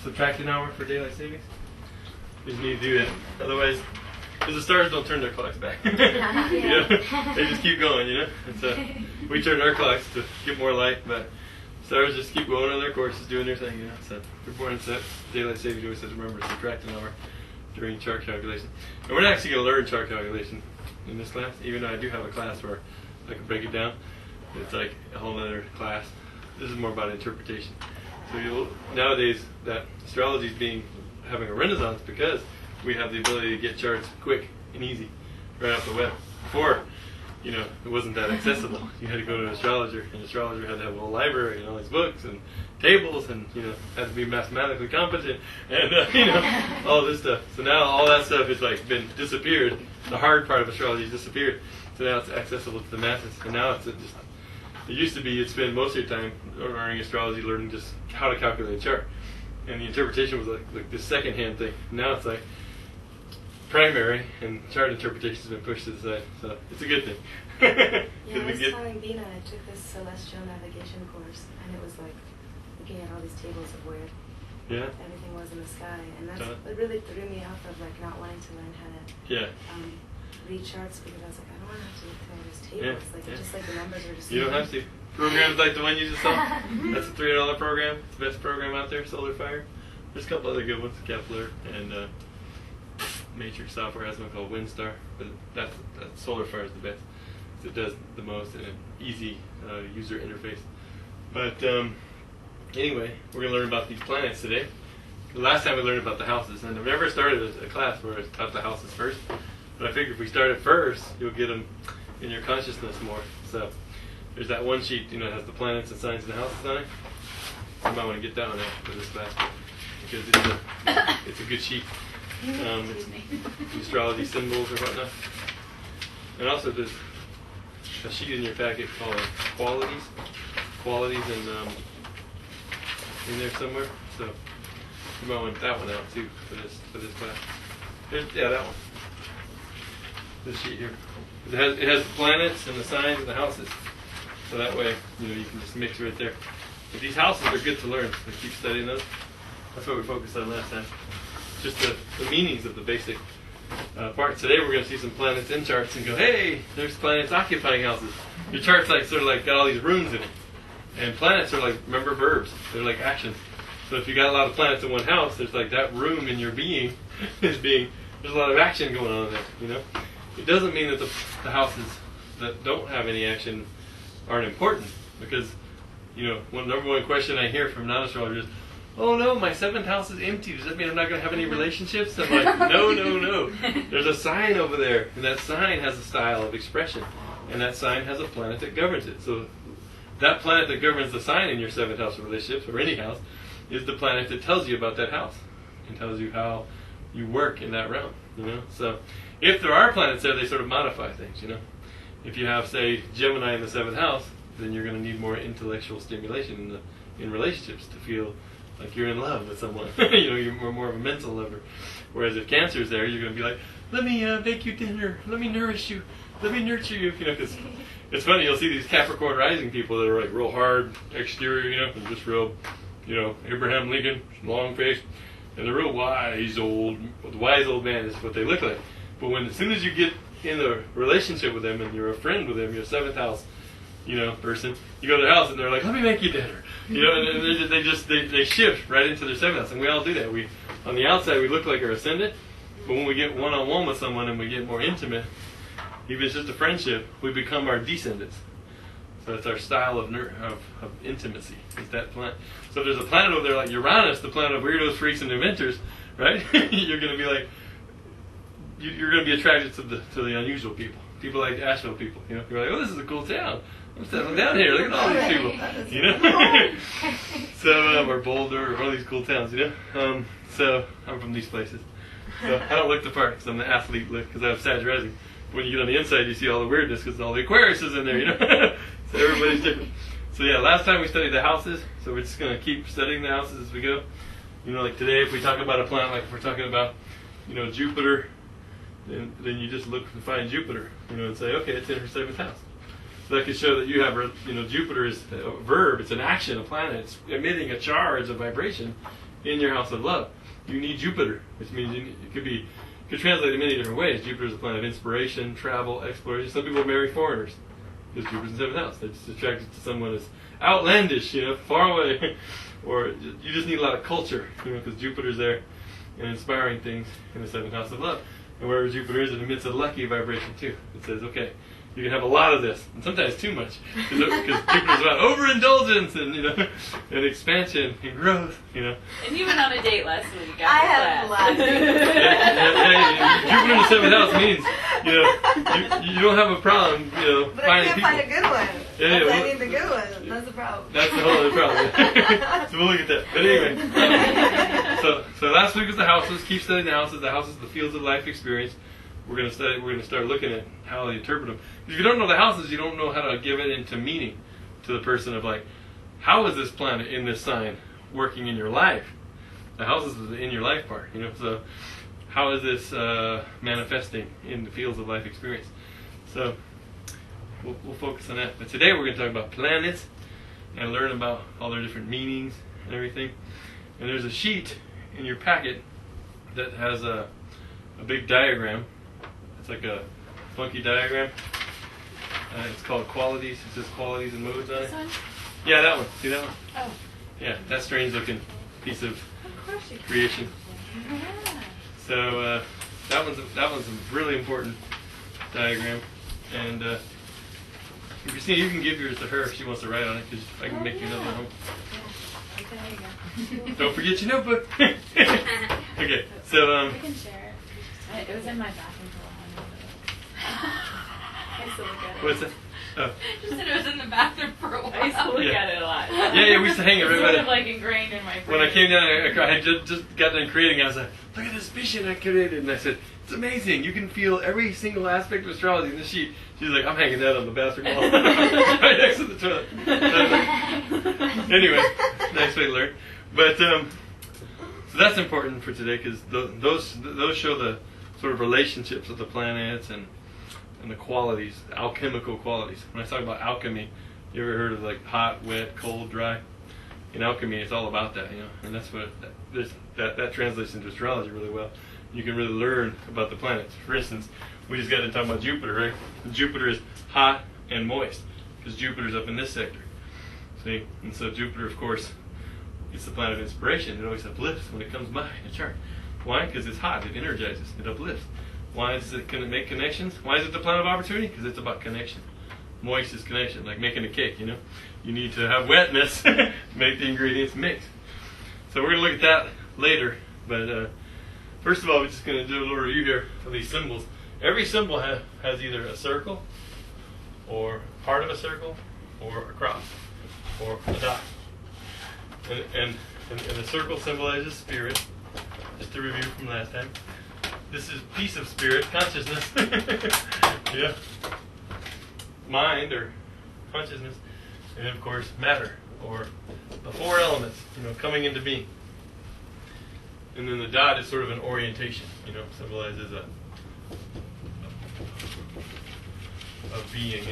subtract an hour for daylight savings? You just need to do that. Otherwise, because the stars don't turn their clocks back. You know? They just keep going, you know? And so we turn our clocks to get more light, but stars just keep going on their courses, doing their thing, you know? So we're born in daylight savings. You always have to remember to subtract an hour during chart calculation. And we're not actually going to learn chart calculation in this class, even though I do have a class where I can break it down. It's like a whole other class. This is more about interpretation. So nowadays, that astrology is having a renaissance because we have the ability to get charts quick and easy right off the web. Before, you know, it wasn't that accessible. You had to go to an astrologer, and an astrologer had to have a whole library and all these books and tables, and you know, had to be mathematically competent, and you know, all this stuff. So now all that stuff has like been disappeared. The hard part of astrology has disappeared. So now it's accessible to the masses, and now it's just. It used to be you'd spend most of your time learning astrology, learning just how to calculate a chart, and the interpretation was like this second-hand thing. Now it's like primary, and chart interpretation has been pushed to the side, so it's a good thing. Yeah, I was telling Dina, I took this celestial navigation course, and it was like looking at all these tables of where everything was in the sky, and it really threw me off of like not wanting to learn how to read charts, because I was like, I don't want to have to look through all these tables. Just like the numbers are just. You don't have to. Programs like the one you just saw. That's a $3 program. It's the best program out there. Solar Fire. There's a couple other good ones, Kepler and Matrix Software has one called WinStar, but that Solar Fire is the best. It does the most in an easy user interface. But anyway, we're going to learn about these planets today. The last time we learned about the houses, and I've never started a class where I taught the houses first. But I figure if we start it first, you'll get them in your consciousness more. So there's that one sheet, you know, that has the planets and signs and the houses on it. You might want to get that one out for this class because it's a good sheet. It's astrology symbols or whatnot. And also there's a sheet in your packet called qualities, and in there somewhere. So you might want that one out too for this class. That one. This sheet here. It has the planets and the signs and the houses. So that way, you know, you can just mix right there. But these houses are good to learn. So keep studying those. That's what we focused on last time. Just the meanings of the basic parts. Today we're going to see some planets in charts and go, hey, there's planets occupying houses. Your chart's like sort of like got all these rooms in it. And planets are like, remember, verbs. They're like actions. So if you got a lot of planets in one house, there's like that room in your being there's a lot of action going on there, you know. It doesn't mean that the houses that don't have any action aren't important, because, you know, number one question I hear from non-astrologers is, oh no, my 7th house is empty. Does that mean I'm not going to have any relationships? I'm like, no. There's a sign over there, and that sign has a style of expression, and that sign has a planet that governs it. So that planet that governs the sign in your 7th house of relationships, or any house, is the planet that tells you about that house and tells you how you work in that realm, you know. So if there are planets there, they sort of modify things, you know. If you have, say, Gemini in the 7th house, then you're going to need more intellectual stimulation in relationships to feel like you're in love with someone. You know, you're more of a mental lover. Whereas if Cancer's there, you're going to be like, let me bake you dinner, let me nourish you, let me nurture you, you know, because it's funny, you'll see these Capricorn rising people that are like real hard exterior, you know, and just real, you know, Abraham Lincoln, long face, and they're real wise old man is what they look like. But as soon as you get in a relationship with them and you're a friend with them, you're a 7th house, you know, person, you go to their house and they're like, let me make you dinner, you know, and they shift right into their 7th house, and we all do that. We, on the outside, we look like our ascendant, but when we get one-on-one with someone and we get more intimate, even if it's just a friendship, we become our descendants. So it's our style of intimacy. Is that planet? So if there's a planet over there like Uranus, the planet of weirdos, freaks, and inventors, right? You're going to be like, you're going to be attracted to the unusual people. People like Asheville people. You know, you're like, oh, this is a cool town. I'm settling down here. Look at all these people. You know, so or Boulder, or all these cool towns. You know, so I'm from these places. So I don't look the part because I'm the athlete look because I have Sag rising. When you get on the inside, you see all the weirdness because all the Aquarius is in there. You know, so everybody's different. So yeah, last time we studied the houses, so we're just going to keep studying the houses as we go. You know, like today, if we talk about a planet, like if we're talking about, you know, Jupiter, then you just look and find Jupiter, you know, and say, okay, it's in her 7th house. So that can show that you have, you know, Jupiter is a verb, it's an action, a planet, it's emitting a charge, a vibration in your house of love. You need Jupiter, which means it could translate in many different ways. Jupiter is a planet of inspiration, travel, exploration. Some people marry foreigners because Jupiter's in the 7th house. They're just attracted to someone that's outlandish, far away. Or you just need a lot of culture, because Jupiter's there and inspiring things in the 7th house of love. And wherever Jupiter is, it emits a lucky vibration too. It says, okay, you can have a lot of this, and sometimes too much, because Jupiter's about overindulgence and and expansion and growth. And you went on a date last week. I had a blast. Jupiter in the 7th house means you don't have a problem but finding I can't people. find a good one. I need the good one. That's the problem. That's the whole other problem. So we'll look at that. But anyway, so last week was the houses. Keep studying the houses. The houses, the fields of life experience. We're going to start looking at how they interpret them. If you don't know the houses, you don't know how to give it into meaning to the person of how is this planet in this sign working in your life? The houses is the in your life part, So how is this manifesting in the fields of life experience? So we'll focus on that. But today we're going to talk about planets and learn about all their different meanings and everything. And there's a sheet in your packet that has a big diagram. It's like a funky diagram. It's called qualities. It says qualities and modes on it. This one? Yeah, that one. See that one? Oh. Yeah, that strange looking piece of course you can. creation. Yeah. So that one's a really important diagram. And if you see, you can give yours to her if she wants to write on it, because I can make you another one. Okay, there you go. Don't forget your notebook. Okay, so We can share it. It was in my bathroom for a while. I used to look at it. what's that? Oh. Just said it was in the bathroom for a while. I used to look at it a lot. Yeah, we used to hang it right It's by sort the... of like ingrained in my brain. When I came down, I had just got done creating. I was like, "Look at this vision I created," and I said, "It's amazing. You can feel every single aspect of astrology in this sheet." She's like, "I'm hanging that on the bathroom wall, right next to the toilet." Anyway, nice way to learn. But so that's important for today, because those show the sort of relationships of the planets and the qualities, the alchemical qualities. When I talk about alchemy, you ever heard of hot, wet, cold, dry? In alchemy, it's all about that, and that's what that translates into astrology really well. You can really learn about the planets. For instance, we just got to talk about Jupiter, right? Jupiter is hot and moist because Jupiter's up in this sector. See, and so Jupiter, of course, it's the planet of inspiration. It always uplifts when it comes by in a chart. Why? Because it's hot. It energizes. It uplifts. Why is it going to make connections? Why is it the planet of opportunity? Because it's about connection. Moist is connection, like making a cake, You need to have wetness to make the ingredients mix. So we're going to look at that later. But first of all, we're just going to do a little review here of these symbols. Every symbol has either a circle, or part of a circle, or a cross, or a dot. And the circle symbolizes spirit, just to review from last time. This is piece of spirit, consciousness. Yeah. Mind, or consciousness. And of course, matter, or the 4 elements, coming into being. And then the dot is sort of an orientation, symbolizes a being,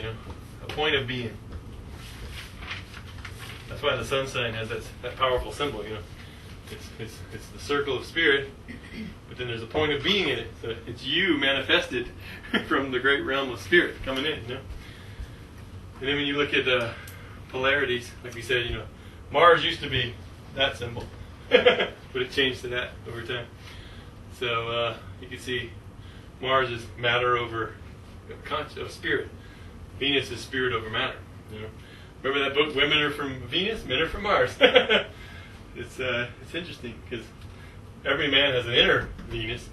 a point of being. That's why the sun sign has that powerful symbol, It's the circle of spirit, but then there's a point of being in it. So it's you manifested from the great realm of spirit coming in, And then when you look at polarities, like we said, Mars used to be that symbol, but it changed to that over time. So you can see Mars is matter over spirit. Venus is spirit over matter. Remember that book, Women Are From Venus, Men Are From Mars? It's interesting because every man has an inner Venus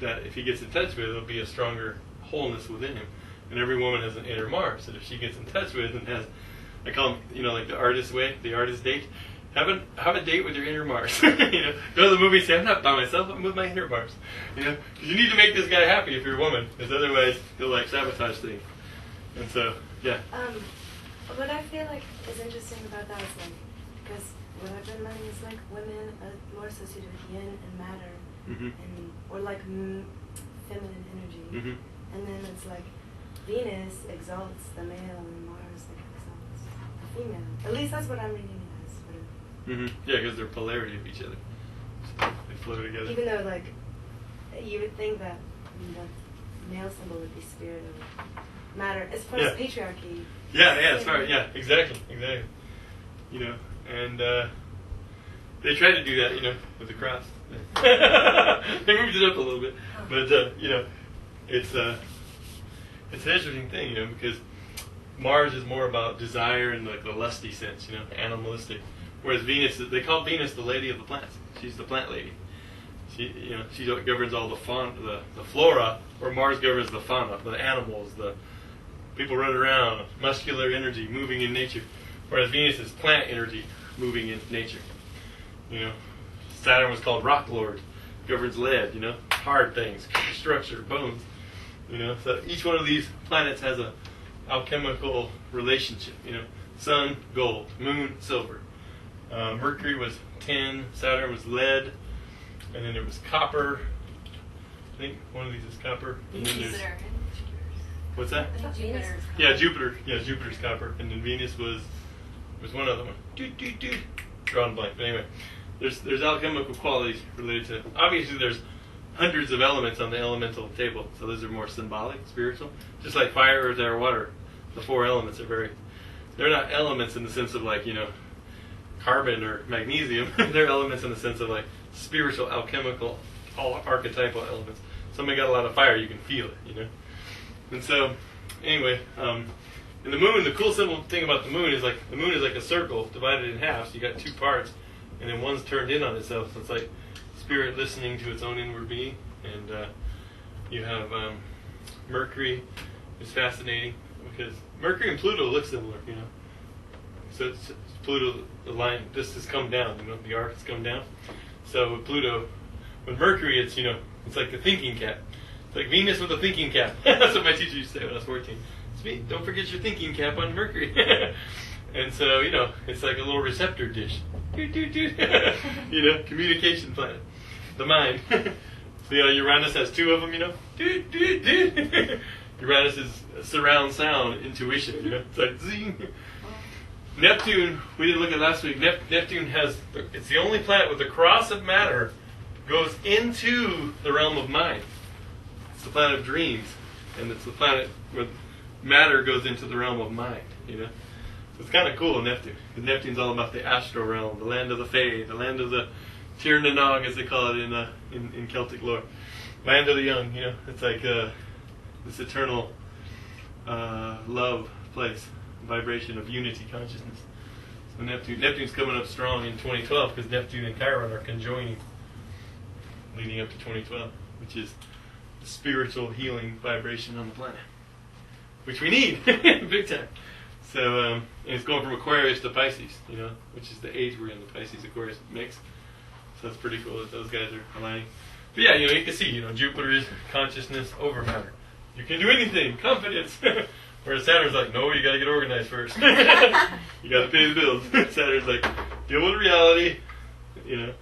that if he gets in touch with, there'll be a stronger wholeness within him. And every woman has an inner Mars that if she gets in touch with and has, I call them, like the artist way, the artist date. Have a date with your inner Mars. Go to the movie and say, I'm not by myself, I'm with my inner Mars. Because you need to make this guy happy if you're a woman, because otherwise he'll sabotage things. And so, yeah. What I feel like is interesting about that is because what I've been learning is women are more associated with yin and matter, or feminine energy, and then it's Venus exalts the male and Mars exalts the female. At least that's what I'm reading it as. Yeah, because they're polarity of each other. They flow together. Even though, like, you would think that the male symbol would be spirit or matter, as far as patriarchy. Yeah, as far as, exactly. You know, and they tried to do that, you know, with the cross. They moved it up a little bit, but you know, it's an interesting thing, you know, because Mars is more about desire and like the lusty sense, you know, animalistic. Whereas Venus, they call Venus the lady of the plants. She's the plant lady. She governs all the flora, where Mars governs the fauna, the animals, the people running around, muscular energy moving in nature. Whereas Venus is plant energy moving in nature. You know, Saturn was called Rock Lord, governs lead. You know, hard things, structure, bones. You know, so each one of these planets has a alchemical relationship. You know, Sun, gold; Moon, silver. Mercury was tin. Saturn was lead. And then there was copper. I think one of these is copper. And then there's, what's that? Jupiter. Yeah, Jupiter. Yeah, Jupiter's copper. And then Venus was one other one. Drawn blank. But anyway, there's alchemical qualities related to it. Obviously, there's hundreds of elements on the elemental table. So those are more symbolic, spiritual. Just like fire, earth, air, water. The four elements are they're not elements in the sense of like, you know, carbon or magnesium. They're elements in the sense of like spiritual, alchemical, all archetypal elements. Somebody got a lot of fire, you can feel it, you know. And so, anyway, and the moon, the cool simple thing about the moon is like a circle divided in half. So you got two parts, and then one's turned in on itself. So it's like spirit listening to its own inward being. And you have Mercury is fascinating because Mercury and Pluto look similar, you know. So it's Pluto, the line, this has come down, you know, the arc has come down. So with Pluto, with Mercury, it's, you know, it's like the thinking cap. It's like Venus with a thinking cap. That's what my teacher used to say when I was 14. It's me, don't forget your thinking cap on Mercury. And so, you know, it's like a little receptor dish. You know, communication planet. The mind. So, you know, Uranus has two of them, you know. Uranus is surround sound intuition, you know. It's like zing. Neptune, we didn't look at last week. Neptune it's the only planet with the cross of matter goes into the realm of mind. It's the planet of dreams, and it's the planet where matter goes into the realm of mind. You know, so it's kind of cool, Neptune, because Neptune's all about the astral realm, the land of the Fae, the land of the Tir na Nog, as they call it in Celtic lore, land of the young. You know, it's like this eternal love place. Vibration of unity consciousness. So Neptune's coming up strong in 2012 because Neptune and Chiron are conjoining leading up to 2012, which is the spiritual healing vibration on the planet, which we need big time. So and it's going from Aquarius to Pisces, you know, which is the age we're in, the Pisces Aquarius mix. So that's pretty cool that those guys are aligning. But yeah, you know, you can see, you know, Jupiter is consciousness over matter. You can do anything, confidence. Whereas Saturn's like, no, you got to get organized first. You got to pay the bills. Saturn's like, deal with reality. You know,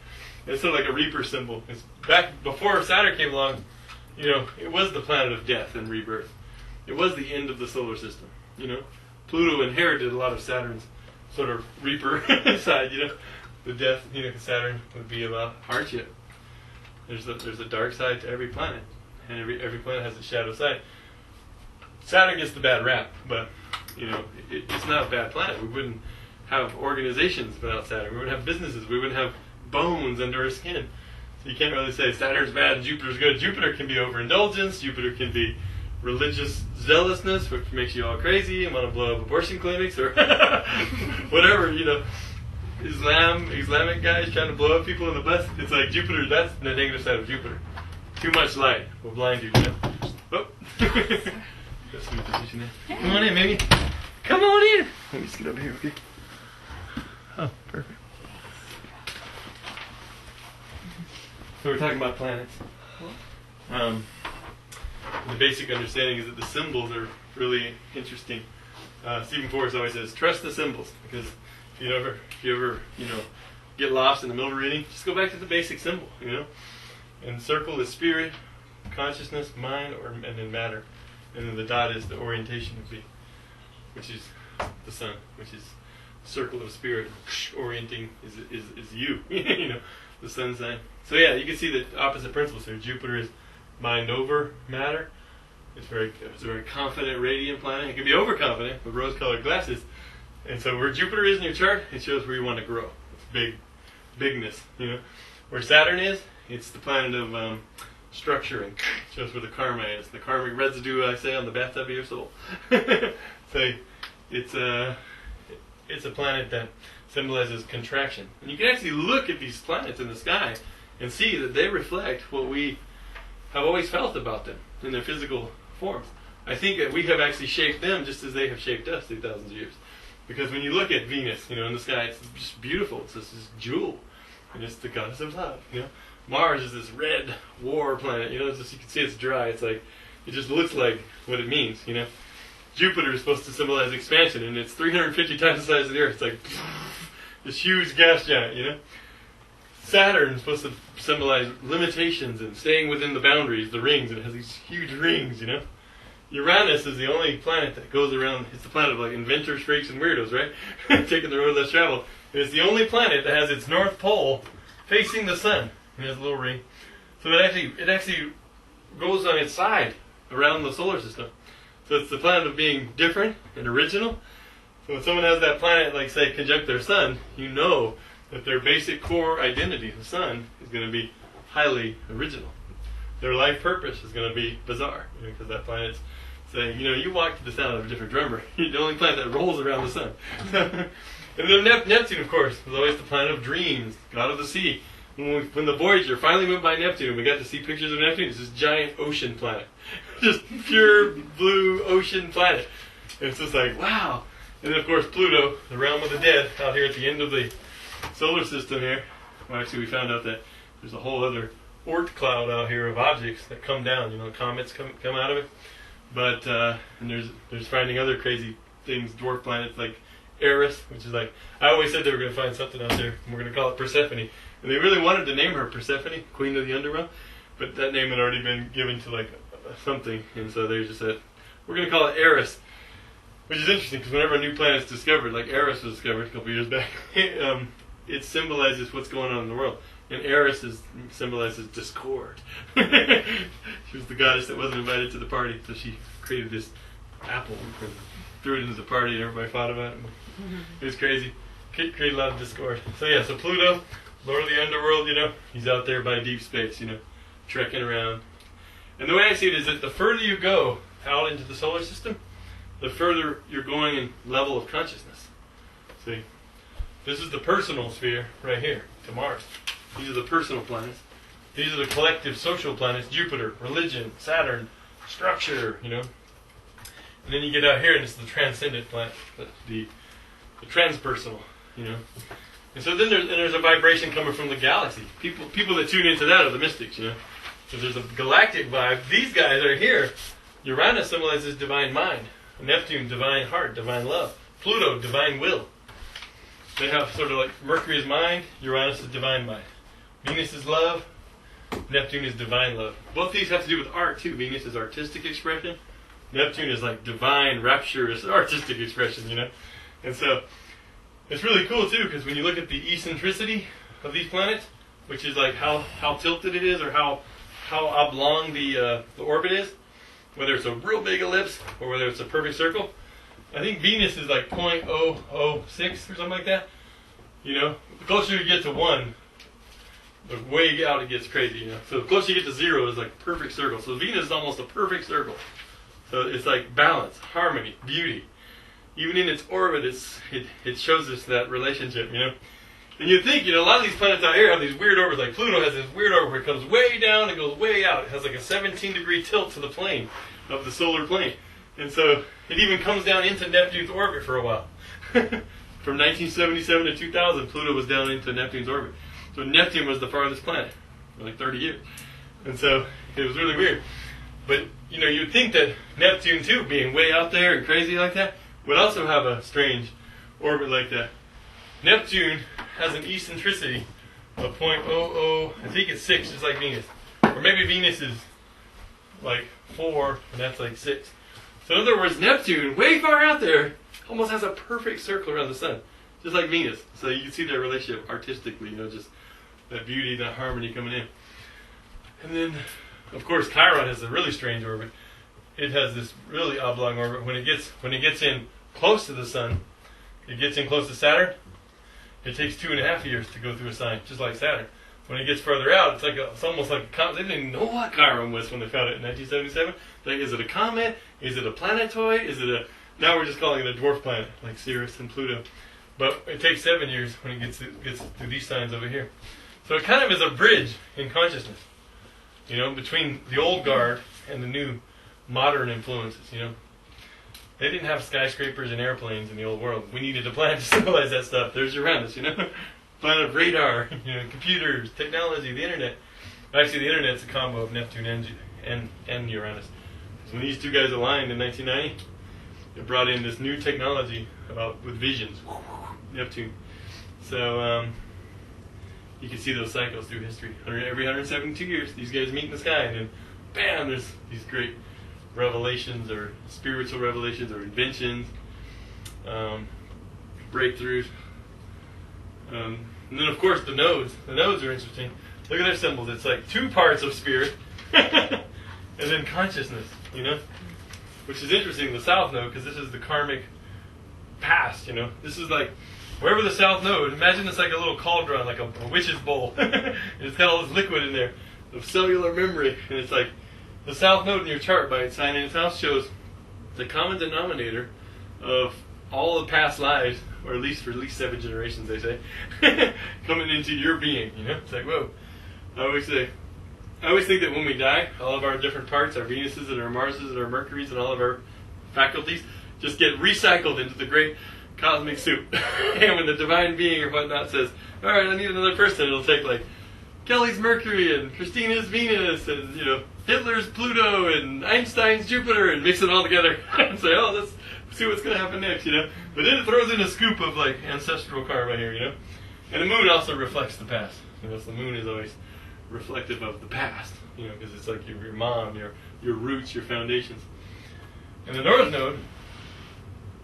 it's sort of like a reaper symbol. It's back before Saturn came along. You know, it was the planet of death and rebirth. It was the end of the solar system. You know, Pluto inherited a lot of Saturn's sort of reaper side. You know, the death. You know, Saturn would be about hardship. There's a dark side to every planet, and every planet has a shadow side. Saturn gets the bad rap, but, you know, it's not a bad planet. We wouldn't have organizations without Saturn. We wouldn't have businesses. We wouldn't have bones under our skin. So you can't really say Saturn's bad and Jupiter's good. Jupiter can be overindulgence. Jupiter can be religious zealousness, which makes you all crazy and want to blow up abortion clinics or whatever, you know. Islamic guys trying to blow up people in the bus. It's like Jupiter, that's the negative side of Jupiter. Too much light will blind you, you know. Oh. That's sweet position there. Come on in, baby. Come on in. Let me just get over here, okay? Oh, perfect. So we're talking about planets. The basic understanding is that the symbols are really interesting. Stephen Forrest always says, trust the symbols, because if you ever you know, get lost in the middle of reading, just go back to the basic symbol, you know. And circle is spirit, consciousness, mind, and then matter. And then the dot is the orientation of being, which is the sun, which is circle of spirit. Orienting is you. You know, the sun sign. So yeah, you can see the opposite principles here. Jupiter is mind over matter. It's a very confident, radiant planet. It can be overconfident with rose-colored glasses. And so where Jupiter is in your chart, it shows where you want to grow. It's bigness, you know. Where Saturn is, it's the planet of structuring. It shows where the karma is, the karmic residue, I say, on the bathtub of your soul. So it's a planet that symbolizes contraction. And you can actually look at these planets in the sky and see that they reflect what we have always felt about them in their physical forms. I think that we have actually shaped them just as they have shaped us through thousands of years. Because when you look at Venus, you know, in the sky, it's just beautiful. It's just this jewel, and it's the goddess of love. You know, Mars is this red war planet. You know, it's just, you can see it's dry. It's like it just looks like what it means. You know, Jupiter is supposed to symbolize expansion, and it's 350 times the size of the Earth. It's like this huge gas giant. You know, Saturn is supposed to symbolize limitations and staying within the boundaries, the rings. It has these huge rings. You know. Uranus is the only planet that goes around. It's the planet of like inventors, freaks, and weirdos, right? Taking the road less traveled. And it's the only planet that has its north pole facing the sun. It has a little ring, so it actually goes on its side around the solar system. So it's the planet of being different and original. So when someone has that planet, like say, conjunct their sun, you know that their basic core identity, the sun, is going to be highly original. Their life purpose is going to be bizarre, you know, because that planet's saying, you know, you walk to the sound of a different drummer. You're the only planet that rolls around the sun. And then Neptune, of course, was always the planet of dreams, god of the sea. When the Voyager finally went by Neptune, we got to see pictures of Neptune. It's this giant ocean planet. Just pure blue ocean planet. And it's just like, wow. And then, of course, Pluto, the realm of the dead, out here at the end of the solar system here. Well, actually, we found out that there's a whole other Oort cloud out here of objects that come down. You know, comets come out of it. But and there's finding other crazy things, dwarf planets like Eris, which is like, I always said they were going to find something out there, and we're going to call it Persephone. And they really wanted to name her Persephone, Queen of the Underworld, but that name had already been given to like something, and so they just said, we're going to call it Eris, which is interesting because whenever a new planet is discovered, like Eris was discovered a couple years back, it symbolizes what's going on in the world. And Eris symbolizes discord. She was the goddess that wasn't invited to the party, so she created this apple and threw it into the party, and everybody fought about it. It was crazy. Created a lot of discord. So yeah, so Pluto, Lord of the Underworld, you know, he's out there by deep space, you know, trekking around. And the way I see it is that the further you go out into the solar system, the further you're going in level of consciousness. See, this is the personal sphere right here to Mars. These are the personal planets. These are the collective social planets, Jupiter, religion, Saturn, structure, you know. And then you get out here and it's the transcendent planet, the transpersonal, you know. And so then there's a vibration coming from the galaxy. People that tune into that are the mystics, you know. So there's a galactic vibe. These guys are here. Uranus symbolizes divine mind. Neptune, divine heart, divine love. Pluto, divine will. They have sort of like Mercury is mind, Uranus is divine mind. Venus is love, Neptune is divine love. Both these have to do with art too. Venus is artistic expression. Neptune is like divine, rapturous, artistic expression, you know. And so it's really cool too, because when you look at the eccentricity of these planets, which is like how tilted it is or how oblong the orbit is, whether it's a real big ellipse or whether it's a perfect circle, I think Venus is like 0.006 or something like that. You know, the closer you get to 1, the way out it gets crazy, you know. So the closer you get to 0 is like a perfect circle. So Venus is almost a perfect circle. So it's like balance, harmony, beauty. Even in its orbit, it shows us that relationship, you know. And you think, you know, a lot of these planets out here have these weird orbits. Like Pluto has this weird orbit where it comes way down and goes way out. It has like a 17-degree tilt to the plane of the solar plane. And so it even comes down into Neptune's orbit for a while. From 1977 to 2000, Pluto was down into Neptune's orbit. So Neptune was the farthest planet for like 30 years. And so it was really weird. But, you know, you'd think that Neptune, too, being way out there and crazy like that, would also have a strange orbit like that. Neptune has an eccentricity of 0.00, I think it's 6, just like Venus. Or maybe Venus is like 4, and that's like 6. So in other words, Neptune, way far out there, almost has a perfect circle around the sun, just like Venus. So you can see their relationship artistically, you know, just that beauty, that harmony coming in. And then, of course, Chiron has a really strange orbit. It has this really oblong orbit. When it gets in close to the sun, it gets in close to Saturn. It takes 2.5 years to go through a sign, just like Saturn. When it gets further out, it's almost like a comet. They didn't even know what Chiron was when they found it in 1977. Like, is it a comet? Is it a planetoid? Now we're just calling it a dwarf planet, like Sirius and Pluto. But it takes 7 years when it gets to these signs over here. So it kind of is a bridge in consciousness, between the old guard and the new modern influences, They didn't have skyscrapers and airplanes in the old world. We needed a planet to symbolize that stuff. There's Uranus, Planet of radar, computers, technology, the internet. Actually, the internet's a combo of Neptune and Uranus. So when these two guys aligned in 1990, it brought in this new technology with visions, Neptune. So you can see those cycles through history. Every 172 years, these guys meet in the sky, and then bam, there's these great revelations or spiritual revelations or inventions, breakthroughs. And then, of course, the nodes. The nodes are interesting. Look at their symbols. It's like 2 parts of spirit and then consciousness, Which is interesting, the south node, because this is the karmic past, This is like, wherever the south node, imagine it's like a little cauldron, like a witch's bowl. And it's got all this liquid in there of cellular memory. And it's like, the south node in your chart by its sign in its house shows the common denominator of all the past lives, or at least for at least 7 generations, they say, coming into your being. It's like, whoa. I always think that when we die, all of our different parts, our Venuses and our Marses and our Mercuries and all of our faculties, just get recycled into the great cosmic soup. And when the divine being or whatnot says, all right, I need another person, it'll take like Kelly's Mercury and Christina's Venus and Hitler's Pluto and Einstein's Jupiter and mix it all together and say, oh, let's see what's going to happen next, But then it throws in a scoop of like ancestral karma here, And the moon also reflects the past. So the moon is always reflective of the past, because it's like your mom, your roots, your foundations. And the north node.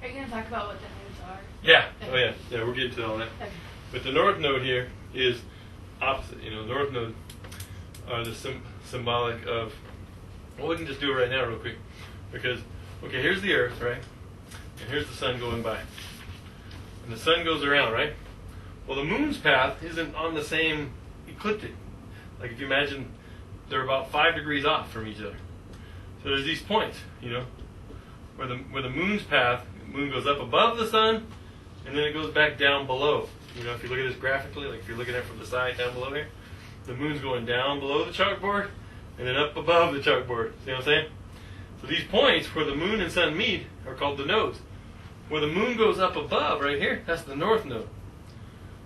Are you going to talk about what the nodes are? Yeah. Oh yeah. Yeah, we're getting to all that. Okay. But the north node here is opposite. North node are the symbolic of. Well, we can just do it right now, real quick, because here's the Earth, right, and here's the sun going by, and the sun goes around, right. Well, the moon's path isn't on the same ecliptic. Like if you imagine, they're about 5 degrees off from each other. So there's these points, where the moon's path, the moon goes up above the sun, and then it goes back down below. If you look at this graphically, like if you're looking at it from the side down below here, the moon's going down below the chalkboard, and then up above the chalkboard. See what I'm saying? So these points where the moon and sun meet are called the nodes. Where the moon goes up above, right here, that's the north node.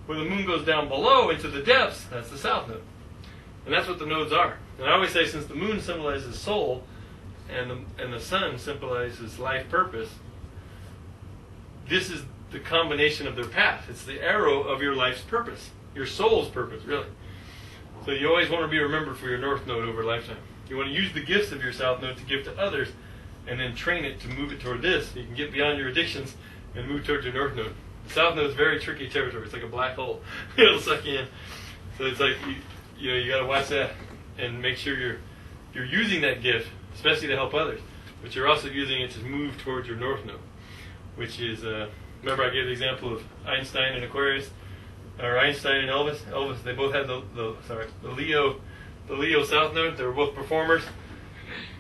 Where the moon goes down below into the depths, that's the south node. And that's what the nodes are. And I always say, since the moon symbolizes soul, and the sun symbolizes life purpose, this is the combination of their path. It's the arrow of your life's purpose, your soul's purpose, really. So you always want to be remembered for your north node over a lifetime. You want to use the gifts of your south node to give to others, and then train it to move it toward this. So you can get beyond your addictions and move towards your north node. The south node is very tricky territory. It's like a black hole. It'll suck you in. So it's like you got to watch that and make sure you're using that gift, especially to help others, but you're also using it to move towards your north node, which is remember I gave the example of Einstein and Aquarius, or Einstein and Elvis. Elvis, they both had the Leo south node. They were both performers.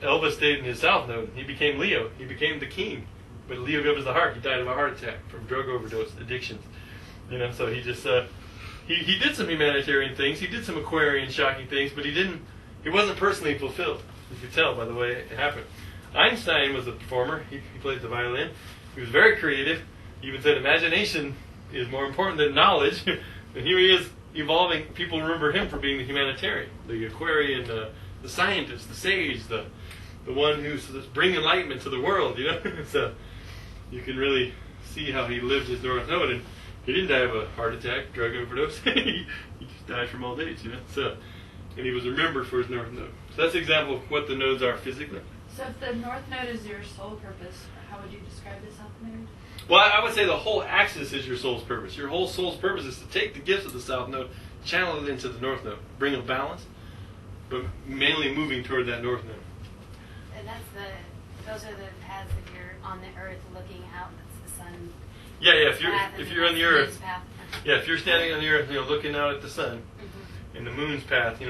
Elvis stayed in his south node. He became Leo. He became the king. But Leo goes the heart. He died of a heart attack from drug overdose addictions. So he just he did some humanitarian things. He did some Aquarian shocking things, but he wasn't personally fulfilled. You could tell by the way it happened. Einstein was a performer. He played the violin. He was very creative. He even said imagination is more important than knowledge. And here he is evolving. People remember him for being the humanitarian, the Aquarian, the scientist, the sage, the one who's bringing enlightenment to the world. So you can really see how he lived his north node, and he didn't die of a heart attack, drug overdose. He just died from old age. So, and he was remembered for his north node. So that's an example of what the nodes are physically. So if the north node is your soul purpose, how would you describe the south node? Well, I would say the whole axis is your soul's purpose. Your whole soul's purpose is to take the gifts of the south node channel it into the north node, bring a balance, but mainly moving toward that north node. And those are the paths that you're on the earth looking out. That's the sun. Yeah. If you're on the earth, yeah, if you're standing on the earth, looking out at the sun, in the moon's path,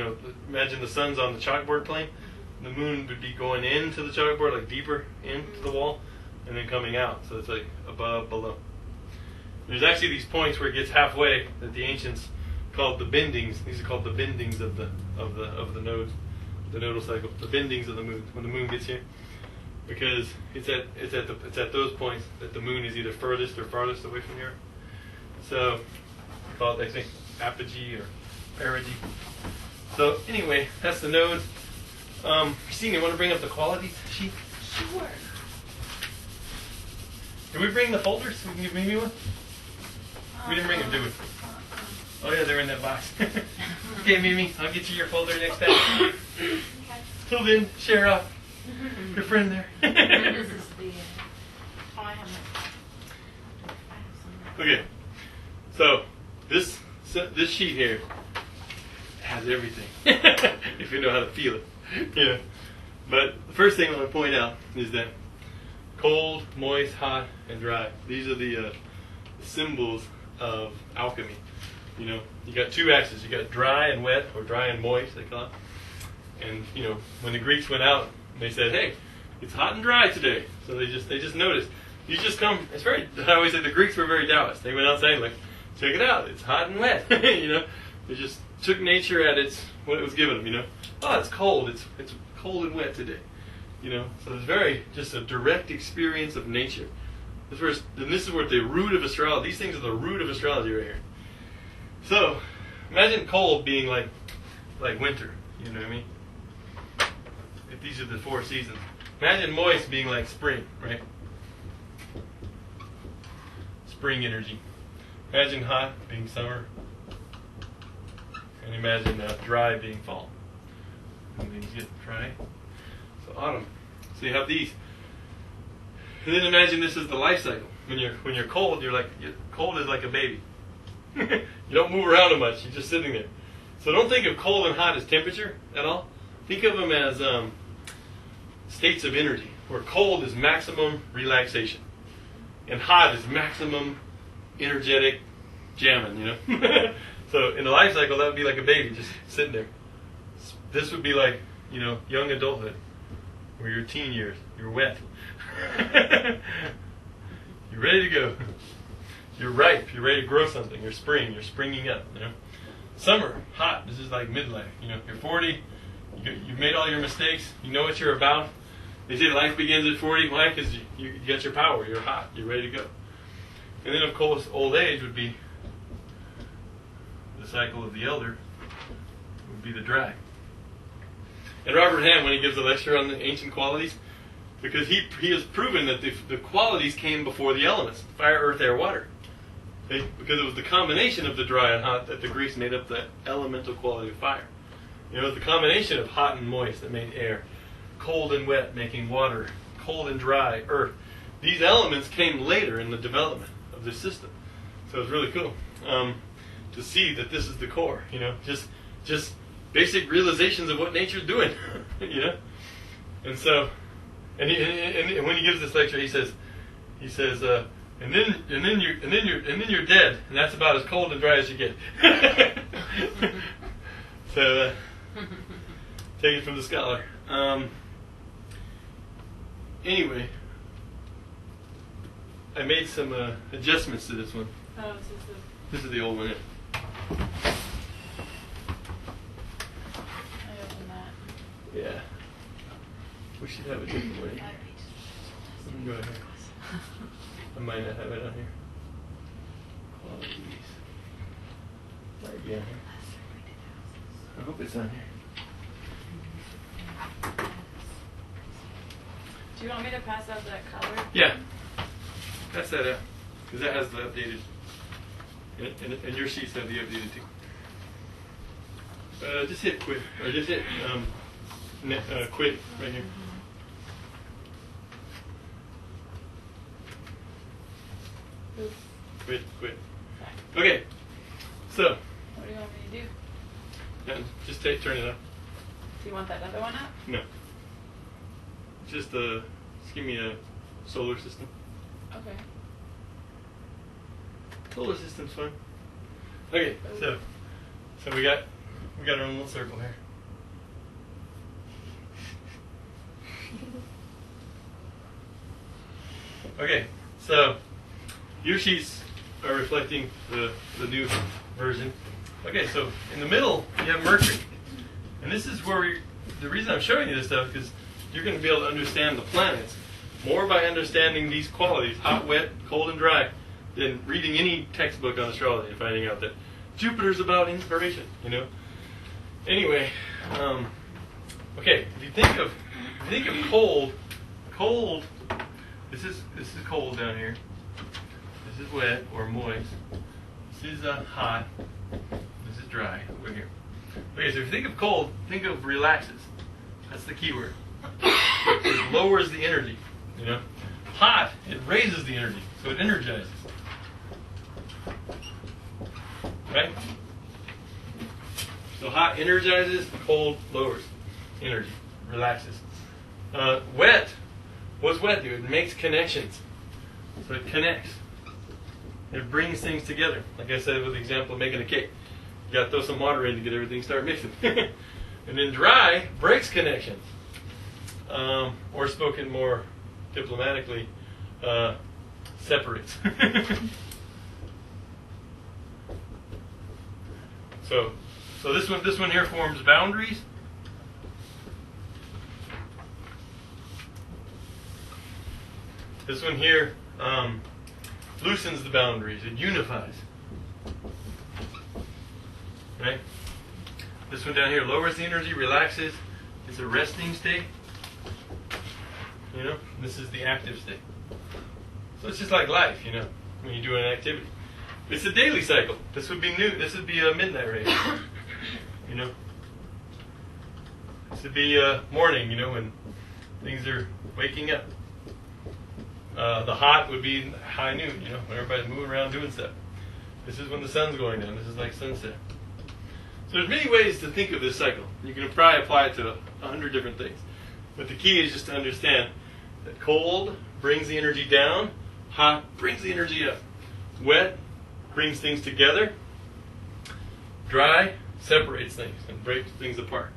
imagine the sun's on the chalkboard plane. The moon would be going into the chalkboard, like deeper into the wall, and then coming out. So it's like above, below. There's actually these points where it gets halfway that the ancients called the bendings. These are called the bendings of the nodes, the nodal cycle, the bendings of the moon. When the moon gets here, because it's at those points that the moon is either furthest or farthest away from the earth. So called, I think, apogee or perigee. So anyway, that's the node. Christine, you want to bring up the qualities sheet? Sure. Did we bring the folders? We can give Mimi one? We didn't bring them, did we? Oh yeah, they're in that box. Okay, Mimi, I'll get you your folder next time. Okay. Till then, share up. Your friend there. This is the. Oh, I have some. Okay, so this sheet here has everything. If you know how to feel it. Yeah. But the first thing I want to point out is that cold, moist, hot, and dry. These are the symbols of alchemy. You got two axes. You got dry and wet, or dry and moist, they call it. And when the Greeks went out, they said, "Hey, it's hot and dry today." So they just noticed. You just come. It's very. I always say the Greeks were very Taoist. They went out saying, like, "Check it out. It's hot and wet." They just took nature at what it was given them. Oh, it's cold. It's cold and wet today. So it's very just a direct experience of nature. This is where the root of astrology. These things are the root of astrology right here. So imagine cold being like winter. You know what I mean? If these are the 4 seasons. Imagine moist being like spring, right? Spring energy. Imagine hot being summer. And imagine dry being fall. And then you get dry. So autumn. So you have these. And then imagine this is the life cycle. When you're cold, cold is like a baby. You don't move around much. You're just sitting there. So don't think of cold and hot as temperature at all. Think of them as states of energy, where cold is maximum relaxation, and hot is maximum energetic jamming. So in the life cycle, that would be like a baby just sitting there. This would be like young adulthood, or your teen years. You're wet. You're ready to go. You're ripe. You're ready to grow something. You're spring. You're springing up. Summer, hot. This is like midlife. You're 40. You've made all your mistakes. You know what you're about. They say life begins at 40. Why? Because you got your power. You're hot. You're ready to go. And then, of course, old age would be the cycle of the elder. Would be the dry. And Robert Ham, when he gives a lecture on the ancient qualities, because he has proven that the qualities came before the elements: fire, earth, air, water. Okay? Because it was the combination of the dry and hot that the Greeks made up the elemental quality of fire. It was the combination of hot and moist that made air, cold and wet making water, cold and dry earth. These elements came later in the development of this system. So it's really cool to see that this is the core. Just basic realizations of what nature's doing. And so, and when he gives this lecture, he says, and then you're dead, and that's about as cold and dry as you get. So, take it from the scholar. Anyway, I made some adjustments to this one. Oh, This is the old one. Yeah. I opened that. Yeah. We should have a different way. Let me go ahead. I might not have it on here. Qualities. Might be on here. I hope it's on here. Do you want me to pass out that color? Yeah. Pass that out. Because that has the updated. And your sheets have the updated too. Just hit quit. Or just hit quit right here. Oops. Quit. Okay. So. What do you want me to do? And just turn it up. Do you want that other one up? No. Just give me a solar system. Okay. Solar system's fun. Okay, so we got our own little circle here. Okay, so your sheets are reflecting the new version. Okay, so in the middle you have Mercury, and this is where the reason I'm showing you this stuff is you're going to be able to understand the planets more by understanding these qualities: hot, wet, cold, and dry, than reading any textbook on astrology and finding out that Jupiter's about inspiration. Anyway, okay. If you think of cold. This is cold down here. This is wet or moist. This is hot. This is dry over here. Okay, so if you think of cold, think of relaxes. That's the key word. It lowers the energy. Hot, it raises the energy, so it energizes. Right? So hot energizes, cold lowers energy, relaxes. Wet. What's wet do? It makes connections. So it connects. It brings things together. Like I said with the example of making a cake. You got to throw some water in to get everything started mixing. And then dry breaks connections. Or spoken more diplomatically, separates. So this one here forms boundaries. This one here loosens the boundaries. It unifies. Right? This one down here lowers the energy, relaxes. It's a resting state. This is the active state. So it's just like life, when you do an activity. It's a daily cycle. This would be new. This would be a midnight rage. This would be morning, when things are waking up. The hot would be high noon, when everybody's moving around doing stuff. This is when the sun's going down. This is like sunset. So there's many ways to think of this cycle. You can probably apply it to 100 different things. But the key is just to understand that cold brings the energy down, hot brings the energy up. Wet brings things together. Dry separates things and breaks things apart.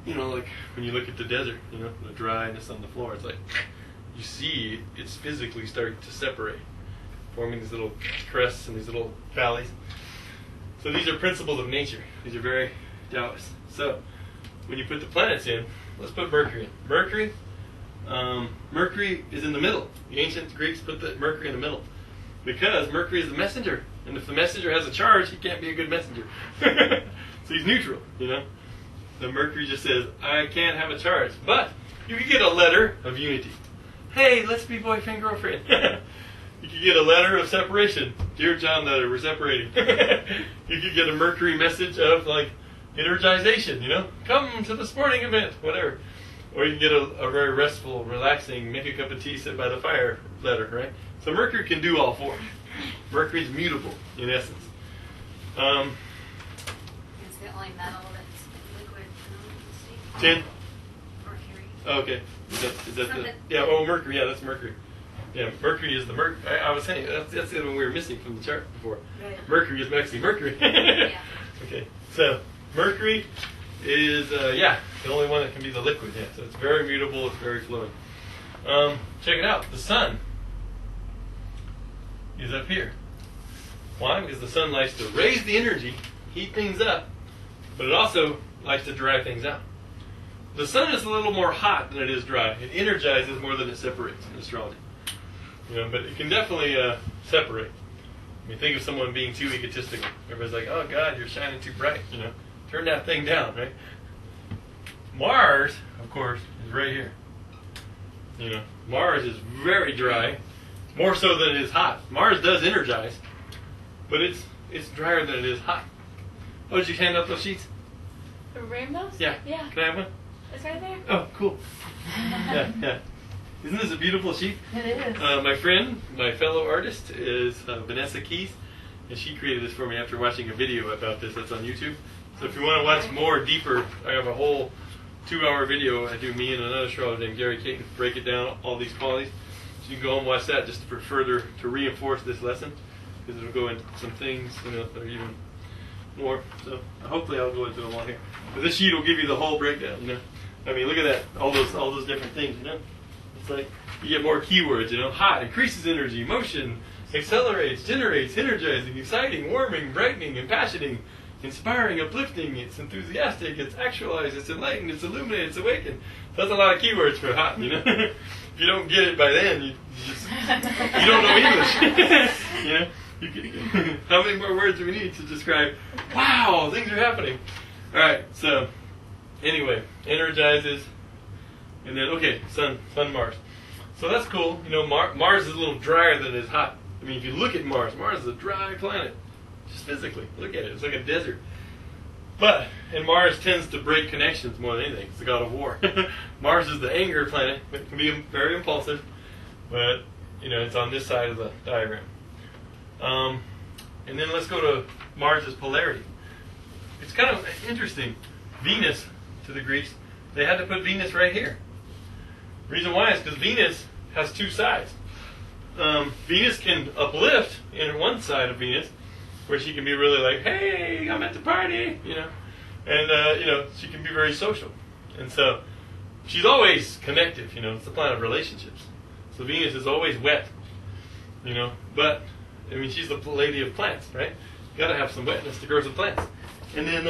Like when you look at the desert, the dryness on the floor, it's like you see it's physically starting to separate, forming these little crests and these little valleys. So these are principles of nature. These are very Taoist. So when you put the planets in, let's put Mercury in. Mercury is in the middle. The ancient Greeks put the Mercury in the middle because Mercury is the messenger, and if the messenger has a charge, he can't be a good messenger. So he's neutral. The Mercury just says, I can't have a charge, but you can get a letter of unity. Hey, let's be boyfriend girlfriend. You could get a letter of separation. Dear John letter, we're separating. You could get a Mercury message of energization, come to the sporting event, whatever. Or you can get a very restful, relaxing, make a cup of tea, sit by the fire letter, right? So Mercury can do all four. Mercury's mutable, in essence. It's the only metal that's liquid. Tin? Mercury. Oh, okay. Is that the Mercury, that's Mercury. Yeah, Mercury is the Mercury. I was saying, that's the other one we were missing from the chart before. Right. Mercury is actually Mercury. Yeah. Okay, so Mercury is, the only one that can be the liquid. Yeah, so it's very mutable, it's very flowing. Check it out. The sun is up here. Why? Because the sun likes to raise the energy, heat things up, but it also likes to dry things out. The sun is a little more hot than it is dry. It energizes more than it separates in astrology. But it can definitely separate. Think of someone being too egotistical. Everybody's like, oh God, you're shining too bright. Turn that thing down, right? Mars, of course, is right here. Mars is very dry, more so than it is hot. Mars does energize, but it's drier than it is hot. Oh, did you hand out those sheets? The rainbows? Yeah. Yeah. Can I have one? It's right there. Oh, cool. Yeah. Isn't this a beautiful sheet? It is. My friend, my fellow artist, is Vanessa Keys, and she created this for me after watching a video about this that's on YouTube. So if you want to watch more deeper, I have a whole 2-hour video I do, me and another astrologer named Gary Caton, break it down, all these qualities. So you can go home and watch that just for further to reinforce this lesson, because it'll go into some things, that are even more. So hopefully I'll go into them all here. But this sheet will give you the whole breakdown. I mean, look at that, all those different things. It's like you get more keywords. Hot increases energy, motion, accelerates, generates, energizing, exciting, warming, brightening, impassioning, inspiring, uplifting. It's enthusiastic. It's actualized. It's enlightened. It's illuminated. It's awakened. So that's a lot of keywords for hot. If you don't get it by then, you don't know English. How many more words do we need to describe? Wow, things are happening. All right. So anyway, energizes, and then Sun, Mars. So that's cool. Mars is a little drier than it is hot. I mean, if you look at Mars is a dry planet. Just physically, look at it. It's like a desert. And Mars tends to break connections more than anything. It's the god of war. Mars is the anger planet. It can be very impulsive, but it's on this side of the diagram. And then let's go to Mars's polarity. It's kind of interesting. Venus, to the Greeks, they had to put Venus right here. Reason why is because Venus has two sides. Venus can uplift in one side of Venus, where she can be really like, hey, I'm at the party, and she can be very social, and so she's always connective. It's the planet of relationships. So Venus is always wet, but I mean she's the lady of plants, right? You got to have some wetness to grow some plants, and then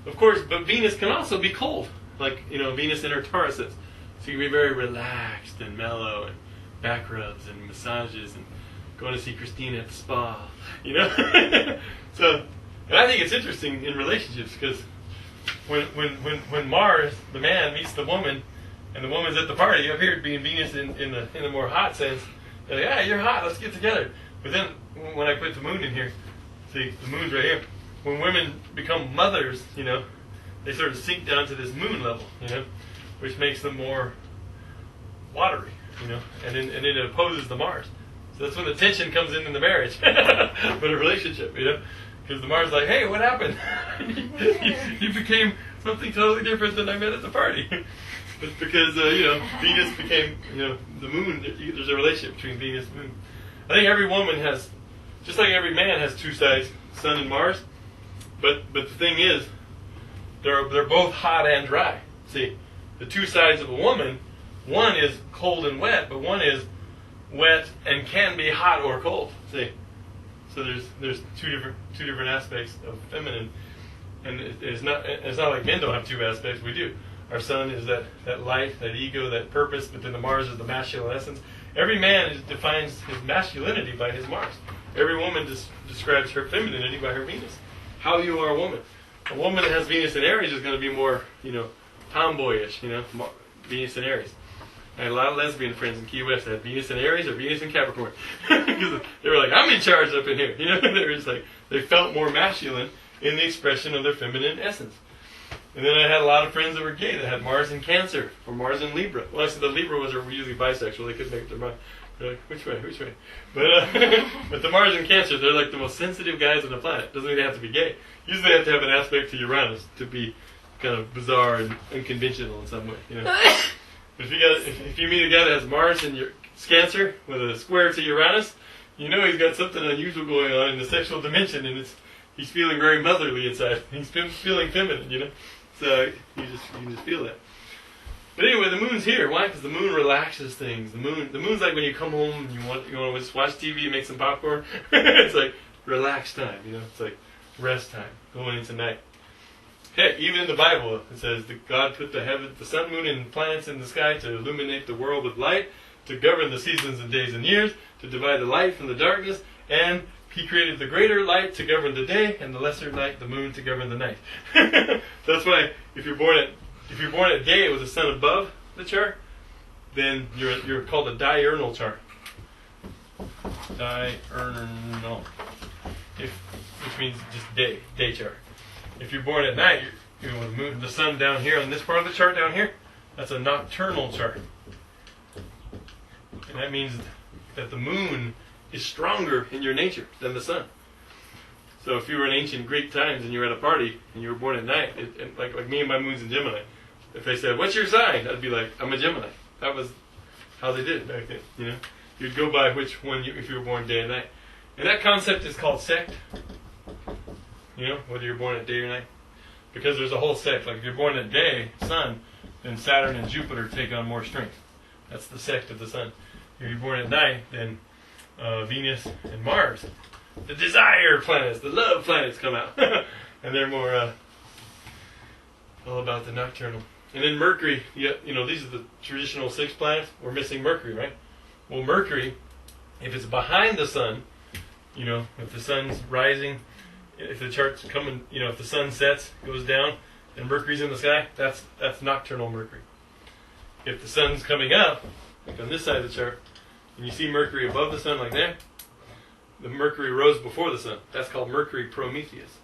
of course, but Venus can also be cold, like Venus in her Taurus is. So you can be very relaxed and mellow, and back rubs and massages and going to see Christina at the spa, So, and I think it's interesting in relationships because when Mars, the man, meets the woman, and the woman's at the party, up here being Venus in the more hot sense, they're like, yeah, you're hot, let's get together. But then when I put the moon in here, see, the moon's right here. When women become mothers, they sort of sink down to this moon level, which makes them more watery, and then it opposes the Mars. So that's when the tension comes in the marriage, but a relationship, because the Mars is like, hey, what happened? you became something totally different than I met at the party. It's because Venus became the moon. There's a relationship between Venus and moon. I think every woman has, just like every man has two sides, Sun and Mars. But the thing is, they're both hot and dry. See, the two sides of a woman, one is cold and wet, but one is wet and can be hot or cold. See, so there's two different aspects of feminine, and it's not like men don't have two aspects. We do. Our Sun is that light, that ego, that purpose, but then the Mars is the masculine essence. Every man defines his masculinity by his Mars. Every woman describes her femininity by her Venus. How you are a woman. A woman that has Venus in Aries is going to be more, tomboyish, Venus in Aries. I had a lot of lesbian friends in Key West that had Venus in Aries or Venus in Capricorn. Because they were like, I'm in charge up in here. They were just like, they felt more masculine in the expression of their feminine essence. And then I had a lot of friends that were gay that had Mars in Cancer or Mars in Libra. Well, actually, the Libra was usually bisexual. They couldn't make up their mind. They're like, which way? But the Mars in Cancer, they're like the most sensitive guys on the planet. Doesn't mean they have to be gay. Usually they have to have an aspect to Uranus to be kind of bizarre and unconventional in some way. But if you meet a guy that has Mars in your Cancer with a square to Uranus, he's got something unusual going on in the sexual dimension, and he's feeling very motherly inside. He's feeling feminine, So you just feel that. But anyway, the moon's here. Why? Because the moon relaxes things. The moon's like when you come home and you want to just watch TV and make some popcorn. It's like relax time, It's like rest time, going into night. Heck, even in the Bible, it says that God put the sun, moon, and planets in the sky to illuminate the world with light, to govern the seasons and days and years, to divide the light from the darkness, and He created the greater light to govern the day, and the lesser light, the moon, to govern the night. So that's why if you're born at day with the sun above the chart, then you're called a diurnal chart. Diurnal, which means just day chart. If you're born at night, the sun down here on this part of the chart down here, that's a nocturnal chart, and that means that the moon is stronger in your nature than the sun. So if you were in ancient Greek times and you were at a party and you were born at night, like me and my moon's in Gemini, if they said, "What's your sign?" I'd be like, "I'm a Gemini." That was how they did it back then. You know, you'd go by which one if you were born day and night, and that concept is called sect. You know, whether you're born at day or night, because there's a whole sect. Like if you're born at day, Sun, then Saturn and Jupiter take on more strength. That's the sect of the Sun. If you're born at night, then Venus and Mars, the desire planets, the love planets, come out, and they're more all about the nocturnal. And then Mercury, you know, these are the traditional 6 planets. We're missing Mercury, right? Well, Mercury, if it's behind the Sun, you know, if the Sun's rising, if the chart's coming, you know, if the Sun sets, goes down, and Mercury's in the sky, that's nocturnal Mercury. If the Sun's coming up, like on this side of the chart, and you see Mercury above the Sun like that, the Mercury rose before the Sun. That's called Mercury Prometheus.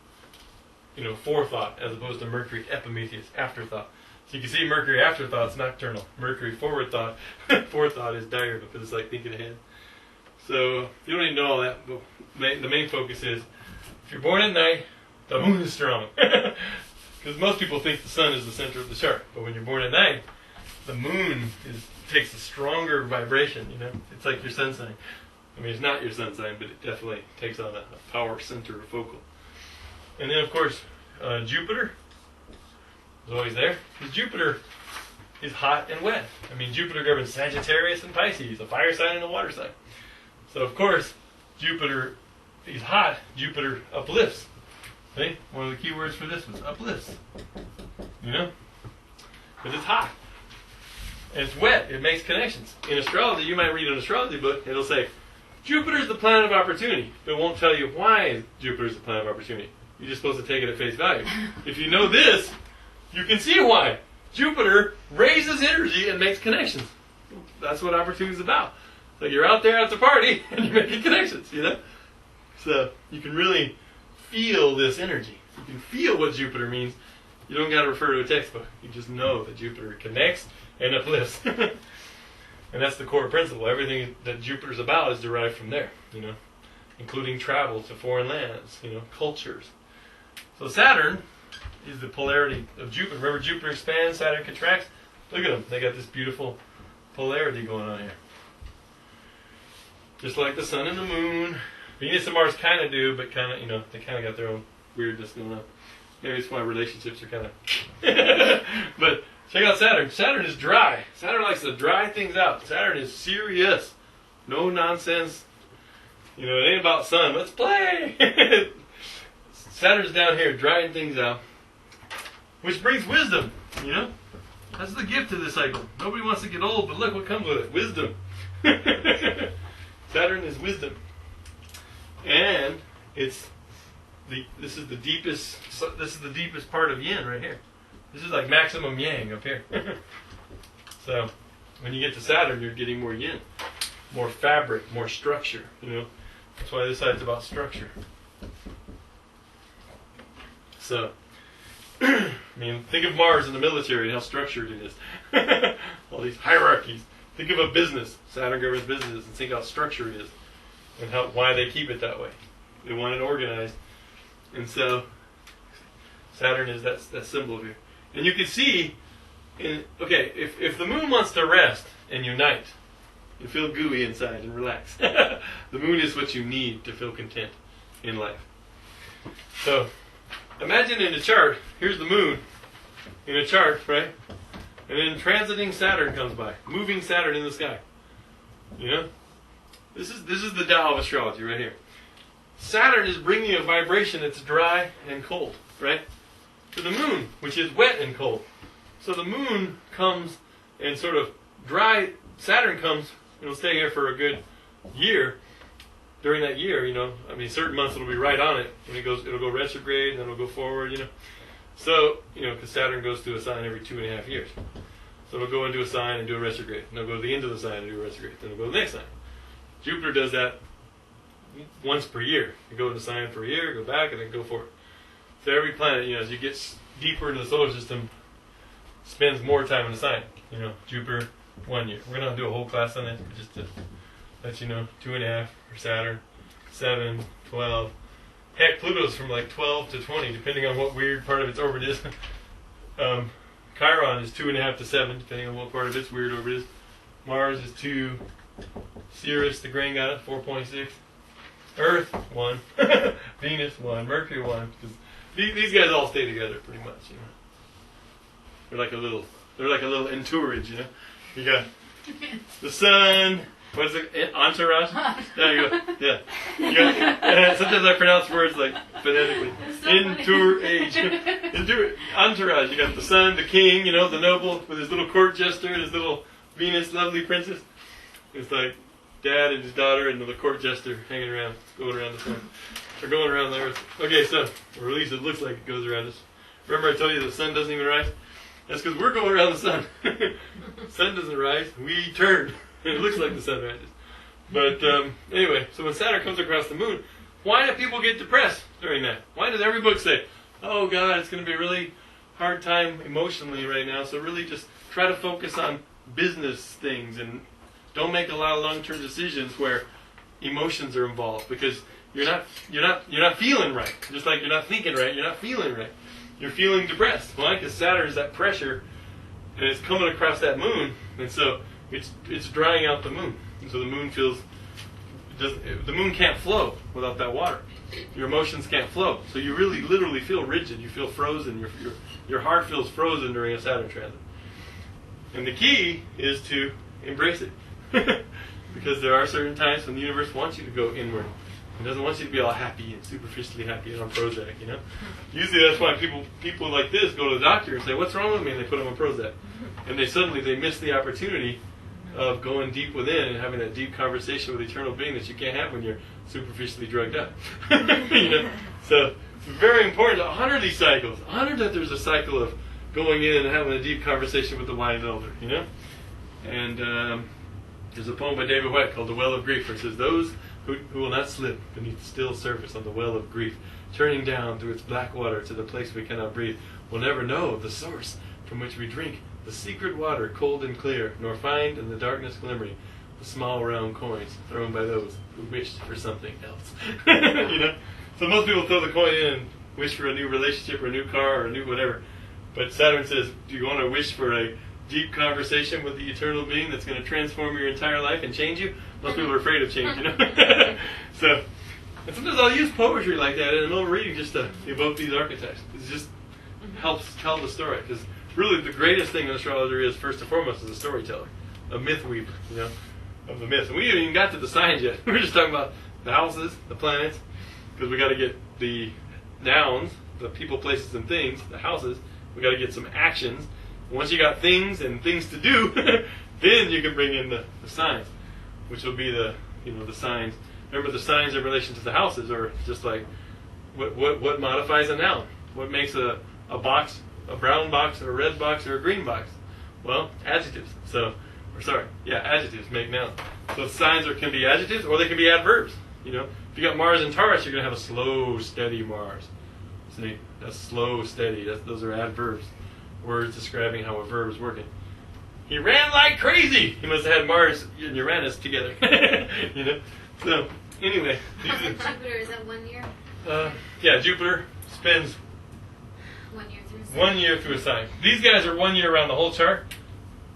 You know, forethought, as opposed to Mercury Epimetheus, afterthought. So you can see Mercury afterthought's nocturnal. Mercury forethought is diurnal, because it's like thinking ahead. So you don't need to know all that, but the main focus is, if you're born at night, the moon is strong. Because most people think the Sun is the center of the chart. But when you're born at night, the moon takes a stronger vibration, you know. It's like your sun sign. I mean, it's not your sun sign, but it definitely takes on a power center, focal. And then, of course, Jupiter is always there. Because Jupiter is hot and wet. I mean, Jupiter governs Sagittarius and Pisces, a fire sign and a water sign. So, of course, Jupiter is hot. Jupiter uplifts. See? One of the key words for this was uplifts. You know? Because it's hot. And it's wet. It makes connections. In astrology, you might read an astrology book, it'll say, Jupiter's the planet of opportunity. But it won't tell you why Jupiter's the planet of opportunity. You're just supposed to take it at face value. If you know this, you can see why. Jupiter raises energy and makes connections. That's what opportunity is about. So you're out there at the party and you're making connections, you know? So you can really feel this energy. You can feel what Jupiter means. You don't got to refer to a textbook. You just know that Jupiter connects and uplifts. And that's the core principle. Everything that Jupiter's about is derived from there, you know, including travel to foreign lands, you know, cultures. So Saturn is the polarity of Jupiter. Remember, Jupiter expands, Saturn contracts. Look at them. They got this beautiful polarity going on here. Just like the Sun and the Moon. Venus and Mars kind of do, but kind of, you know, they kind of got their own weirdness going on. Maybe it's why relationships are kind of... But check out Saturn. Saturn is dry. Saturn likes to dry things out. Saturn is serious. No nonsense. You know, it ain't about Sun. Let's play! Saturn's down here drying things out. Which brings wisdom, you know? That's the gift of this cycle. Nobody wants to get old, but look what comes with it. Wisdom. Saturn is wisdom. And this is the deepest part of yin right here. This is like maximum yang up here. So when you get to Saturn, you're getting more yin, more fabric, more structure, you know. That's why this side's about structure. So I mean, think of Mars in the military and how structured it is. All these hierarchies. Think of a business. Saturn governs business, and think how structured it is, and why they keep it that way. They want it organized, and so Saturn is that symbol here. And you can see, if the moon wants to rest and unite and feel gooey inside and relax, the moon is what you need to feel content in life. So imagine in a chart, here's the moon in a chart, right? And then transiting Saturn comes by, moving Saturn in the sky. You know? This is the Tao of astrology right here. Saturn is bringing a vibration that's dry and cold, right? To the moon, which is wet and cold. So the moon comes and sort of dry, Saturn comes, it'll stay here for a good year. During that year, you know, I mean, certain months it'll be right on it. When it'll go retrograde, and then it'll go forward, you know. So, you know, because Saturn goes through a sign every 2.5 years. So it'll go into a sign and do a retrograde. And it'll go to the end of the sign and do a retrograde. Then it'll go to the next sign. Jupiter does that once per year. You go into the sign for a year, go back, and then go forward. So every planet, you know, as you get deeper into the solar system, spends more time in the sign. You know, Jupiter, 1 year. We're going to do a whole class on that, just to let you know. 2.5 for Saturn, 7, 12, Heck, Pluto's from like 12 to 20, depending on what weird part of its orbit is. Chiron is 2.5 to 7, depending on what part of its weird orbit is. Mars is 2. Sirius, the grain got it, 4.6. Earth, 1. Venus, 1. Mercury, 1. Because these guys all stay together pretty much, you know. They're like a little entourage, you know. You got the sun. What is it? Entourage? There you go. Yeah. You got, sometimes I pronounce words like phonetically. Entourage. Entourage. You got the sun, the king, you know, the noble with his little court jester and his little Venus, lovely princess. It's like dad and his daughter and the court jester hanging around, going around the sun. Or going around the earth. Okay, so, or at least it looks like it goes around us. Remember I told you the sun doesn't even rise? That's because we're going around the sun. Sun doesn't rise, we turn. It looks like the sun rises. But anyway, so when Saturn comes across the moon, why do people get depressed during that? Why does every book say, oh God, it's going to be a really hard time emotionally right now, so really just try to focus on business things and don't make a lot of long-term decisions where emotions are involved, because you're not feeling right. Just like you're not thinking right, you're not feeling right. You're feeling depressed. Why? Because Saturn is that pressure, and it's coming across that moon, and so it's drying out the moon. And so the moon the moon can't flow without that water. Your emotions can't flow. So you really literally feel rigid. You feel frozen. Your heart feels frozen during a Saturn transit. And the key is to embrace it. Because there are certain times when the universe wants you to go inward. It doesn't want you to be all happy and superficially happy and on Prozac, you know? Usually that's why people like this go to the doctor and say, what's wrong with me? And they put them on Prozac. And they miss the opportunity of going deep within and having that deep conversation with eternal being that you can't have when you're superficially drugged up. You know? So it's very important to honor these cycles. Honor that there's a cycle of going in and having a deep conversation with the wise elder, you know? And there's a poem by David White called The Well of Grief, where it says, those who will not slip beneath the still surface on the well of grief, turning down through its black water to the place we cannot breathe, will never know the source from which we drink the secret water cold and clear, nor find in the darkness glimmering the small round coins thrown by those who wished for something else. You know? So most people throw the coin in and wish for a new relationship or a new car or a new whatever. But Saturn says, do you want to wish for a deep conversation with the eternal being that's going to transform your entire life and change you? Most people are afraid of change, you know? So, and sometimes I'll use poetry like that in a little reading just to evoke these archetypes. It just helps tell the story. Because really the greatest thing an astrologer is, first and foremost, is a storyteller. A myth weaver, you know, of the myths. And we haven't even got to the signs yet. We're just talking about the houses, the planets, because we got to get the nouns, the people, places, and things, the houses. We got to get some actions. Once you got things and things to do, then you can bring in the signs, which will be the signs. Remember, the signs in relation to the houses are just like what modifies a noun. What makes a box, a brown box, or a red box, or a green box? Well, adjectives. Adjectives make nouns. So signs can be adjectives, or they can be adverbs. You know, if you got Mars in Taurus, you're going to have a slow, steady Mars. See, that's slow, steady. Those are adverbs. Words describing how a verb is working. He ran like crazy. He must have had Mars and Uranus together. You know. So anyway, Jupiter, is that 1 year? Yeah, Jupiter spends 1 year through a sign. 1 year through a sign. These guys are 1 year around the whole chart,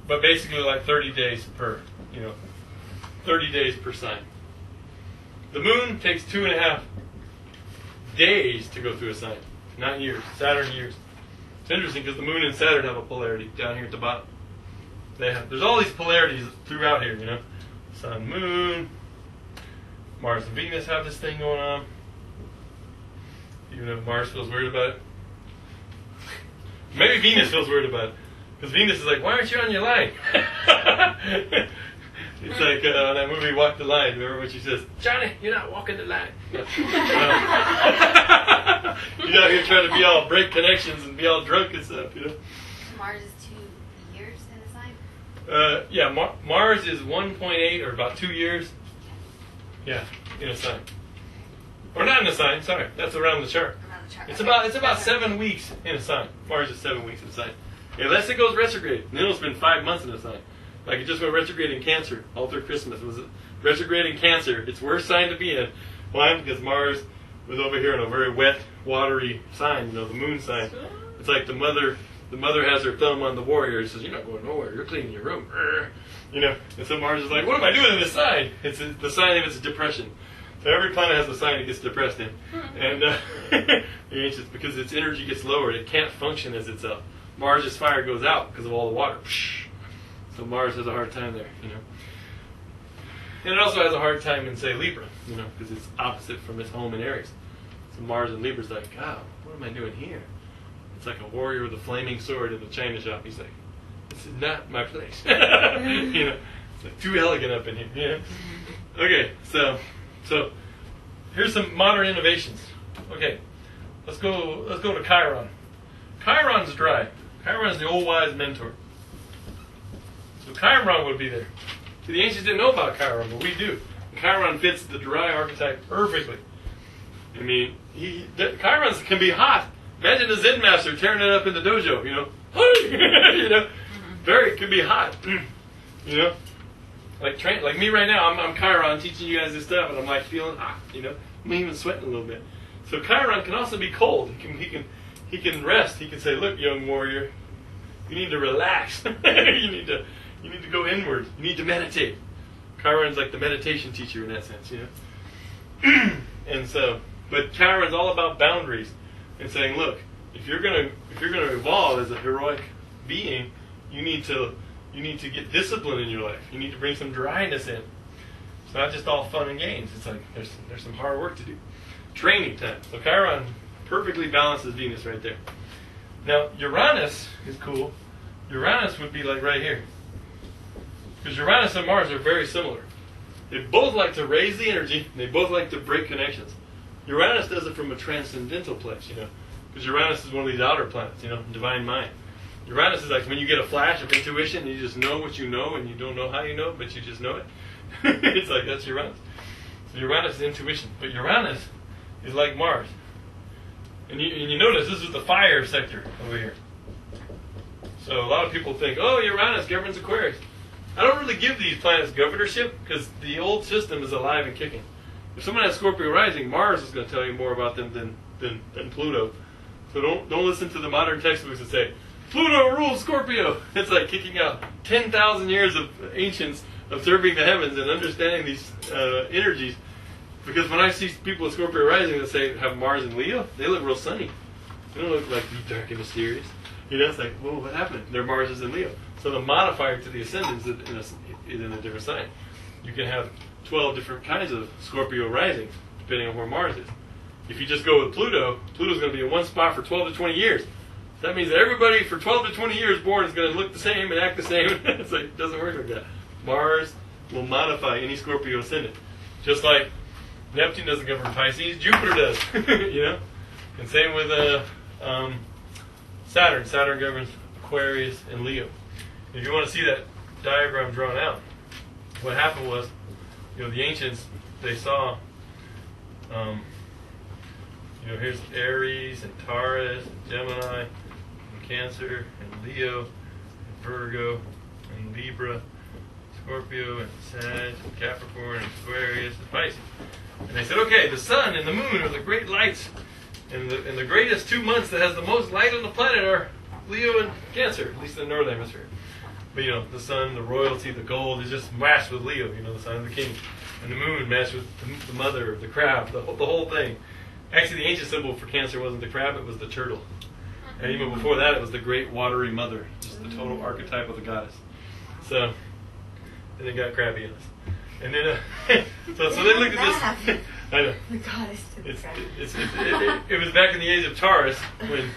but basically like 30 days per. 30 days per sign. The Moon takes 2.5 days to go through a sign, not years. Saturn years. It's interesting because the Moon and Saturn have a polarity down here at the bottom. There's all these polarities throughout here, you know. Sun, Moon, Mars and Venus have this thing going on. Even if Mars feels weird about it. Maybe Venus feels weird about it. Because Venus is like, why aren't you on your line? It's like that movie Walk the Line. Remember when she says, Johnny, you're not walking the line. You're out here trying to be all break connections and be all drunk and stuff, you know. Mars is 2 years in a sign? Mars is 1.8 or about 2 years. Yeah, in a sign. Or not in a sign, sorry. That's around the chart. Around the chart. It's about 7 weeks in a sign. Mars is 7 weeks in a sign. Unless it goes retrograde. Then it'll spend 5 months in a sign. Like it just went retrograde in Cancer all through Christmas. It was retrograde in Cancer. It's worst sign to be in. Why? Because Mars was over here in a very wet, watery sign, you know, the moon sign. It's like the mother has her thumb on the warrior and says, "You're not going nowhere. You're cleaning your room." You know, and so Mars is like, "What am I doing in this sign?" It's the sign of its depression. So every planet has a sign it gets depressed in, and the ancients, because its energy gets lowered, it can't function as itself. Mars' fire goes out because of all the water. So Mars has a hard time there, you know. And it also has a hard time in, say, Libra, you know, because it's opposite from its home in Aries. So Mars and Libra's like, "God, what am I doing here?" It's like a warrior with a flaming sword in the china shop. He's like, "This is not my place." You know, it's like too elegant up in here. You know? Okay, so here's some modern innovations. Okay, let's go to Chiron. Chiron's dry. Chiron's the old wise mentor. So Chiron would be there. See, the ancients didn't know about Chiron, but we do. Chiron fits the dry archetype perfectly. I mean, Chiron can be hot. Imagine a Zen master tearing it up in the dojo, you know. You know, can be hot. You know, like me right now. I'm Chiron teaching you guys this stuff, and I'm like feeling hot. You know, I'm even sweating a little bit. So Chiron can also be cold. He can rest. He can say, "Look, young warrior, you need to relax. you need to go inward. You need to meditate." Chiron's like the meditation teacher in that sense, you know. And so, but Chiron's all about boundaries and saying, "Look, if you're gonna evolve as a heroic being, you need to get discipline in your life. You need to bring some dryness in. It's not just all fun and games. It's like there's some hard work to do. Training time." So Chiron perfectly balances Venus right there. Now Uranus is cool. Uranus would be like right here. Because Uranus and Mars are very similar. They both like to raise the energy, and they both like to break connections. Uranus does it from a transcendental place, you know. Because Uranus is one of these outer planets, you know, divine mind. Uranus is like when you get a flash of intuition, and you just know what you know, and you don't know how you know, but you just know it. It's like, that's Uranus. So Uranus is intuition. But Uranus is like Mars. And you notice this is the fire sector over here. So a lot of people think, "Oh, Uranus governs Aquarius." I don't really give these planets governorship because the old system is alive and kicking. If someone has Scorpio rising, Mars is going to tell you more about them than Pluto. So don't listen to the modern textbooks that say Pluto rules Scorpio. It's like kicking out 10,000 years of ancients observing the heavens and understanding these energies. Because when I see people with Scorpio rising that say have Mars and Leo, they look real sunny. They don't look like dark and mysterious. You know, it's like, whoa, what happened? Their Mars is in Leo. So the modifier to the ascendant is in a different sign. You can have 12 different kinds of Scorpio rising, depending on where Mars is. If you just go with Pluto, Pluto's going to be in one spot for 12 to 20 years. That means that everybody for 12 to 20 years born is going to look the same and act the same. It's like, it doesn't work like that. Mars will modify any Scorpio ascendant. Just like Neptune doesn't govern Pisces, Jupiter does. You know? And same with Saturn. Saturn governs Aquarius and Leo. If you want to see that diagram drawn out, what happened was, you know, the ancients, they saw, you know, here's Aries and Taurus and Gemini and Cancer and Leo and Virgo and Libra, Scorpio and Sag and Capricorn and Aquarius and Pisces. And they said, okay, the sun and the moon are the great lights, and the greatest 2 months that has the most light on the planet are Leo and Cancer, at least in the northern hemisphere. But you know, the sun, the royalty, the gold is just matched with Leo, you know, the sign of the king. And the moon matched with the mother, the crab, the whole thing. Actually, the ancient symbol for Cancer wasn't the crab, it was the turtle. And even before that, it was the great watery mother, just the total archetype of the goddess. So, and they got crabby in us. And then, so they looked at this. I know. The goddess to the crab. It was back in the age of Taurus when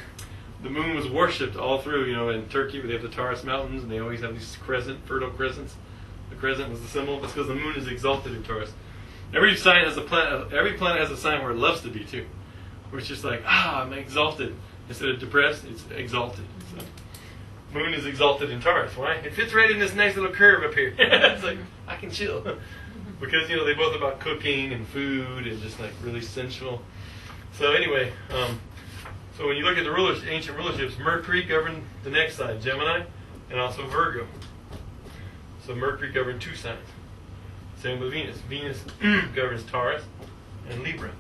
the moon was worshipped all through, you know, in Turkey where they have the Taurus Mountains and they always have these fertile crescents. The crescent was the symbol. That's because the moon is exalted in Taurus. Every sign has a planet. Every planet has a sign where it loves to be too. Where it's just like, I'm exalted. Instead of depressed, it's exalted. So, moon is exalted in Taurus. Why? It fits right in this nice little curve up here. It's like, I can chill. Because, you know, they're both about cooking and food and just like really sensual. So anyway, so when you look at the ancient rulerships, Mercury governed the next sign, Gemini, and also Virgo. So Mercury governed 2 signs. Same with Venus. Venus governs Taurus and Libra.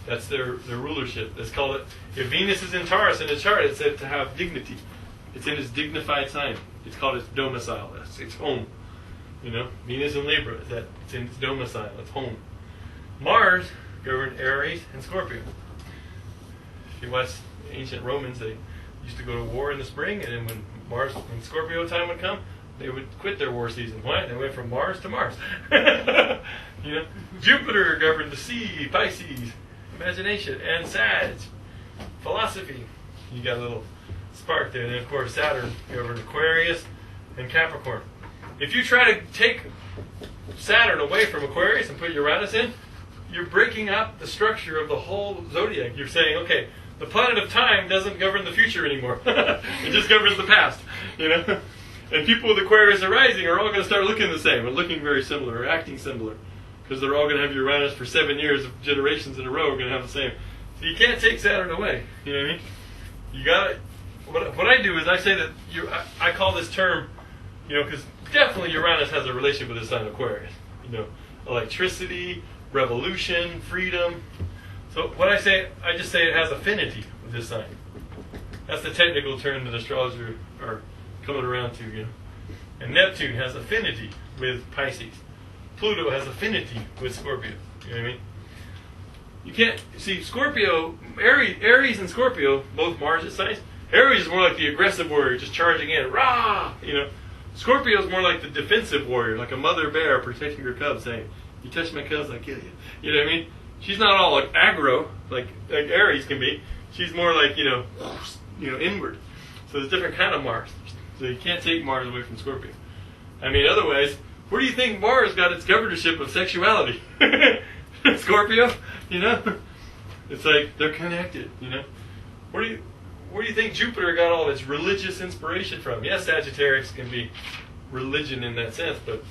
That's their rulership. It's called it. If Venus is in Taurus in the chart, it's said to have dignity. It's in its dignified sign. It's called its domicile. That's its home. You know, Venus in Libra. It's in its domicile. It's home. Mars governed Aries and Scorpio. If you watch ancient Romans, they used to go to war in the spring, and then when Scorpio time would come, they would quit their war season. Why? They went from Mars to Mars. You know, Jupiter governed the sea, Pisces, imagination, and Sag, philosophy. You got a little spark there. And then, of course, Saturn governed Aquarius and Capricorn. If you try to take Saturn away from Aquarius and put Uranus in, you're breaking up the structure of the whole zodiac. You're saying, okay, the planet of time doesn't govern the future anymore. It just governs the past, you know. And people with Aquarius arising are all going to start looking the same, or looking very similar, or acting similar, because they're all going to have Uranus for 7 years of generations in a row, going to have the same. So you can't take Saturn away. You know what I mean? You got it. What I do is I say that I call this term, you know, because definitely Uranus has a relationship with the sign Aquarius. You know, electricity, revolution, freedom. So what I just say it has affinity with this sign. That's the technical term that astrologers are coming around to, you know. And Neptune has affinity with Pisces. Pluto has affinity with Scorpio. You know what I mean? You can't see Scorpio, Aries and Scorpio, both Mars signs. Aries is more like the aggressive warrior, just charging in, rah! You know, Scorpio is more like the defensive warrior, like a mother bear protecting her cubs, saying, "You touch my cubs, I'll kill you." You know what I mean? She's not all like aggro, like Aries can be. She's more like inward. So there's different kind of Mars. So you can't take Mars away from Scorpio. I mean, otherwise, where do you think Mars got its governorship of sexuality? Scorpio, you know? It's like they're connected, you know? Where do you think Jupiter got all its religious inspiration from? Yes, Sagittarius can be religion in that sense, but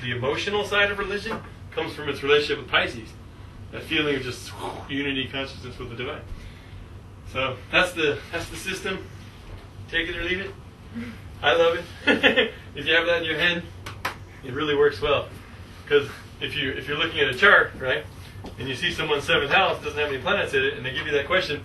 the emotional side of religion comes from its relationship with Pisces. That feeling of just unity, consciousness with the divine. So that's the system. Take it or leave it. I love it. If you have that in your head, it really works well. Because if you're looking at a chart, right, and you see someone's seventh house doesn't have any planets in it, and they give you that question,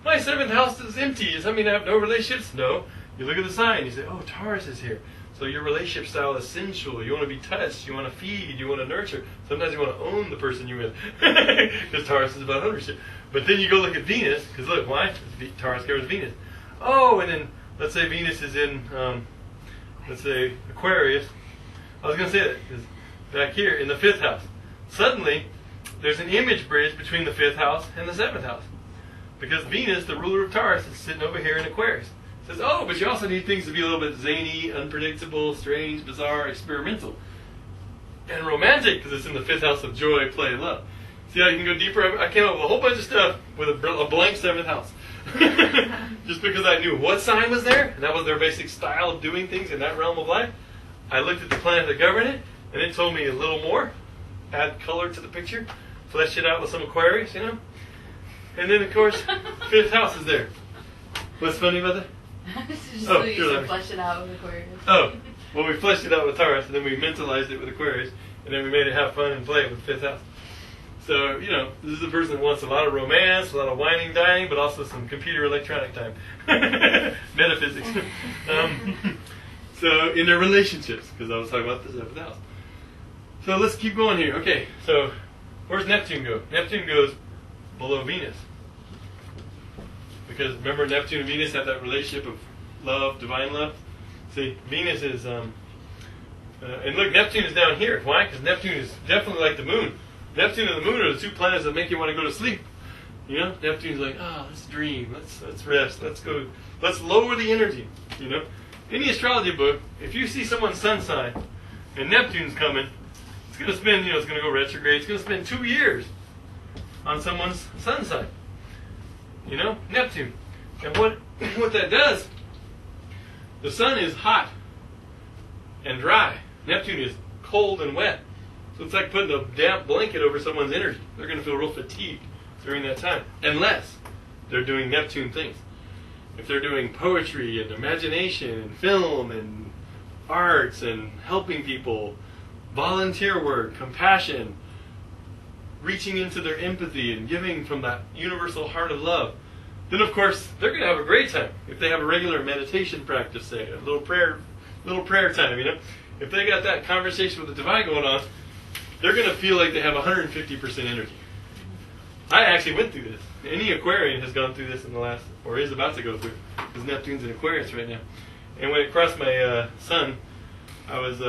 my seventh house is empty. Does that mean I have no relationships? No. You look at the sign, you say, oh, Taurus is here. So your relationship style is sensual. You want to be touched. You want to feed. You want to nurture. Sometimes you want to own the person you're with. Because Taurus is about ownership. But then you go look at Venus. Because look, why? Taurus governs Venus. Oh, and then let's say Venus is in, let's say, Aquarius. I was going to say that. Because back here in the 5th house. Suddenly, there's an image bridge between the 5th house and the 7th house. Because Venus, the ruler of Taurus, is sitting over here in Aquarius. Says, oh, but you also need things to be a little bit zany, unpredictable, strange, bizarre, experimental. And romantic, because it's in the 5th house of joy, play, and love. See how you can go deeper? I came up with a whole bunch of stuff with a blank 7th house. Just because I knew what sign was there, and that was their basic style of doing things in that realm of life. I looked at the planet that governed it, and it told me a little more. Add color to the picture. Flesh it out with some Aquarius, you know? And then, of course, 5th house is there. What's funny about that? Just so you can flesh it out with Aquarius. Oh, well, we fleshed it out with Taurus, and then we mentalized it with Aquarius, and then we made it have fun and play with 5th house. So, you know, this is a person that wants a lot of romance, a lot of whining, dining, but also some computer electronic time. Metaphysics. So, in their relationships, because I was talking about the 7th house. So, let's keep going here. Okay, so, where's Neptune go? Neptune goes below Venus. Because remember, Neptune and Venus have that relationship of love, divine love. See, Venus is, and look, Neptune is down here. Why? Because Neptune is definitely like the moon. Neptune and the moon are the 2 planets that make you want to go to sleep. You know, Neptune's like, let's dream, let's rest, let's lower the energy. You know, in the astrology book, if you see someone's sun sign and Neptune's coming, it's going to spend, it's going to go retrograde. It's going to spend 2 years on someone's sun sign. You know, Neptune. And what that does, the sun is hot and dry. Neptune is cold and wet. So it's like putting a damp blanket over someone's energy. They're going to feel real fatigued during that time. Unless they're doing Neptune things. If they're doing poetry and imagination and film and arts and helping people, volunteer work, compassion, reaching into their empathy and giving from that universal heart of love, then of course they're going to have a great time. If they have a regular meditation practice, say a little prayer time, if they got that conversation with the divine going on, they're going to feel like they have 150% energy. I actually went through this. Any Aquarian has gone through this in the last, or is about to go through, because Neptune's in Aquarius right now. And when it crossed my sun, I was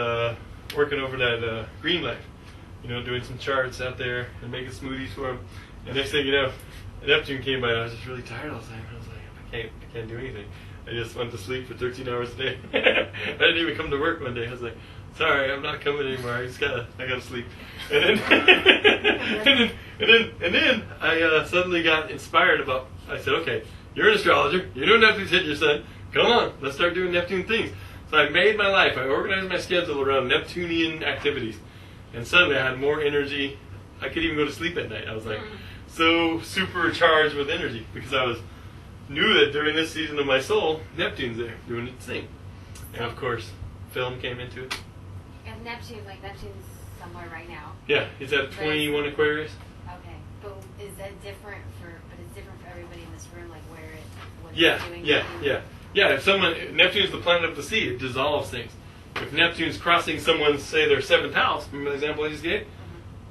working over that green light, doing some charts out there and making smoothies for them. And next thing you know, Neptune came by and I was just really tired all the time. I was like, I can't do anything. I just went to sleep for 13 hours a day. I didn't even come to work one day. I was like, sorry, I'm not coming anymore. I gotta sleep. And then I suddenly got inspired about. I said, okay, you're an astrologer. You know Neptune's hitting your sun. Come on, let's start doing Neptune things. So I made my life. I organized my schedule around Neptunian activities, and suddenly I had more energy. I could even go to sleep at night. I was like so supercharged with energy because I knew that during this season of my soul, Neptune's there doing its thing. And of course, film came into it. And Neptune's somewhere right now. Yeah, it's at 21 Aquarius. Okay, but is that different it's different for everybody in this room, like what it's doing? Yeah, if Neptune's the planet of the sea, it dissolves things. If Neptune's crossing someone's, say, their 7th house, remember the example I just gave?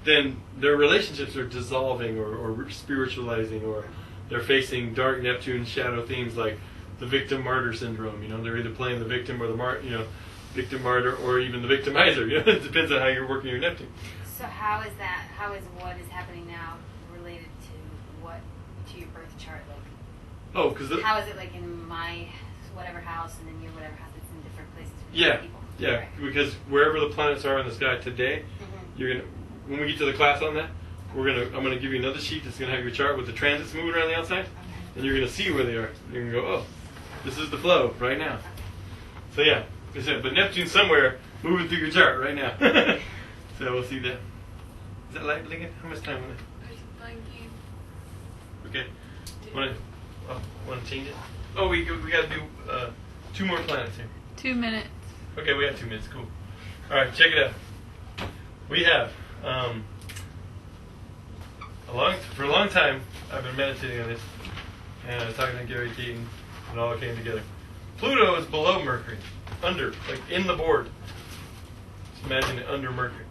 Then their relationships are dissolving or spiritualizing, or they're facing dark Neptune shadow themes like the victim-martyr syndrome. They're either playing the victim or the victim-martyr, or even the victimizer. It depends on how you're working your Neptune. So how is what is happening now related to your birth chart? Oh, because how is it like in my whatever house and then your whatever house? It's in different places for different people. Yeah, right. Because wherever the planets are in the sky today, when we get to the class on that, I'm gonna give you another sheet that's gonna have your chart with the transits moving around the outside, and you're gonna see where they are. You're gonna go, oh, this is the flow right now. So yeah, but Neptune's somewhere moving through your chart right now. So we'll see that. Is that light blinking? How much time on it? It's blinking. Okay. Want to change it? Oh, we got to do 2 more planets here. 2 minutes. Okay, we have 2 minutes. Cool. All right, check it out. We have for a long time I've been meditating on this, and I was talking to Gary Keaton, and it all came together. Pluto is below Mercury, under, like in the board. Just imagine it under Mercury,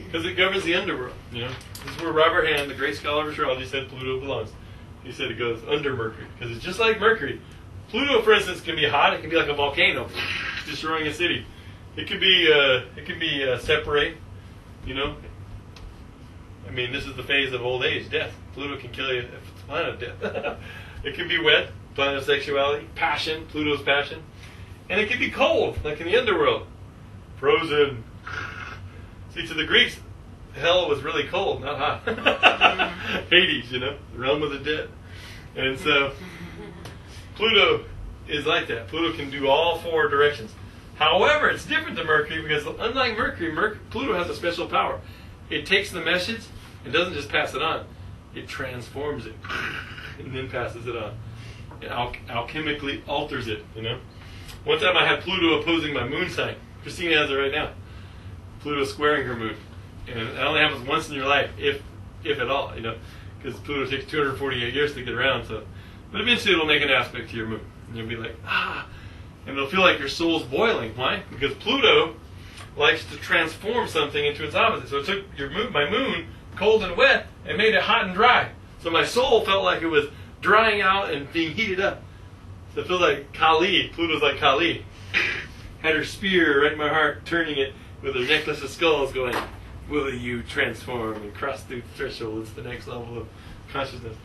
because it governs the underworld. This is where Robert Hand, the great scholar of astrology, said Pluto belongs. He said it goes under Mercury because it's just like Mercury. Pluto, for instance, can be hot. It can be like a volcano, destroying a city. It could be separate. I mean, this is the phase of old age, death. Pluto can kill you if it's a planet of death. It can be wet, planet of sexuality, passion, Pluto's passion, and it can be cold, like in the underworld, frozen. See, to the Greeks, hell was really cold, not hot. Hades, the realm of the dead. And so Pluto is like that. Pluto can do all 4 directions. However, it's different than Mercury because unlike Mercury, Pluto has a special power. It takes the message and doesn't just pass it on. It transforms it and then passes it on. It alchemically alters it, One time I had Pluto opposing my moon sign. Christina has it right now. Pluto squaring her moon. And it only happens once in your life, if at all, because Pluto takes 248 years to get around. But eventually it'll make an aspect to your moon. And you'll be like, and it'll feel like your soul's boiling. Why? Because Pluto likes to transform something into its opposite. So it took my moon, cold and wet, and made it hot and dry. So my soul felt like it was drying out and being heated up. So it feels like Kali. Pluto's like Kali. Had her spear right in my heart, turning it with a necklace of skulls going, will you transform and cross through the threshold? It's the next level of consciousness.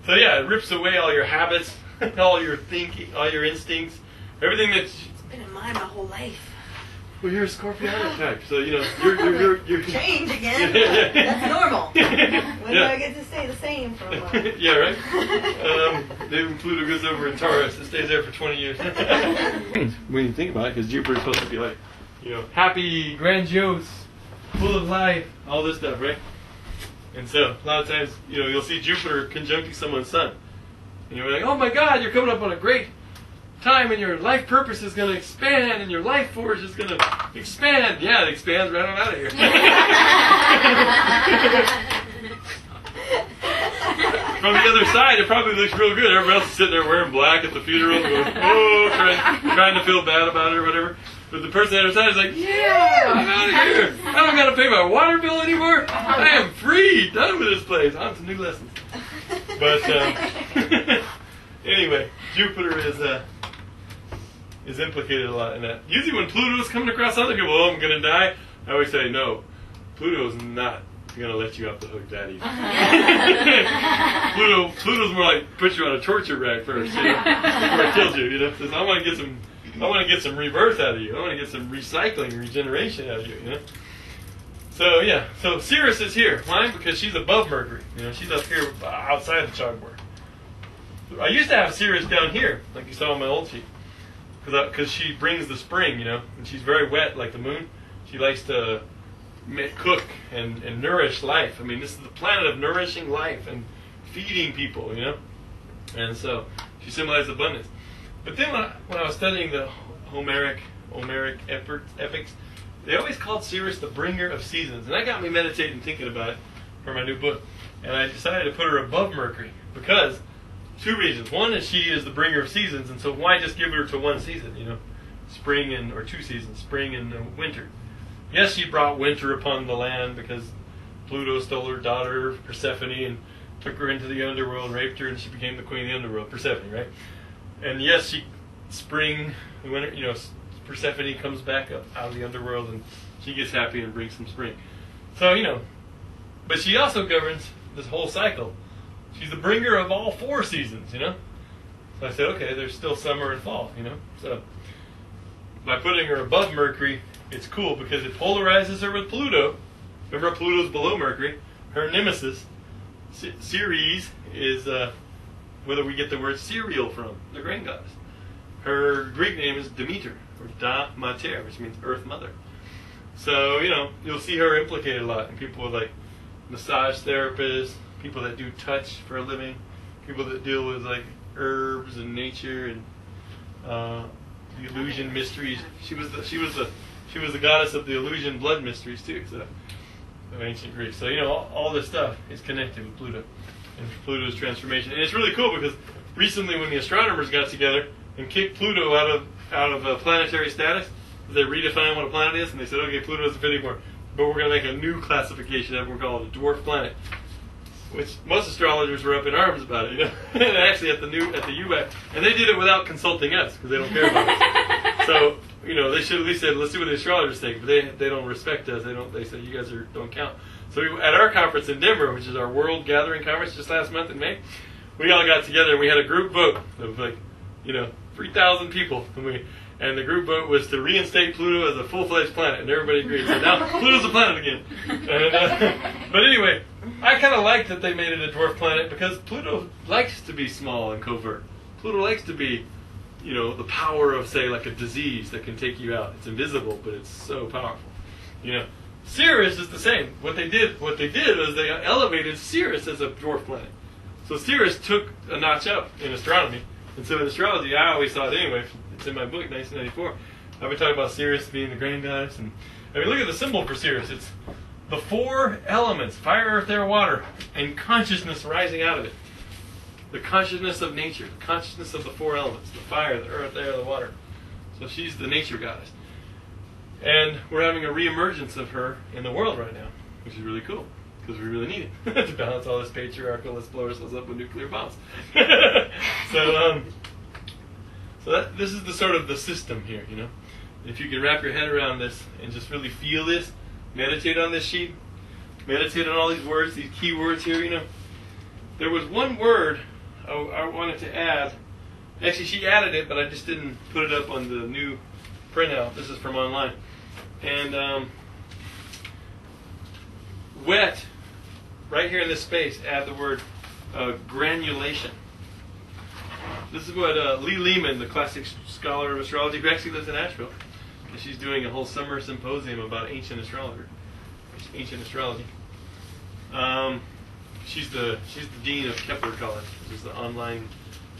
So yeah, it rips away all your habits, all your thinking, all your instincts, everything that's... It's been in mind my whole life. Well, you're a Scorpionic type, so you're change again. That's normal. When do I get to stay the same for a while? Yeah, right. Even Pluto goes over in Taurus, it stays there for 20 years. When you think about it, because Jupiter's supposed to be like, happy, grandiose, full of life, all this stuff, right? And so a lot of times, you'll see Jupiter conjuncting someone's sun, and you're like, oh my God, you're coming up on a great time, and your life purpose is going to expand, and your life force is going to expand. Yeah, it expands right on out of here. from the other side, it probably looks real good. Everybody else is sitting there wearing black at the funeral, going, oh, trying to feel bad about it or whatever. But the person on the other side is like, yeah, I'm out of here. I don't got to pay my water bill anymore. I am free. Done with this place. On to new lessons. But anyway, Jupiter is implicated a lot in that. Usually when Pluto's coming across other people, oh, I'm going to die, I always say, no, Pluto's not going to let you off the hook that easy. Pluto's more like put you on a torture rack first, before it kills you. Says, I want to get some rebirth out of you. I want to get some recycling, regeneration out of you. So yeah, so Ceres is here. Why? Because she's above Mercury. She's up here outside the chalkboard. I used to have Ceres down here, like you saw on my old sheet, because she brings the spring. And she's very wet, like the moon. She likes to cook and nourish life. I mean, this is the planet of nourishing life and feeding people. And so she symbolizes abundance. But then when I was studying the Homeric epics, they always called Ceres the bringer of seasons. And that got me meditating, thinking about it for my new book. And I decided to put her above Mercury because two reasons. One is she is the bringer of seasons, and so why just give her to one season, spring or two seasons, spring and winter. Yes, she brought winter upon the land because Pluto stole her daughter, Persephone, and took her into the underworld, raped her, and she became the queen of the underworld, Persephone, right? And yes, spring, winter, Persephone comes back up out of the underworld and she gets happy and brings some spring. So, but she also governs this whole cycle. She's the bringer of all four seasons, So I said, okay, there's still summer and fall, So by putting her above Mercury, it's cool because it polarizes her with Pluto. Remember, Pluto's below Mercury. Her nemesis, Ceres, is where we get the word cereal from, the grain goddess. Her Greek name is Demeter, or Da Mater, which means Earth Mother. So, you'll see her implicated a lot. And people with, massage therapists, people that do touch for a living, people that deal with, herbs and nature and the illusion mysteries. She was the goddess of the illusion blood mysteries, too, so of ancient Greece. So, all this stuff is connected with Pluto and Pluto's transformation. And it's really cool because recently when the astronomers got together and kicked Pluto out of planetary status, they redefined what a planet is, and they said, okay, Pluto doesn't fit anymore, but we're going to make a new classification of it. We're calling it a dwarf planet, which most astrologers were up in arms about it, and actually at the UX, and they did it without consulting us because they don't care about it. So they should at least said, let's see what the astrologers think, but they don't respect us. They say you guys don't count. So at our conference in Denver, which is our World Gathering Conference just last month in May, we all got together and we had a group vote of 3,000 people, and the group vote was to reinstate Pluto as a full-fledged planet, and everybody agreed. So now Pluto's a planet again. But anyway, I kind of like that they made it a dwarf planet because Pluto likes to be small and covert. Pluto likes to be, the power of, say, like a disease that can take you out. It's invisible, but it's so powerful. Ceres is the same. What they did was they elevated Ceres as a dwarf planet. So Ceres took a notch up in astronomy. And so in astrology, I always thought anyway, it's in my book, 1994, I've been talking about Ceres being the grain goddess. And look at the symbol for Ceres. It's the four elements, fire, earth, air, water, and consciousness rising out of it. The consciousness of nature, the consciousness of the four elements, the fire, the earth, the air, the water. So she's the nature goddess. And we're having a reemergence of her in the world right now, which is really cool, because we really need it to balance all this patriarchal, let's blow ourselves up with nuclear bombs. So this is the sort of the system here, If you can wrap your head around this and just really feel this, meditate on this sheet, meditate on all these words, these key words here, There was one word I wanted to add. Actually, she added it, but I just didn't put it up on the new printout. This is from online. And wet, right here in this space, add the word granulation. This is what Lee Lehman, the classic scholar of astrology, who actually lives in Asheville, and she's doing a whole summer symposium about ancient astrology. She's the dean of Kepler College, which is the online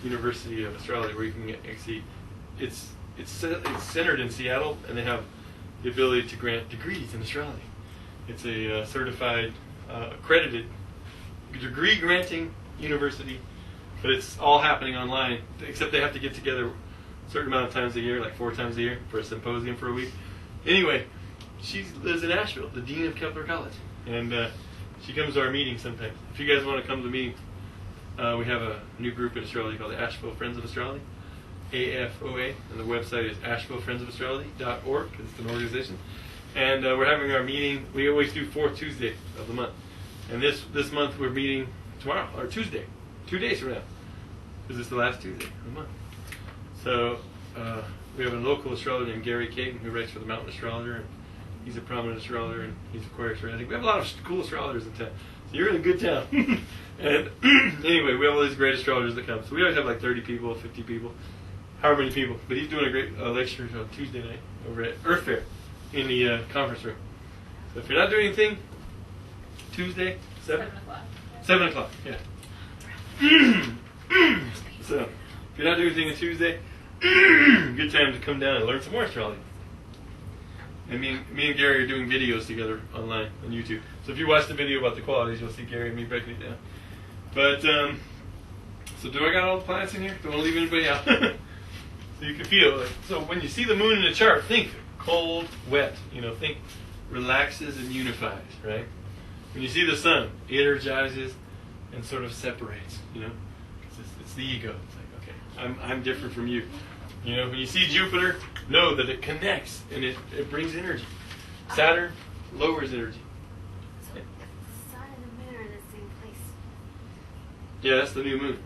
university of astrology where you can actually, it's centered in Seattle, and they have the ability to grant degrees in astrology. It's a certified, accredited degree granting university, but it's all happening online, except they have to get together a certain amount of times a year, like 4 times a year, for a symposium for a week. Anyway, she lives in Asheville, the dean of Kepler College, and she comes to our meetings sometimes. If you guys want to come to the meeting, we have a new group in astrology called the Asheville Friends of Astrology, AFOA, and the website is ashevillefriendsofastrology.org, because it's an organization. And we're having our meeting. We always do 4th Tuesday of the month. And this month we're meeting tomorrow, or Tuesday, 2 days from now, because it's the last Tuesday of the month. So we have a local astrologer named Gary Caton who writes for the Mountain Astrologer, and he's a prominent astrologer, and he's Aquarius. I think we have a lot of cool astrologers in town. So you're in a good town. And anyway, we have all these great astrologers that come. So we always have like 30 people, 50 people, however many people. But he's doing a great lecture on Tuesday night over at Earth Fair in the conference room. So if you're not doing anything, Tuesday, 7 o'clock. 7 o'clock, yeah. So if you're not doing anything on Tuesday, good time to come down and learn some more astrology. And me and Gary are doing videos together online on YouTube. So if you watch the video about the qualities, you'll see Gary and me breaking it down. But, so do I got all the planets in here? Don't want to leave anybody out. So you can feel, like, so when you see the moon in the chart, think cold, wet. Think relaxes and unifies, right? When you see the sun, it energizes and sort of separates, because it's the ego. It's like, okay, I'm different from you. When you see Jupiter, know that it connects and it brings energy. Saturn lowers energy. So if the sun and the moon are in the same place. Yeah, that's the new moon.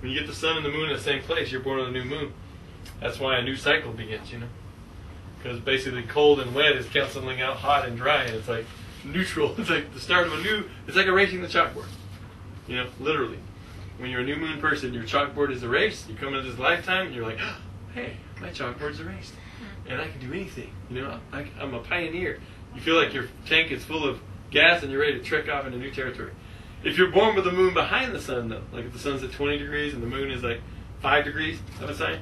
When you get the sun and the moon in the same place, you're born on the new moon. That's why a new cycle begins, Because basically cold and wet is canceling out hot and dry, and it's like neutral. It's like the start of it's like erasing the chalkboard. Literally. When you're a new moon person, your chalkboard is erased. You come into this lifetime, and you're like, oh, hey, my chalkboard's erased. And I can do anything. I'm a pioneer. You feel like your tank is full of gas and you're ready to trek off into new territory. If you're born with the moon behind the sun, though, like if the sun's at 20 degrees and the moon is like 5 degrees, is that a sign?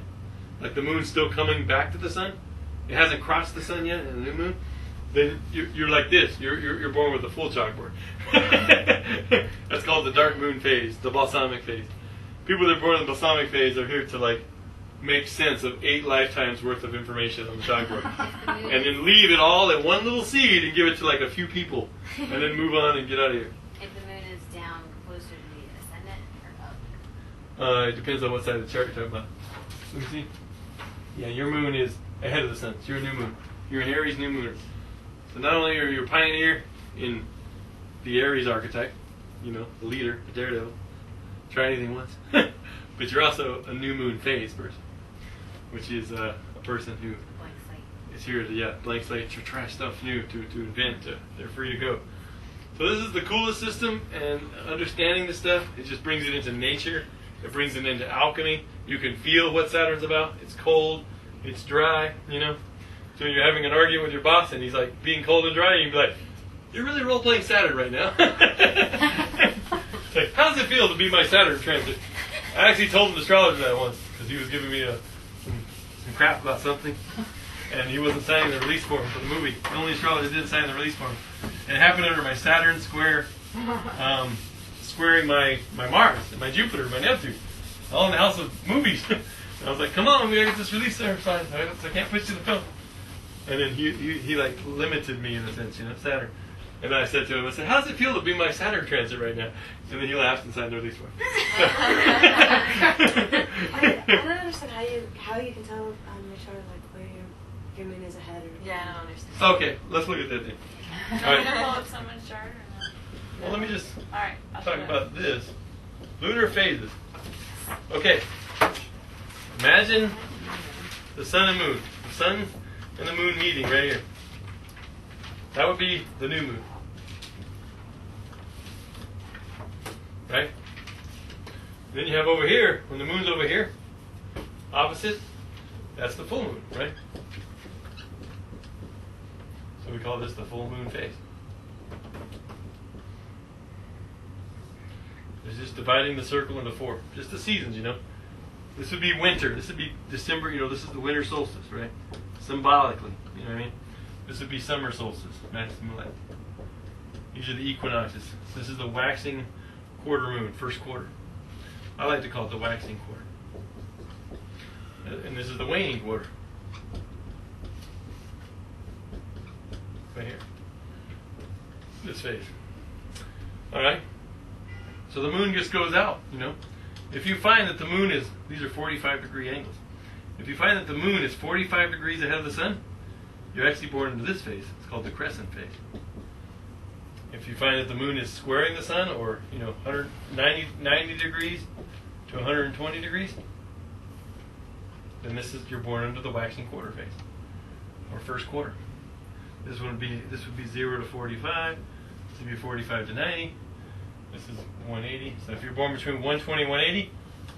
Like the moon's still coming back to the sun, it hasn't crossed the sun yet in the new moon, then you're like this. You're born with a full chalkboard. That's called the dark moon phase, the balsamic phase. People that are born in the balsamic phase are here to like make sense of 8 lifetimes worth of information on the chalkboard, and then leave it all in one little seed and give it to like a few people, and then move on and get out of here. If the moon is down closer to the ascendant or up? It depends on what side of the chart you're talking about. Let me see. Yeah, your moon is ahead of the sun. So you're a new moon. You're an Aries new mooner. So not only are you a pioneer in the Aries archetype, the leader, the daredevil, try anything once, but you're also a new moon phase person, which is a person who Blank slate. is here to blank slate, to try stuff new, to invent. They're free to go. So this is the coolest system, and understanding this stuff, it just brings it into nature. It brings it into alchemy. You can feel what Saturn's about. It's cold. It's dry, So you're having an argument with your boss, and he's like being cold and dry, and you'd be like, you're really role-playing Saturn right now. Like, how does it feel to be my Saturn transit? I actually told an astrologer that once, because he was giving me some crap about something, and he wasn't signing the release form for the movie. The only astrologer that didn't sign the release form. And it happened under my Saturn squaring my Mars, and my Jupiter, my Neptune, all in the house of movies. I was like, come on, we gotta get this release there signed. I can't push to the film. And then he like limited me in a sense, Saturn. And then I said to him, I said, how does it feel to be my Saturn transit right now? And then he laughed and signed the release form. I don't understand how you can tell on your chart like where your moon is ahead or. Yeah, I don't understand. Okay, let's look at that then. Are we going to pull up someone's chart or not? Well, let me just Alright, I'll talk show you. about this. Lunar phases. Okay. Imagine the sun and moon. The sun and the moon meeting right here. That would be the new moon. Right? Then you have over here, when the moon's over here, opposite, that's the full moon, right? So we call this the full moon phase. It's just dividing the circle into 4. Just the seasons, This would be winter. This would be December. This is the winter solstice, right? Symbolically, you know what I mean? This would be summer solstice. That's the moonlight. These are the equinoxes. This is the waxing quarter moon, first quarter. I like to call it the waxing quarter. And this is the waning quarter. Right here. This phase. Alright? So the moon just goes out, you know. If you find that the moon is, these are 45-degree angles. If you find that the moon is 45 degrees ahead of the sun, you're actually born into this phase. It's called the crescent phase. If you find that the moon is squaring the sun, or 90 degrees to 120 degrees, then you're born into the waxing quarter phase, or first quarter. This would be 0 to 45. This would be 45 to 90. This is 180. So if you're born between 120 and 180,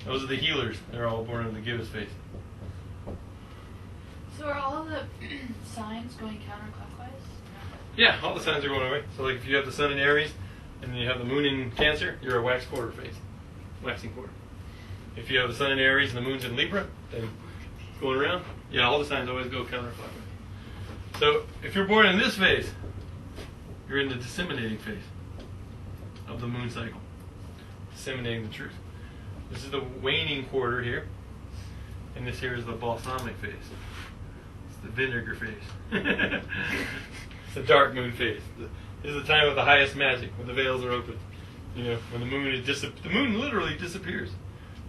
those are the healers. They're all born in the gibbous phase. So are all the signs going counterclockwise? Yeah, all the signs are going away. So like if you have the sun in Aries and then you have the moon in Cancer, you're a wax quarter phase. Waxing quarter. If you have the sun in Aries and the moon's in Libra, then going around, yeah, all the signs always go counterclockwise. So if you're born in this phase, you're in the disseminating phase of the moon cycle. Disseminating the truth. This is the waning quarter here. And this here is the balsamic phase. It's the vinegar phase. It's the dark moon phase. This is the time of the highest magic, when the veils are open. You know, when the moon literally disappears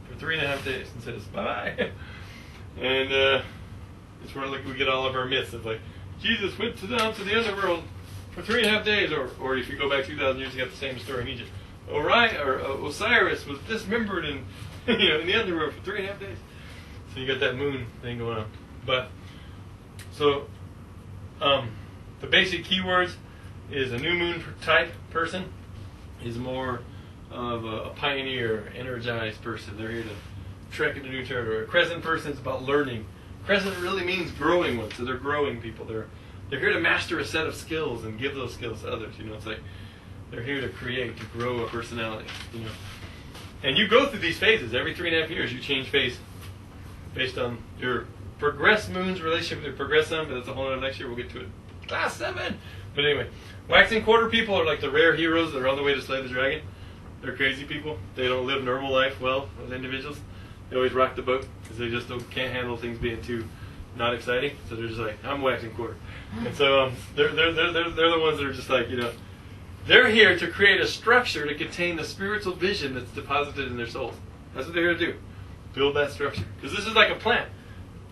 for 3.5 days and says bye-bye. And it's where we get all of our myths of like Jesus went down to the underworld for 3.5 days, or if you go back 2,000 years, you got the same story in Egypt. Osiris was dismembered in in the underworld for 3.5 days. So you got that moon thing going on. But so the basic keywords is a new moon type person is more of a pioneer, energized person. They're here to trek into new territory. A crescent person is about learning. Crescent really means growing one, so they're growing people. They're here to master a set of skills and give those skills to others. It's like they're here to create, to grow a personality. And you go through these phases every 3.5 years. You change phase based on your progressed moon's relationship with your progressed sun, but that's a whole other lecture. We'll get to it. Class 7. But anyway, waxing quarter people are like the rare heroes that are on the way to slay the dragon. They're crazy people. They don't live normal life well as individuals. They always rock the boat because they just can't handle things being too not exciting. So they're just like, I'm waxing quarter. And so they're the ones that are just like, they're here to create a structure to contain the spiritual vision that's deposited in their souls. That's what they're here to do. Build that structure. Because this is like a plant.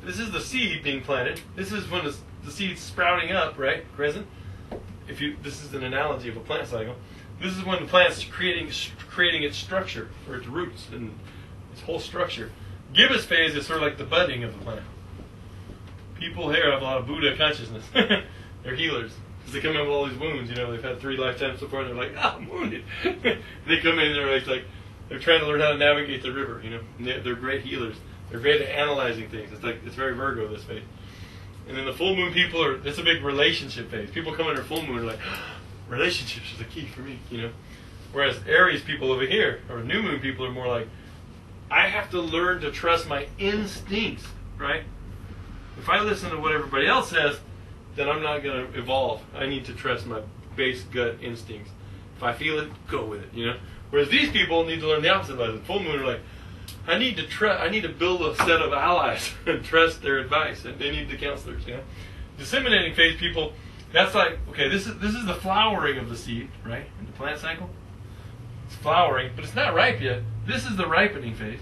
This is the seed being planted. This is when the seed's sprouting up, right? Crescent. This is an analogy of a plant cycle. This is when the plant's creating its structure, or its roots, and its whole structure. Gibbous phase is sort of like the budding of the plant. People here have a lot of Buddha consciousness. They're healers. Because they come in with all these wounds, they've had 3 lifetimes so far, and they're like, I'm wounded. They come in and they're like, they're trying to learn how to navigate the river, And they're great healers. They're great at analyzing things. It's very Virgo, this phase. And then the full moon people it's a big relationship phase. People come in their full moon and are like, relationships are the key for me, Whereas Aries people over here, or new moon people, are more like, I have to learn to trust my instincts, right? If I listen to what everybody else says, then I'm not going to evolve. I need to trust my base gut instincts. If I feel it, go with it, Whereas these people need to learn the opposite lesson. Full moon are like, I need to build a set of allies and trust their advice, and they need the counselors, Disseminating phase people, that's like, okay, this is the flowering of the seed, right? In the plant cycle. It's flowering, but it's not ripe yet. This is the ripening phase.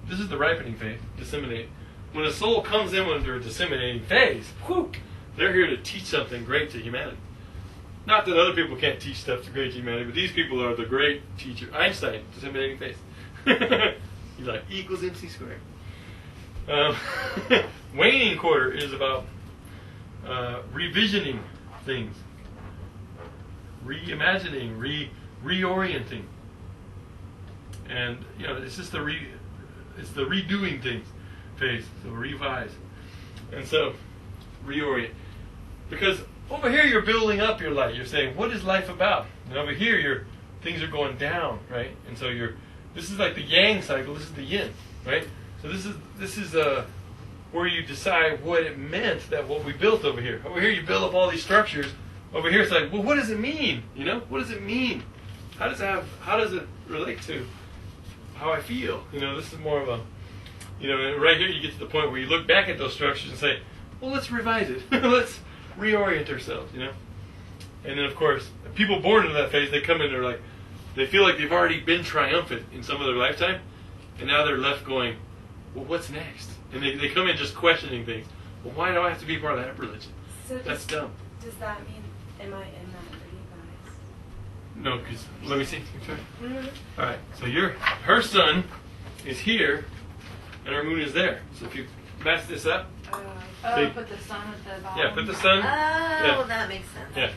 This is the ripening phase, disseminate. When a soul comes in under a disseminating phase, they're here to teach something great to humanity. Not that other people can't teach stuff to great humanity, but these people are the great teacher. Einstein, disseminating phase. He's like, E equals MC squared. Waning quarter is about revisioning things, reimagining, reorienting, and it's just it's the redoing things phase. So revise, and so reorient. Because over here you're building up your light. You're saying, what is life about? And over here things are going down, right? And so this is like the yang cycle. This is the yin, right? So this is where you decide what it meant, that what we built over here. Over here you build up all these structures. Over here it's like, well, what does it mean? What does it mean? how does it relate to how I feel? This is more of a, right here you get to the point where you look back at those structures and say, well, let's revise it. Let's reorient ourselves, And then, of course, people born into that phase, they come in, they feel like they've already been triumphant in some of their lifetime, and now they're left going, well, what's next? And they come in just questioning things. Well, why do I have to be part of that religion? So That's dumb. Does that mean, am I in that for you guys? No, because, let me see. All right, so her sun is here, and her moon is there. So if you mess this up, put the sun at the bottom. yeah, put the sun. Well, that makes sense. Yeah.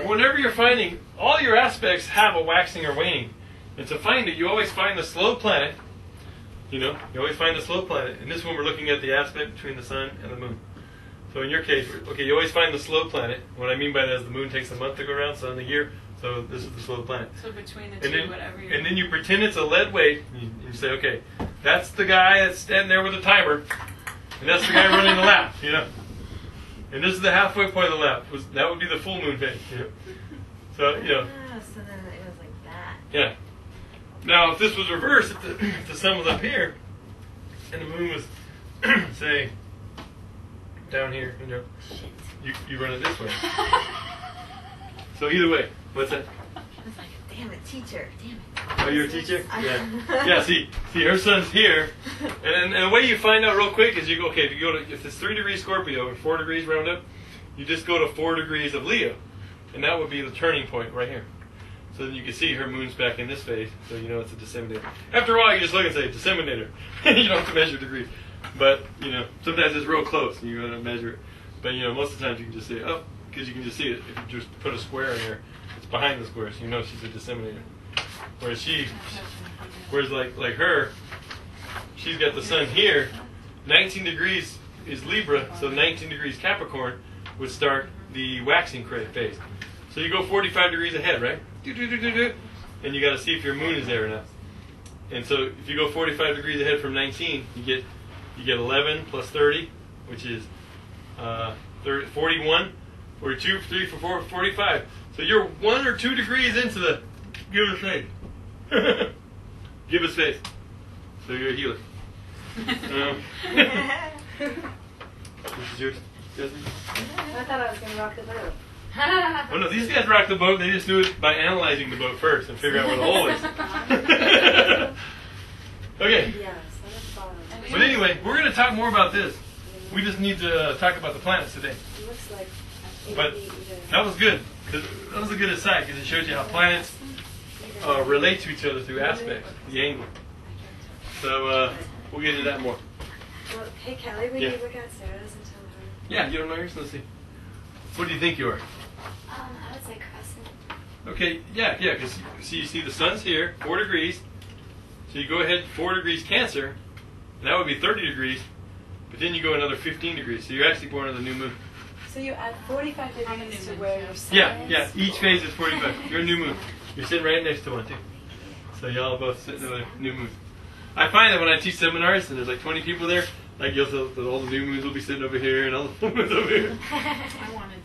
Whenever you're finding, all your aspects have a waxing or waning, and to find it, you always find the slow planet. You always find the slow planet. In this one, we're looking at the aspect between the sun and the moon. So in your case, you always find the slow planet. What I mean by that is the moon takes a month to go around, sun a year. So this is the slow planet. So between the two, whatever. And then you pretend it's a lead weight. And you say, okay, that's the guy that's standing there with a timer, and that's the guy running the lap. And this is the halfway point of the lap. That would be the full moon phase. So So then it was like that. Yeah. Now, if this was reversed, if the sun was up here, and the moon was, say, down here, you run it this way. So either way, what's that? I was like, damn it, teacher, damn it. Oh, you're a teacher? Yeah. Yeah. See, her sun's here, and the way you find out real quick is you go, okay, if it's 3 degrees Scorpio or 4 degrees round up, you just go to 4 degrees of Leo, and that would be the turning point right here. So then you can see her moon's back in this phase, so you know it's a disseminator. After a while, you just look and say disseminator. You don't have to measure degrees, but sometimes it's real close, and you're going to measure it. But most of the times you can just say, oh, because you can just see it. If you just put a square in there, it's behind the square, so you know she's a disseminator. Whereas like her, she's got the sun here. 19 degrees is Libra, so 19 degrees Capricorn would start the waxing phase. So you go 45 degrees ahead, right? And you got to see if your moon is there or not. And so if you go 45 degrees ahead from 19, you get 11 plus 30, which is 41, 42, 3, 4, 45. So you're 1 or 2 degrees into the give us faith. Give us faith. So you're a healer. This is yours, Jasmine? I thought I was going to rock the boat. Oh no, these guys rock the boat. They just do it by analyzing the boat first and figure out where the hole is. Okay. Yes, that's fun. But anyway, we're going to talk more about this. We just need to talk about the planets today. It looks like But that was good. That was a good aside because it shows you how planets relate to each other through aspects, the angle. So we'll get into that more. Well, hey Kelly, will you look at Sarah's and tell her? Yeah, you don't know yours? Let's see. What do you think you are? I would say crescent. Okay, yeah, because you see the sun's here, 4 degrees. So you go ahead 4 degrees Cancer, and that would be 30 degrees. But then you go another 15 degrees. So you're actually born on the new moon. So you add 45 degrees to where your sun is? Yeah. Each phase is 45. You're a new moon. You're sitting right next to one, too. So y'all both sitting in a new moon. I find that when I teach seminars, and there's like 20 people there, like you'll tell that all the new moons will be sitting over here, and all the full moons over here.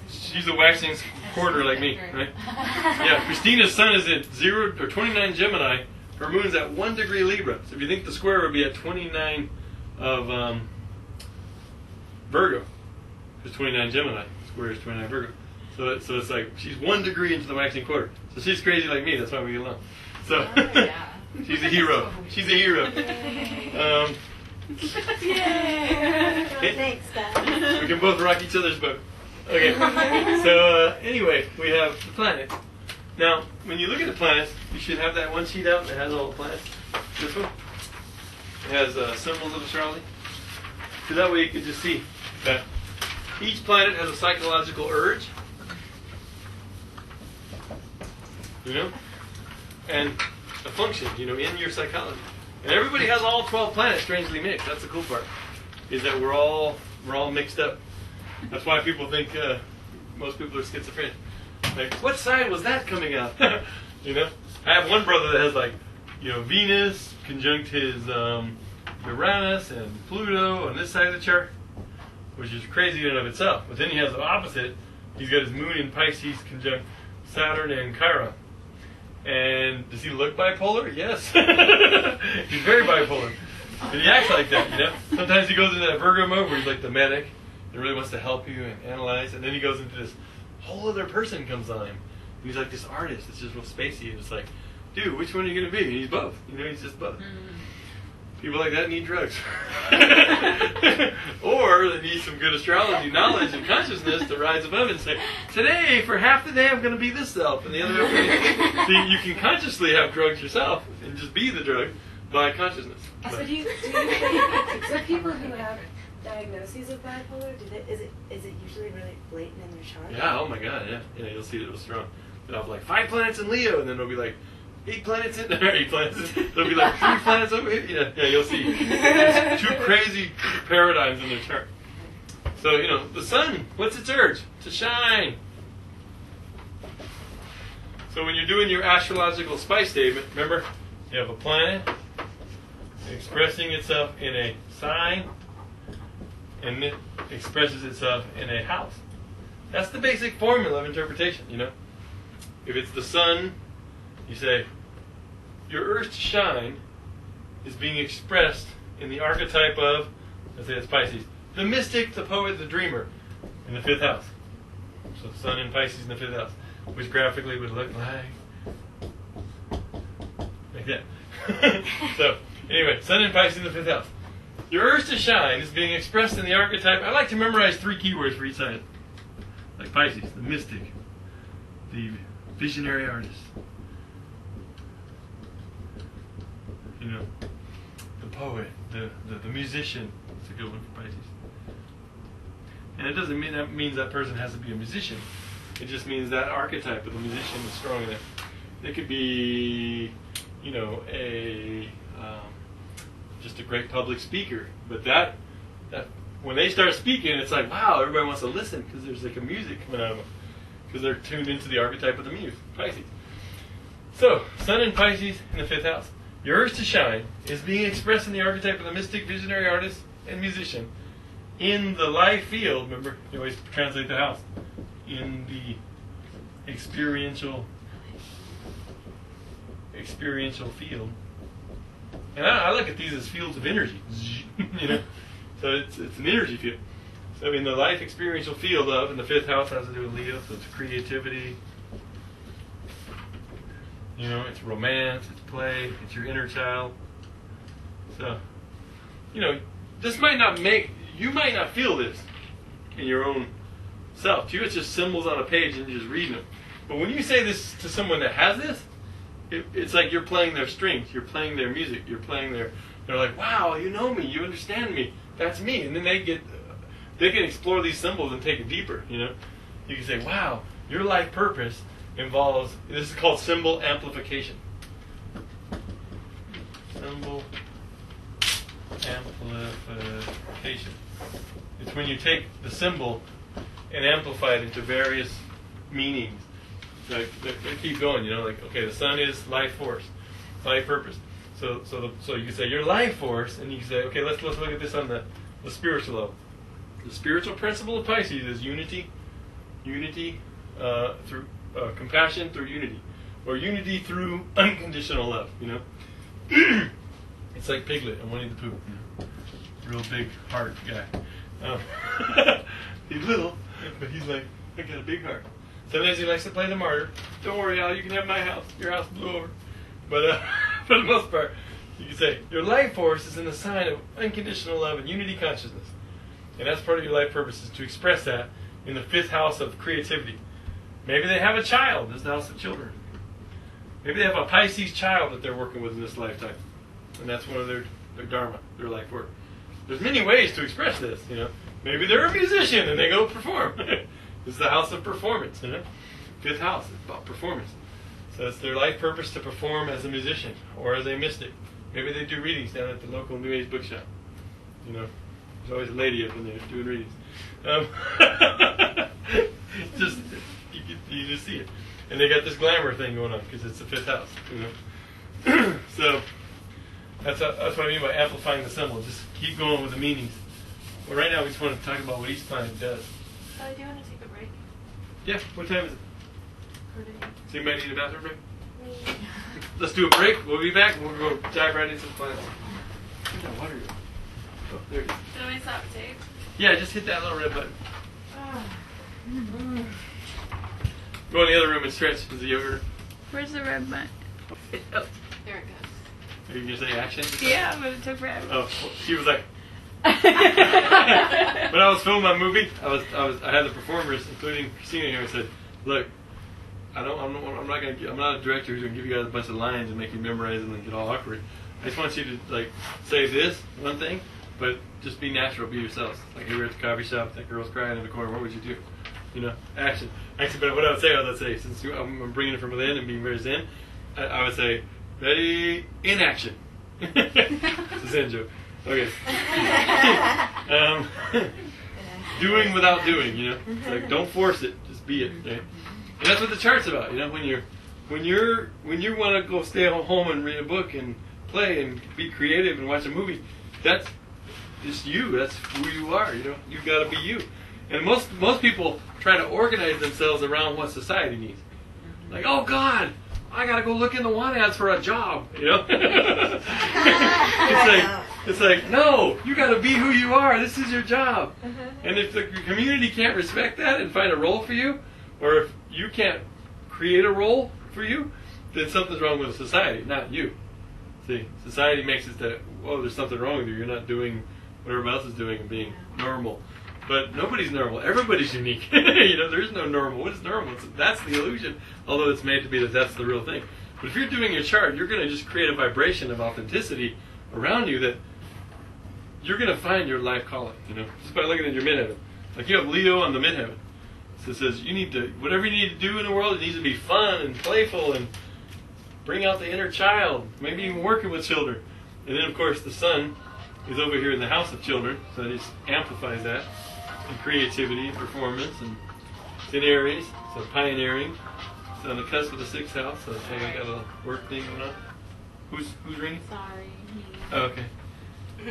She's a waxing quarter like me, right? Yeah, Christina's sun is at 0 or 29 Gemini. Her moon's at 1 degree Libra. So if you think the square would be at 29 of Virgo, because 29 Gemini, square is 29 Virgo. So it's like she's 1 degree into the waxing quarter. So she's crazy like me. That's why we get along. So she's a hero. She's a hero. Yay! Thanks, guys. We can both rock each other's boat. Okay. So anyway, we have the planets. Now, when you look at the planets, you should have that one sheet out that has all the planets. This one. It has symbols of astrology. So that way you can just see that each planet has a psychological urge. And a function, in your psychology. And everybody has all 12 planets strangely mixed. That's the cool part. Is that we're all mixed up. That's why people think most people are schizophrenic. Like, what side was that coming out? I have one brother that has Venus conjunct his Uranus and Pluto on this side of the chart, which is crazy in and of itself. But then he has the opposite. He's got his moon in Pisces conjunct Saturn and Chiron. And does he look bipolar? Yes. He's very bipolar. And he acts like that, you know. Sometimes he goes into that Virgo mode where he's like the medic and really wants to help you and analyze. And then he goes into this whole other person comes on him. And he's like this artist. It's just real spacey. And it's like, dude, which one are you going to be? And he's both. You know, he's just both. People like that need drugs. Or they need some good astrology knowledge and consciousness to rise above and say, today, for half the day, I'm going to be this self. And the other half, see, you can consciously have drugs yourself and just be the drug by consciousness. So do you think, so people who have diagnoses of bipolar, is it usually really blatant in their chart? Yeah, oh my God, yeah. Yeah, you'll see it real strong. They'll have like 5 planets in Leo, and then they'll be like, 8 planets in there, 8 planets. There'll be like 3 planets over here. Yeah, you'll see. There's 2 crazy paradigms in their chart. So, you know, the sun, what's its urge? To shine. So when you're doing your astrological spice statement, remember, you have a planet expressing itself in a sign, and it expresses itself in a house. That's the basic formula of interpretation, you know. If it's the sun, you say, your urge to shine is being expressed in the archetype of, let's say it's Pisces, the mystic, the poet, the dreamer, in the 5th house. So the sun in Pisces in the 5th house, which graphically would look like that. So, anyway, sun in Pisces in the 5th house. Your urge to shine is being expressed in the archetype. I like to memorize 3 keywords for each sign. Like Pisces, the mystic, the visionary artist. You know, the poet, the musician. It's a good one for Pisces. And it doesn't mean that means that person has to be a musician. It just means that archetype of the musician is strong enough. They could be, you know, just a great public speaker. But that when they start speaking, it's like, wow, everybody wants to listen because there's like a music coming out of them because they're tuned into the archetype of the muse, Pisces. So, sun in Pisces in the 5th house. Your urge to shine is being expressed in the archetype of the mystic, visionary artist, and musician in the life field. Remember, you always translate the house. In the experiential field. And I look at these as fields of energy. You know? So it's an energy field. So in the life experiential field of, and the 5th house has to do with Leo, so it's creativity. You know, it's romance, it's play, it's your inner child. So, you know, this might not you might not feel this in your own self. To you, it's just symbols on a page and you're just reading them. But when you say this to someone that has this, it's like you're playing their strings, you're playing their music, they're like, wow, you know me, you understand me, that's me. And then they can explore these symbols and take it deeper, you know. You can say, wow, your life purpose involves, this is called symbol amplification. Symbol amplification. It's when you take the symbol and amplify it into various meanings. Like, they keep going, you know, like, okay, the sun is life force, life purpose. So you can say your life force, and you can say, okay, let's look at this on the spiritual level. The spiritual principle of Pisces is unity through compassion through unity, or unity through unconditional love. You know, it's like Piglet on Winnie the Pooh. You know? Real big heart guy. He's little, but he's like, I got a big heart. Sometimes he likes to play the martyr. Don't worry, Al, you can have my house. Your house blew over. But for the most part, you can say, your life force is in the sign of unconditional love and unity consciousness. And that's part of your life purpose, is to express that in the 5th house of creativity. Maybe they have a child. This is the house of children. Maybe they have a Pisces child that they're working with in this lifetime. And that's one of their dharma, their life work. There's many ways to express this, you know. Maybe they're a musician and they go perform. This is the house of performance, you know. 5th house is about performance. So it's their life purpose to perform as a musician or as a mystic. Maybe they do readings down at the local New Age bookshop. You know, there's always a lady up in there doing readings. Just you just see it, and they got this glamour thing going on because it's the 5th house. You know, so that's what I mean by amplifying the symbol. Just keep going with the meanings. Well, right now we just want to talk about what each planet does. Do you want to take a break? Yeah. What time is it? For today. Does anybody need a bathroom break? No, Let's do a break. We'll be back. We'll go dive right into the planets. Where'd that water go? Oh, there it is. Did we stop tape? Yeah, just hit that little red button. Go in the other room and stretch. Is the yogurt? Where's the red button? Oh. There it goes. Are you going to say action? Yeah, but it took forever. Oh, well, she was like... When I was filming my movie, I had the performers, including Christina here, and said, "Look, I'm not a director who's gonna give you guys a bunch of lines and make you memorize them and get all awkward. I just want you to like say this one thing, but just be natural, be yourselves. Like you were at the coffee shop, that girl's crying in the corner. What would you do? You know, action. Actually, but what I would say, since I'm bringing it from within and being very zen, I would say, ready, in action. It's a zen joke. Okay. Doing without doing, you know. Like don't force it, just be it. Right? And that's what the chart's about, you know. When you want to go stay home and read a book and play and be creative and watch a movie, that's just you. That's who you are. You know, you've got to be you. And most people try to organize themselves around what society needs. Like, oh God, I got to go look in the want ads for a job. You know. It's like, no, you got to be who you are. This is your job. And if the community can't respect that and find a role for you, or if you can't create a role for you, then something's wrong with society, not you. See, society makes it that, oh, there's something wrong with you. You're not doing what everybody else is doing and being normal. But nobody's normal. Everybody's unique. You know, there is no normal. What is normal? That's the illusion, although it's made to be that that's the real thing. But if you're doing your chart, you're going to just create a vibration of authenticity around you that you're going to find your life calling, you know, just by looking at your midheaven. Like you have Leo on the midheaven. So it says you need to, whatever you need to do in the world, it needs to be fun and playful and bring out the inner child, maybe even working with children. And then, of course, the sun is over here in the house of children, so it just amplifies that. And creativity and performance. And it's in Aries, so pioneering. It's on the cusp of the 6th house, so I got a work thing going on. Who's ringing? Sorry. Oh, okay.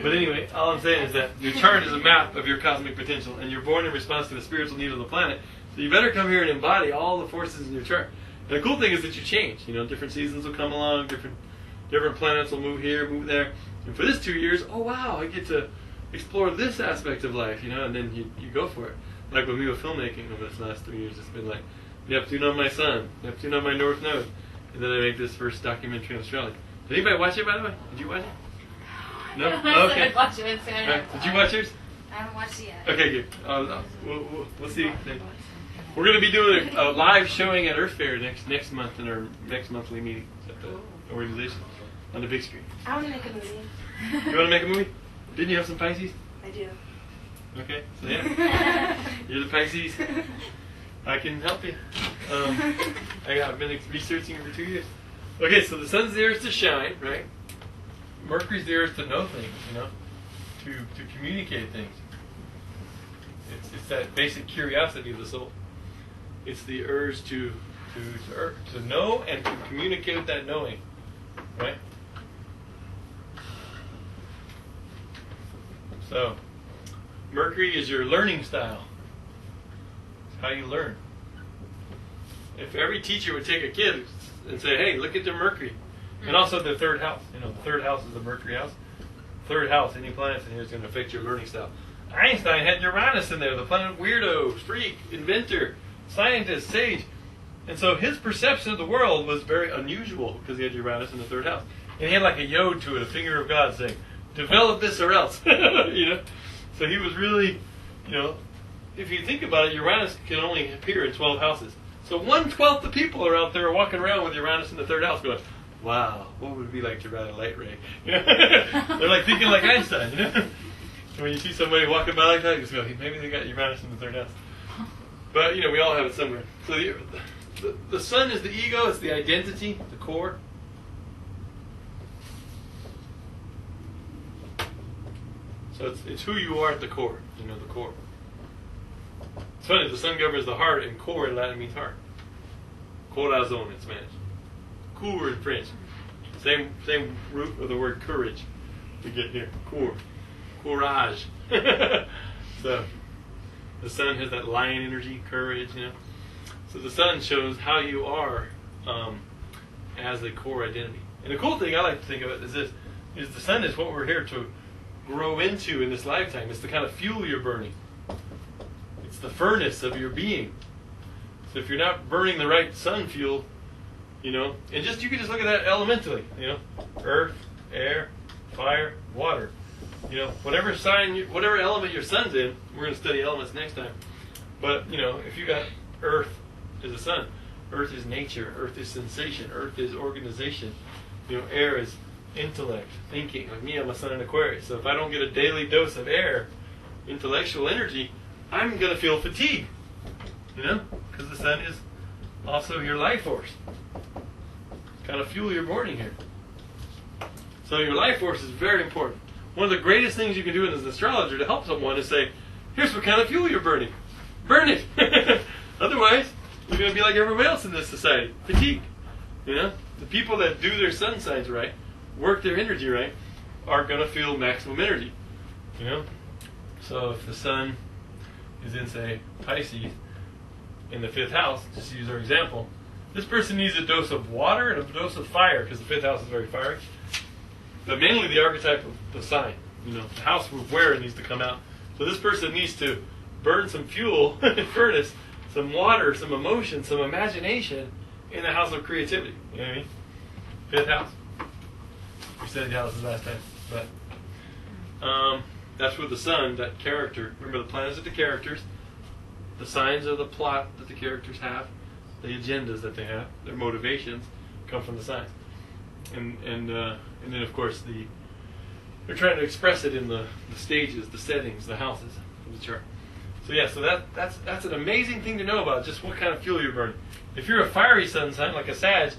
But anyway, all I'm saying is that your chart is a map of your cosmic potential, and you're born in response to the spiritual need of the planet. So you better come here and embody all the forces in your chart. And the cool thing is that you change. You know, different seasons will come along, different planets will move here, move there. And for this 2 years, oh wow, I get to explore this aspect of life, you know, and then you go for it. Like with me with filmmaking over this last 3 years, it's been like Neptune on my sun, Neptune on my north node, and then I make this first documentary on astrology. Did anybody watch it, by the way? Did you watch it? No? Okay. Watch it, Did you watch yours? I haven't watched it yet. Okay, good. We'll see. We're going to be doing a live showing at Earth Fair next month in our next monthly meeting at the organization on the big screen. I want to make a movie. You want to make a movie? Didn't you have some Pisces? I do. Okay, so yeah. You're the Pisces. I can help you. I've been researching for 2 years. Okay, so the sun's there is to shine, right? Mercury's there is to know things, you know, to communicate things. It's that basic curiosity of the soul. It's the urge to know and to communicate that knowing, right? So, Mercury is your learning style. It's how you learn. If every teacher would take a kid and say, hey, look at their Mercury. And also the 3rd house. You know, the 3rd house is the Mercury house. 3rd house, any planets in here is going to affect your learning style. Einstein had Uranus in there, the planet weirdo, freak, inventor, scientist, sage. And so his perception of the world was very unusual because he had Uranus in the 3rd house. And he had like a yod to it, a finger of God saying, develop this or else. You know? So he was really, you know, if you think about it, Uranus can only appear in 12 houses. So 1/12 of people are out there walking around with Uranus in the 3rd house going, wow, what would it be like to ride a light ray? You know? They're like thinking like Einstein, you know? So when you see somebody walking by like that, you just go, maybe they got Uranus in the 3rd house. But, you know, we all have it somewhere. So the sun is the ego, it's the identity, the core. So it's who you are at the core, you know, the core. It's funny, the sun governs the heart, and core in Latin means heart. Corazon in Spanish. Cour in French. Same root of the word courage we get here. Cour. Courage. So the sun has that lion energy, courage, you know. So the sun shows how you are as a core identity. And the cool thing I like to think of it is this, is the sun is what we're here to grow into in this lifetime. It's the kind of fuel you're burning. It's the furnace of your being. So if you're not burning the right sun fuel, you know, and just you can just look at that elementally, you know, earth, air, fire, water. You know, whatever sign, whatever element your sun's in, we're going to study elements next time. But, you know, if you got earth is the sun, earth is nature, earth is sensation, earth is organization, you know, air is intellect, thinking. Like me, I'm a sun in Aquarius. So if I don't get a daily dose of air, intellectual energy, I'm going to feel fatigue, you know, because the sun is also your life force. Kind of fuel you're burning here. So your life force is very important. One of the greatest things you can do as an astrologer to help someone is say, here's what kind of fuel you're burning. Burn it. Otherwise, you're going to be like everybody else in this society. Fatigue. You know? The people that do their sun signs right, work their energy right, are going to feel maximum energy. You know? So if the sun is in, say, Pisces, in the 5th house, just to use our example, this person needs a dose of water and a dose of fire, because the 5th house is very fiery. But mainly the archetype of the sign. You know, the house of where it needs to come out. So this person needs to burn some fuel in the furnace, some water, some emotion, some imagination in the house of creativity. You know what I mean? 5th house. We studied houses last time. But that's where the sun, that character, remember the planets are the characters, the signs are the plot that the characters have, the agendas that they have, their motivations come from the signs. And then of course they're trying to express it in the stages, the settings, the houses of the chart. So yeah, so that's an amazing thing to know about just what kind of fuel you're burning. If you're a fiery sun sign like a Sag,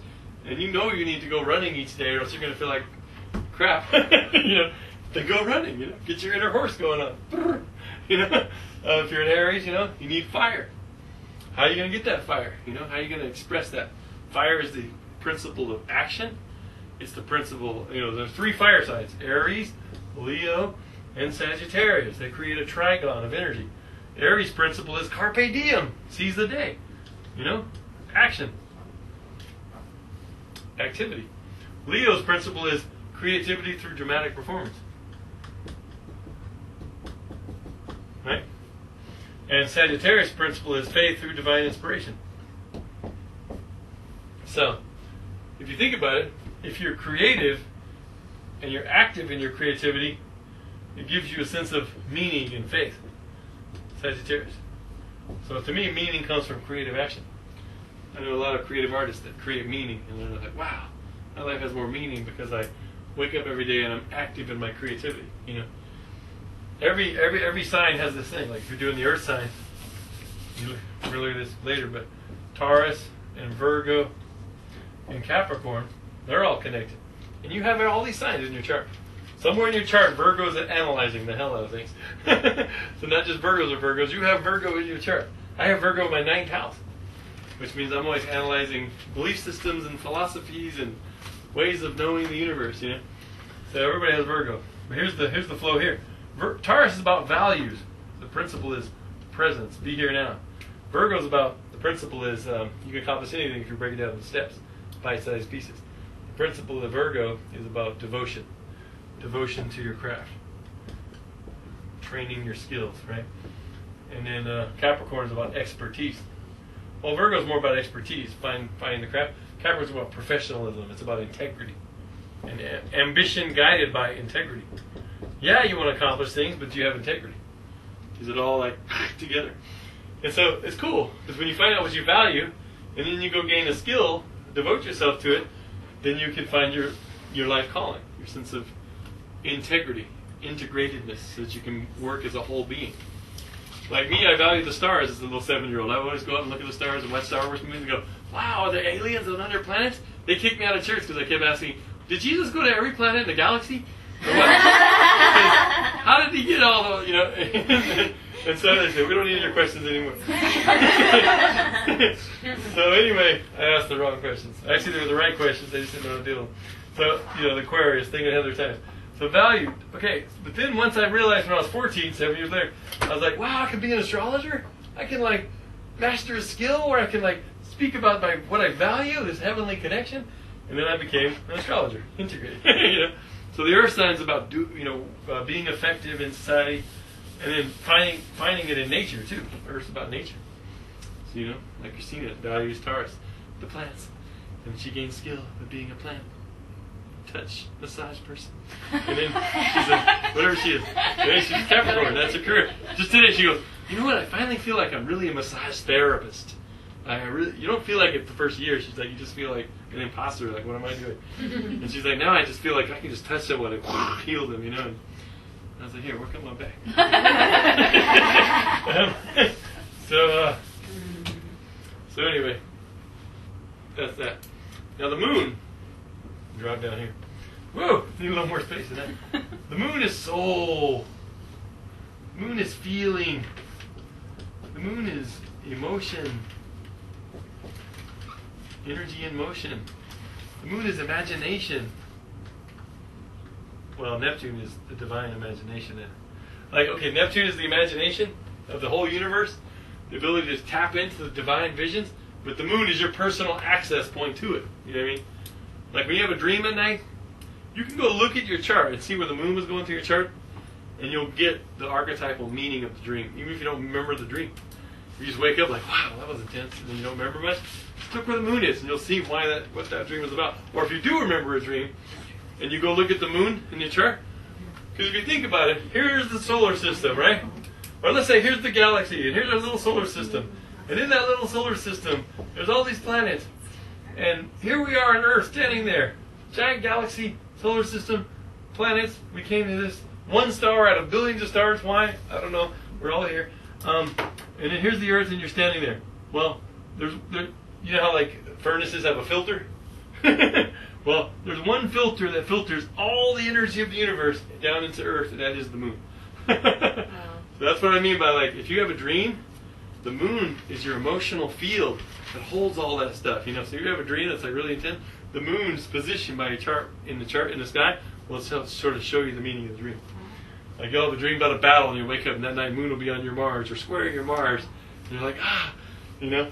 and you know you need to go running each day, or else you're going to feel like crap, you know, then go running. You know, get your inner horse going on. You know, if you're an Aries, you know, you need fire. How are you going to get that fire? You know, how are you going to express that? Fire is the principle of action. It's the principle, you know, there's 3 fire signs, Aries, Leo, and Sagittarius. They create a trigon of energy. Aries' principle is carpe diem, seize the day. You know, action, activity. Leo's principle is creativity through dramatic performance. Right? And Sagittarius' principle is faith through divine inspiration. So, if you think about it, if you're creative and you're active in your creativity, it gives you a sense of meaning and faith. Sagittarius. So to me, meaning comes from creative action. I know a lot of creative artists that create meaning, and they're like, wow, my life has more meaning because I wake up every day and I'm active in my creativity. You know, every sign has this thing. Like if you're doing the Earth sign, we'll look at this later, but Taurus and Virgo and Capricorn, they're all connected. And you have all these signs in your chart. Somewhere in your chart, Virgo's analyzing the hell out of things. So not just Virgos or Virgos, you have Virgo in your chart. I have Virgo in my 9th house, which means I'm always analyzing belief systems and philosophies and ways of knowing the universe, you know. So everybody has Virgo. But here's the flow here. Taurus is about values. The principle is presence, be here now. Virgo's about, the principle is you can accomplish anything if you break it down into steps, bite-sized pieces. The principle of Virgo is about devotion. Devotion to your craft. Training your skills, right? And then Capricorn is about expertise. Well, Virgo is more about expertise, finding the craft. Capricorn is about professionalism. It's about integrity. And ambition guided by integrity. Yeah, you want to accomplish things, but do you have integrity? Is it all like together? And so it's cool, because when you find out what you value, and then you go gain a skill, devote yourself to it, then you can find your life calling, your sense of integrity, integratedness, so that you can work as a whole being. Like me, I value the stars as a little 7-year-old. I would always go out and look at the stars and watch Star Wars movies and go, wow, are there aliens on other planets? They kicked me out of church because I kept asking, did Jesus go to every planet in the galaxy? Or what? How did he get all the, you know? And so they said, we don't need your questions anymore. So anyway, I asked the wrong questions. Actually, they were the right questions. They just didn't know how to deal with them. So, you know, the Aquarius thing ahead of their time. So value. Okay, but then once I realized when I was 14, 7 years later, I was like, wow, I can be an astrologer? I can, master a skill where I can, speak about what I value, this heavenly connection. And then I became an astrologer, integrated. You know? So the earth sign is about being effective in society, and then finding it in nature too. Earth's about nature. So like Christina values Taurus, the plants, and she gains skill of being a plant. Touch, massage person. And then she's like, whatever she is. And then she's Capricorn, that's her career. Just today she goes, you know what, I finally feel like I'm really a massage therapist. You don't feel like it the first year. She's like, you just feel like an imposter, like, what am I doing? And she's like, now I just feel like I can just touch someone and heal them, And I was like, here, work on my back. So anyway, that's that. Now the moon, drop down here. Whoa, need a little more space than that. The moon is soul. The moon is feeling. The moon is emotion. Energy in motion. The moon is imagination. Well, Neptune is the divine imagination. Neptune is the imagination of the whole universe, the ability to tap into the divine visions, but the moon is your personal access point to it. You know what I mean? Like when you have a dream at night, you can go look at your chart and see where the moon was going through your chart, and you'll get the archetypal meaning of the dream, even if you don't remember the dream. You just wake up like, wow, that was intense, and then you don't remember much. Just look where the moon is, and you'll see what that dream was about. Or if you do remember a dream, and you go look at the moon in your chart, because if you think about it, here's the solar system, right? Or let's say here's the galaxy, and here's our little solar system. And in that little solar system, there's all these planets. And here we are on Earth, standing there. Giant galaxy, solar system, planets. We came to this one star out of billions of stars. Why? I don't know. We're all here. And then here's the Earth, and you're standing there. Well, you know how furnaces have a filter? Well, there's one filter that filters all the energy of the universe down into Earth, and that is the moon. So that's what I mean by if you have a dream, the moon is your emotional field that holds all that stuff. So you have a dream that's really intense. The moon's positioned by your chart in the sky. Well, it's sort of show you the meaning of the dream. Like you'll have a dream about a battle, and you wake up, and that night moon will be on your Mars or squaring your Mars, and you're like,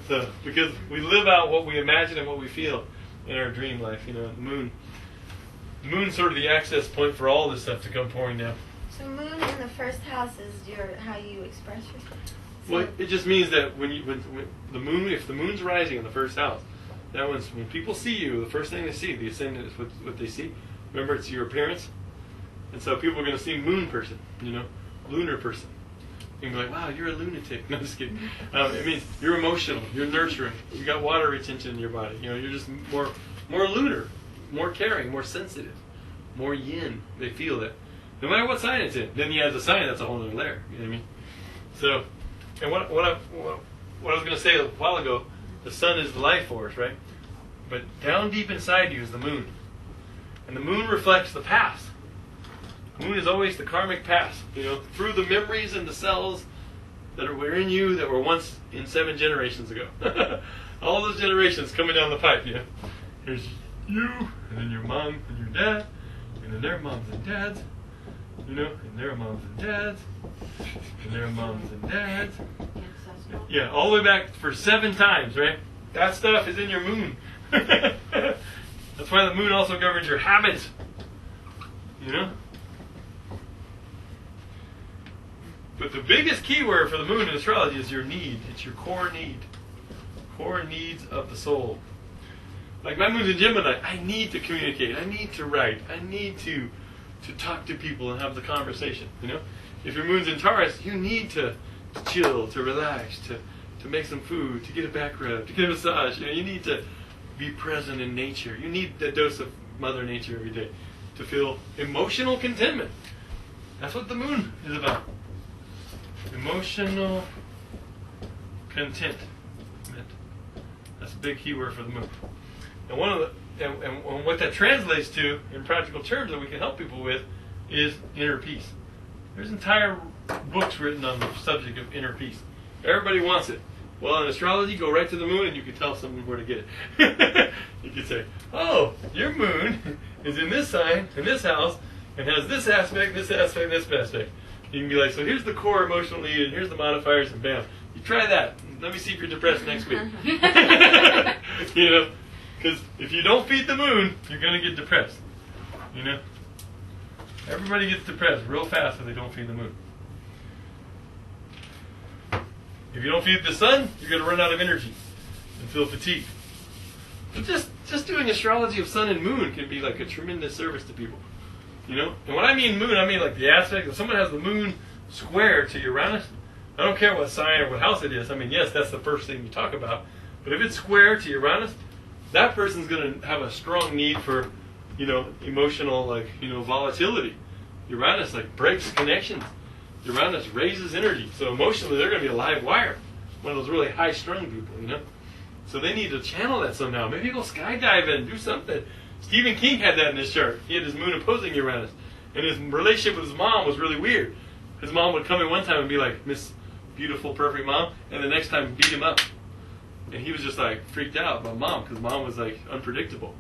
So because we live out what we imagine and what we feel in our dream life. The moon's sort of the access point for all this stuff to come pouring down. So moon in the first house is how you express yourself. So well, it just means that when the moon, if the moon's rising in the first house, that when people see you, the first thing they see, the ascendant is what they see. Remember, it's your appearance, and so people are going to see moon person, lunar person. You can be like, wow, you're a lunatic. No, just kidding. It means you're emotional, you're nurturing, you got water retention in your body. You're just more lunar, more caring, more sensitive, more yin. They feel that. No matter what sign it's in. Then you add the sign, that's a whole other layer. You know what I mean? So, and what I was going to say a while ago, the sun is the life force, right? But down deep inside you is the moon. And the moon reflects the past. The moon is always the karmic past, through the memories and the cells that were in you that were once in 7 generations ago. All those generations coming down the pipe, Here's you, and then your mom and your dad, and then their moms and dads, and their moms and dads, and their moms and dads. Yeah, all the way back for 7 times, right? That stuff is in your moon. That's why the moon also governs your habits. But the biggest keyword for the moon in astrology is your need. It's your core need. Core needs of the soul. Like my moon's in Gemini, I need to communicate. I need to write. I need to talk to people and have the conversation. If your moon's in Taurus, you need to chill, to relax, to make some food, to get a back rub, to get a massage. You need to be present in nature. You need that dose of Mother Nature every day to feel emotional contentment. That's what the moon is about. Emotional contentment. That's a big keyword for the moon. And and what that translates to in practical terms that we can help people with is inner peace. There's entire books written on the subject of inner peace. Everybody wants it. Well, in astrology, go right to the moon and you can tell someone where to get it. You can say, oh, your moon is in this sign, in this house, and has this aspect, this aspect, this aspect. You can be like, so here's the core emotional need, and here's the modifiers, and bam. You try that. Let me see if you're depressed next week. Because Because if you don't feed the moon, you're going to get depressed. You know? Everybody gets depressed real fast if they don't feed the moon. If you don't feed the sun, you're going to run out of energy and feel fatigued. But just doing astrology of sun and moon can be like a tremendous service to people. You know? And when I mean moon, I mean like the aspect. If someone has the moon square to Uranus, I don't care what sign or what house it is. I mean, yes, that's the first thing you talk about. But if it's square to Uranus, that person's going to have a strong need for, you know, emotional, like, you know, volatility. Uranus, like, breaks connections. Uranus raises energy. So emotionally, they're going to be a live wire. One of those really high-strung people, you know? So they need to channel that somehow. Maybe go skydiving, do something. Stephen King had that in his chart. He had his moon opposing Uranus. And his relationship with his mom was really weird. His mom would come in one time and be like, Miss Beautiful, Perfect Mom, and the next time beat him up. And he was just like freaked out about Mom, because Mom was like unpredictable.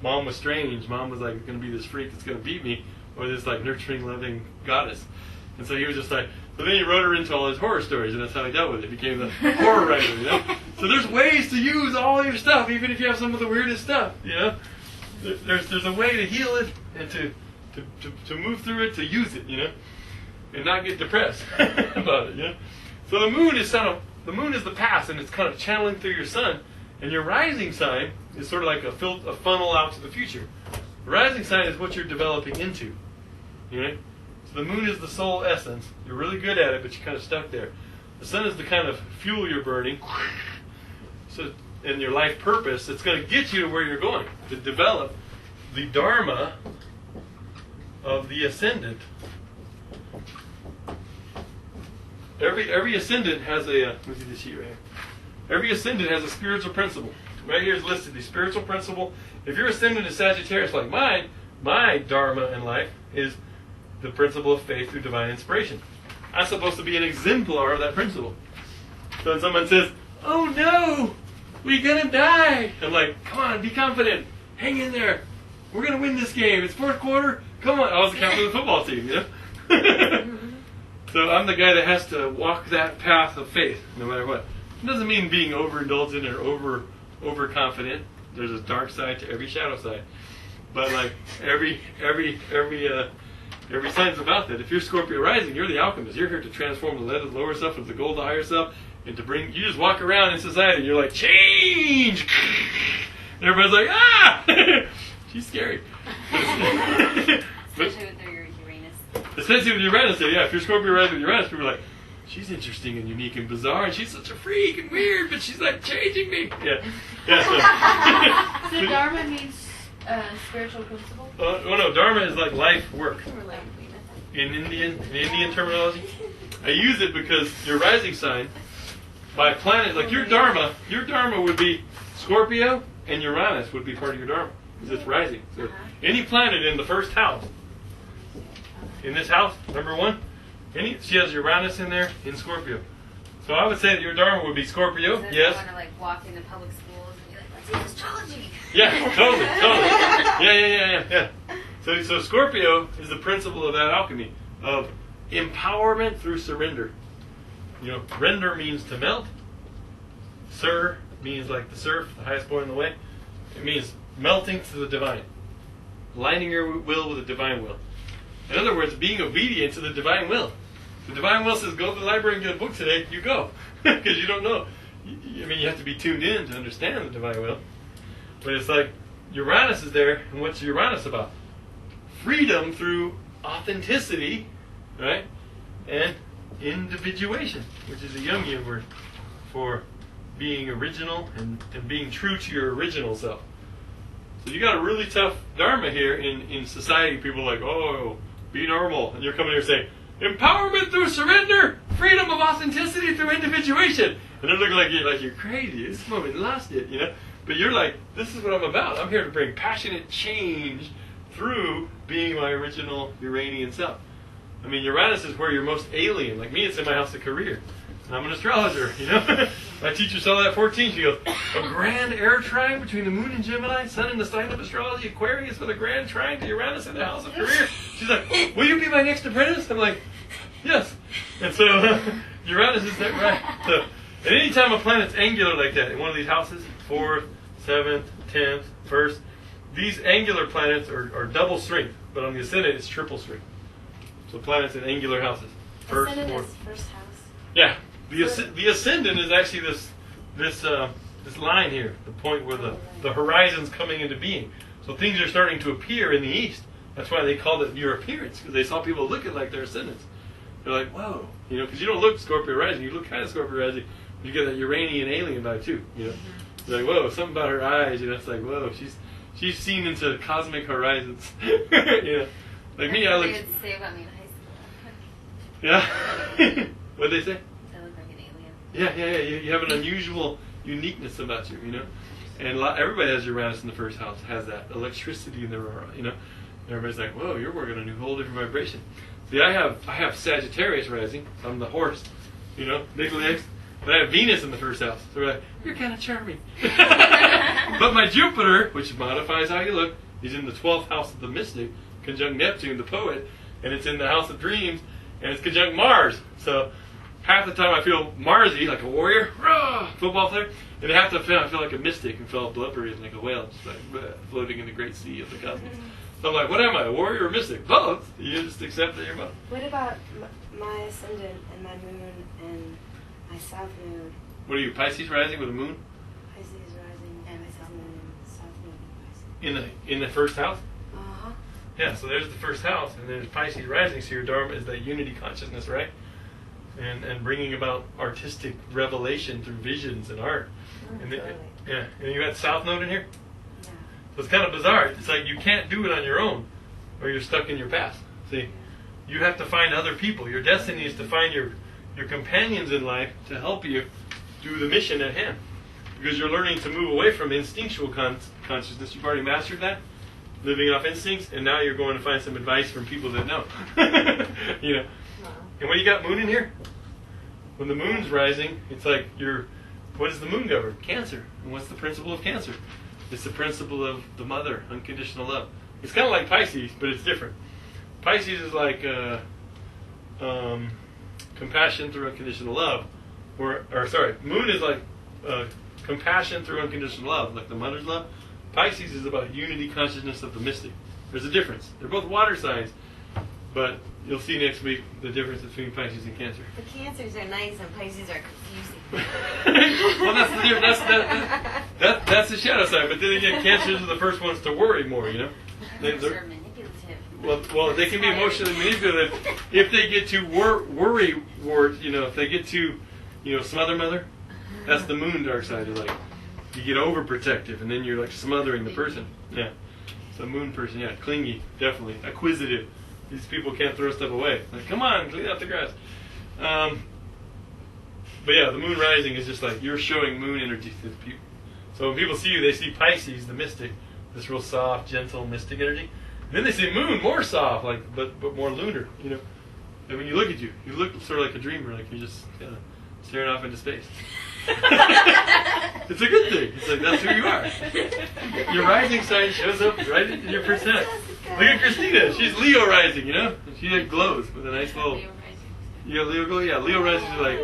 Mom was strange. Mom was like going to be this freak that's going to beat me, or this like nurturing, loving goddess. And so he was just like, so then he wrote her into all his horror stories, and that's how he dealt with it. He became the horror writer, you know? So there's ways to use all your stuff, even if you have some of the weirdest stuff, you know? There's a way to heal it, and to move through it, to use it, you know? And not get depressed about it, you know? So the moon is the moon is the past, and it's kind of channeling through your sun, and your rising sign is sort of like a funnel out to the future. The rising sign is what you're developing into, you know? So the moon is the soul essence. You're really good at it, but you're kind of stuck there. The sun is the kind of fuel you're burning. So, in your life purpose, it's going to get you to where you're going, to develop the dharma of the ascendant. Every ascendant has a, let me see this sheet right here. Every ascendant has a spiritual principle. Right here is listed, the spiritual principle. If your ascendant is Sagittarius like mine, my dharma in life is the principle of faith through divine inspiration. I'm supposed to be an exemplar of that principle. So when someone says, oh no, we're going to die, I'm like, come on, be confident. Hang in there. We're going to win this game. It's fourth quarter. Come on. I was the captain of the football team, you know? So I'm the guy that has to walk that path of faith, no matter what. It doesn't mean being overindulgent or overconfident. There's a dark side to every shadow side. But like every sign's about that. If you're Scorpio rising, you're the alchemist. You're here to transform the lead of the lower self into the gold of the higher self, and to bring. You just walk around in society, and you're like, change. And everybody's like, ah. She's scary. Especially with your Uranus. Especially with Uranus, yeah. If you're Scorpio rising with Uranus, people are like, she's interesting and unique and bizarre, and she's such a freak and weird, but she's like changing me. Yeah. So Dharma means spiritual principle? Oh no, Dharma is like life work. Or like In Indian terminology. I use it because your rising sign, by planet, like your Dharma would be Scorpio, and Uranus would be part of your Dharma, because it's rising. So any planet in the first house, in this house, number one, she has Uranus in there, in Scorpio. So I would say that your Dharma would be Scorpio, so yes. I want to like walk into public schools and be like, let's use astrology. Yeah, totally. Yeah. So Scorpio is the principle of that alchemy, of empowerment through surrender. You know, render means to melt. Sur means like the surf, the highest point in the way. It means melting to the divine. Aligning your will with the divine will. In other words, being obedient to the divine will. The divine will says, go to the library and get a book today. You go. Because you don't know. I mean, you have to be tuned in to understand the divine will. But it's like, Uranus is there, and what's Uranus about? Freedom through authenticity, right? And individuation, which is a Jungian word for being original and being true to your original self. So you got a really tough dharma here in society. People are like, oh, be normal. And you're coming here saying, empowerment through surrender, freedom of authenticity through individuation. And they're looking like you're crazy. This woman lost it, you know? But you're like, this is what I'm about. I'm here to bring passionate change through being my original Uranian self. I mean, Uranus is where you're most alien. Like me, it's in my house of career. And I'm an astrologer, you know? My teacher saw that at 14. She goes, a grand air trine between the moon and Gemini, sun in the sign of astrology, Aquarius with a grand trine to Uranus in the house of career. She's like, will you be my next apprentice? I'm like, yes. And so Uranus is that right. So, and any time a planet's angular like that, in one of these houses, 4th, 7th, 10th, 1st. These angular planets are double strength, but on the ascendant it's triple strength. So planets in angular houses. First, Ascendant fourth. is first house. Yeah, the ascendant is actually this line here, the point where the horizon's coming into being. So things are starting to appear in the east. That's why they called it your appearance, because they saw people looking like their ascendants. They're like, whoa, because you don't look Scorpio rising, you look kind of Scorpio rising. You get that Uranian alien vibe too, You're like, whoa, something about her eyes, it's like, whoa, she's seen into cosmic horizons. Like me, I look. They would say about me in high school. Yeah. What'd they say? I look like an alien. Yeah. You have an unusual uniqueness about you, And everybody has Uranus in the first house, has that electricity in their aura, And everybody's like, whoa, you're working on a whole different vibration. See, I have Sagittarius rising. I'm the horse, Nicholas. But I have Venus in the first house. So we're like, you're kind of charming. But my Jupiter, which modifies how you look, is in the 12th house of the mystic, conjunct Neptune, the poet, and it's in the house of dreams, and it's conjunct Mars. So half the time I feel Marsy, like a warrior, rah, football player, and half the time I feel like a mystic and feel blubbery and like a whale, just like bleh, floating in the great sea of the cosmos. So I'm like, what am I, a warrior or a mystic? Both. You just accept that you're both. What about my ascendant and my moon and my south node? What are you, Pisces rising with a moon? Pisces rising and my south moon and south node in Pisces. In the first house? Uh-huh. Yeah, so there's the first house, and there's Pisces rising, so your Dharma is that unity consciousness, right? And bringing about artistic revelation through visions and art. And Totally. And you got South Node in here? Yeah. So it's kind of bizarre. It's like you can't do it on your own, or you're stuck in your past. See? You have to find other people. Your destiny is to find your companions in life to help you do the mission at hand. Because you're learning to move away from instinctual consciousness. You've already mastered that, living off instincts, and now you're going to find some advice from people that know. Wow. And when you got moon in here, when the moon's rising, it's like what does the moon govern? Cancer. And what's the principle of Cancer? It's the principle of the mother, unconditional love. It's kind of like Pisces, but it's different. Pisces is like compassion through unconditional love. Moon is like compassion through unconditional love, like the mother's love. Pisces is about unity consciousness of the mystic. There's a difference. They're both water signs, but you'll see next week the difference between Pisces and Cancer. The Cancers are nice and Pisces are confusing. Well, that's the difference. That's the shadow side. But then again, Cancers are the first ones to worry more. They're manipulative. Well, they can be emotionally manipulative if they get to worry ward. If they get to, smother mother. That's the moon dark side. Is like you get overprotective, and then you're like smothering the person. Yeah. So moon person, yeah, clingy, definitely, acquisitive. These people can't throw stuff away. Like, come on, clean out the grass. But yeah, the moon rising is just like you're showing moon energy to the people. So when people see you, they see Pisces, the mystic, this real soft, gentle, mystic energy. And then they see moon, more soft, like but more lunar. And when you look at you look sort of like a dreamer, like you're just kind of staring off into space. It's a good thing. It's like that's who you are. Your rising sign shows up right in your percent. Look at Christina. She's Leo rising, And she like glows with a nice little. You got Leo glow? Yeah, Leo rising is like.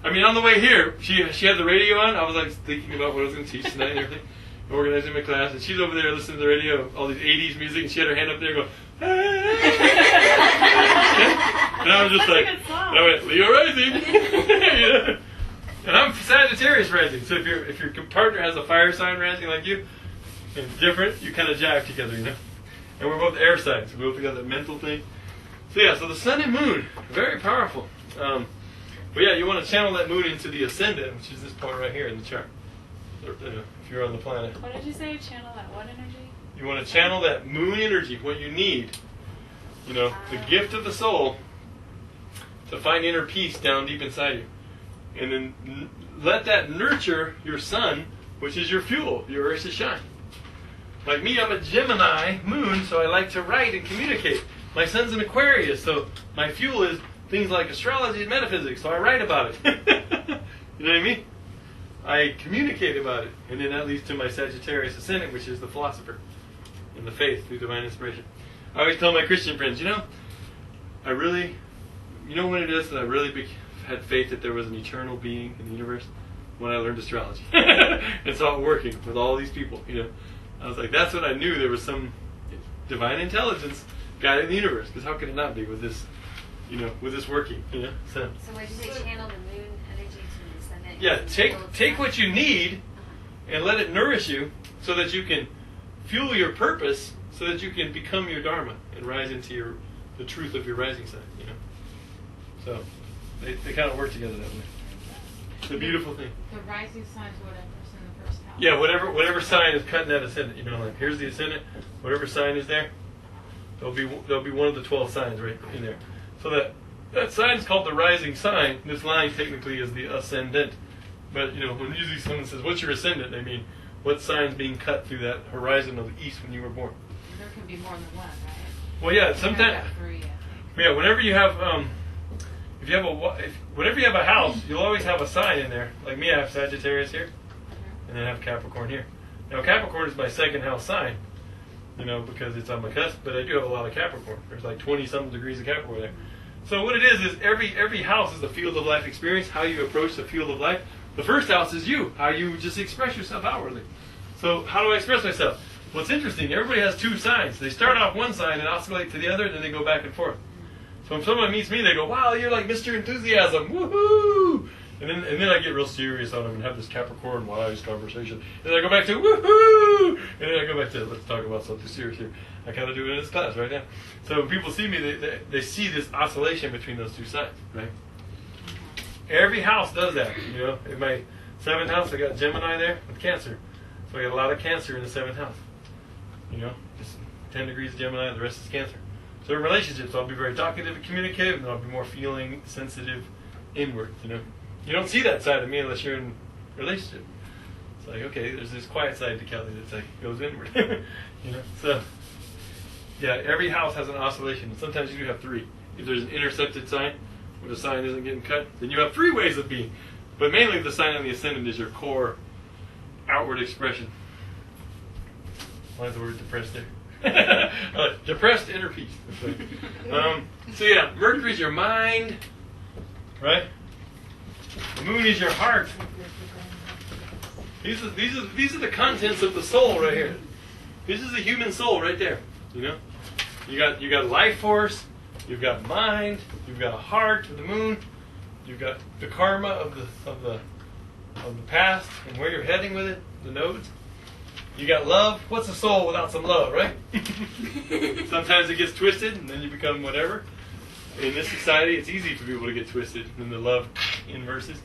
On the way here, she had the radio on. I was like thinking about what I was going to teach tonight and everything, organizing my class, and she's over there listening to the radio, all these '80s music, and she had her hand up there going. And I was just like, and I went Leo rising. And I'm Sagittarius rising. So if your partner has a fire sign rising like you, and it's different, you kind of jive together, And we're both air signs. We both got that mental thing. So the sun and moon, very powerful. But yeah, you want to channel that moon into the ascendant, which is this point right here in the chart. If you're on the planet. What did you say? Channel that what energy? You want to channel that moon energy, what you need. The gift of the soul to find inner peace down deep inside you. And then let that nurture your sun, which is your fuel, your earth to shine. Like me, I'm a Gemini moon, so I like to write and communicate. My sun's an Aquarius, so my fuel is things like astrology and metaphysics, so I write about it. You know what I mean? I communicate about it, and then that leads to my Sagittarius ascendant, which is the philosopher and the faith through divine inspiration. I always tell my Christian friends, I really, when it is that I really had faith that there was an eternal being in the universe, when I learned astrology and saw it working with all these people. I was like, that's when I knew there was some divine intelligence guiding the universe. Because how could it not be with this, with this working? So what did you say? Channel the moon energy to the ascendant. Yeah, take what you need and let it nourish you, so that you can fuel your purpose, so that you can become your dharma and rise into the truth of your rising sign. So they kind of work together that way. It's a beautiful thing. The rising sign to whatever's in the first house. Yeah, whatever sign is cutting that ascendant. Like here's the ascendant. Whatever sign is there, there'll be one of the 12 signs right in there. So that sign is called the rising sign. This line technically is the ascendant. But when usually someone says, "What's your ascendant?" they mean what sign's being cut through that horizon of the east when you were born. There can be more than one, right? Well, yeah, sometimes. Yeah, whenever you have whenever you have a house, you'll always have a sign in there. Like me, I have Sagittarius here, and then I have Capricorn here. Now, Capricorn is my second house sign, because it's on my cusp. But I do have a lot of Capricorn. There's like 20-something degrees of Capricorn there. So what it is every house is a field of life experience. How you approach the field of life. The first house is you. How you just express yourself outwardly. So how do I express myself? Well, it's interesting. Everybody has two signs. They start off one sign and oscillate to the other, and then they go back and forth. So if someone meets me, they go, "Wow, you're like Mr. Enthusiasm, woohoo!" And then I get real serious on them and have this Capricorn wise conversation. And then I go back to woohoo! And then I go back to, let's talk about something serious here. I kind of do it in this class right now. So when people see me, they see this oscillation between those two signs, right? Every house does that, In my 7th house, I got Gemini there with Cancer. So I got a lot of Cancer in the 7th house. Just 10 degrees of Gemini, the rest is Cancer. So in relationships, I'll be very talkative and communicative, and I'll be more feeling, sensitive, inward, You don't see that side of me unless you're in a relationship. It's like, okay, there's this quiet side to Kelly that's like, goes inward, So, yeah, every house has an oscillation. And sometimes you do have 3. If there's an intercepted sign, where the sign isn't getting cut, then you have 3 ways of being. But mainly the sign on the ascendant is your core outward expression. Why is the word depressed there? Depressed inner peace. So yeah, Mercury's your mind, right? The moon is your heart. These are the contents of the soul right here. This is the human soul right there. You got life force. You've got mind, you've got a heart of the moon, you've got the karma of the past and where you're heading with it, the nodes. You got love. What's a soul without some love, right? Sometimes it gets twisted and then you become whatever. In this society, it's easy for people to get twisted and the love inverses.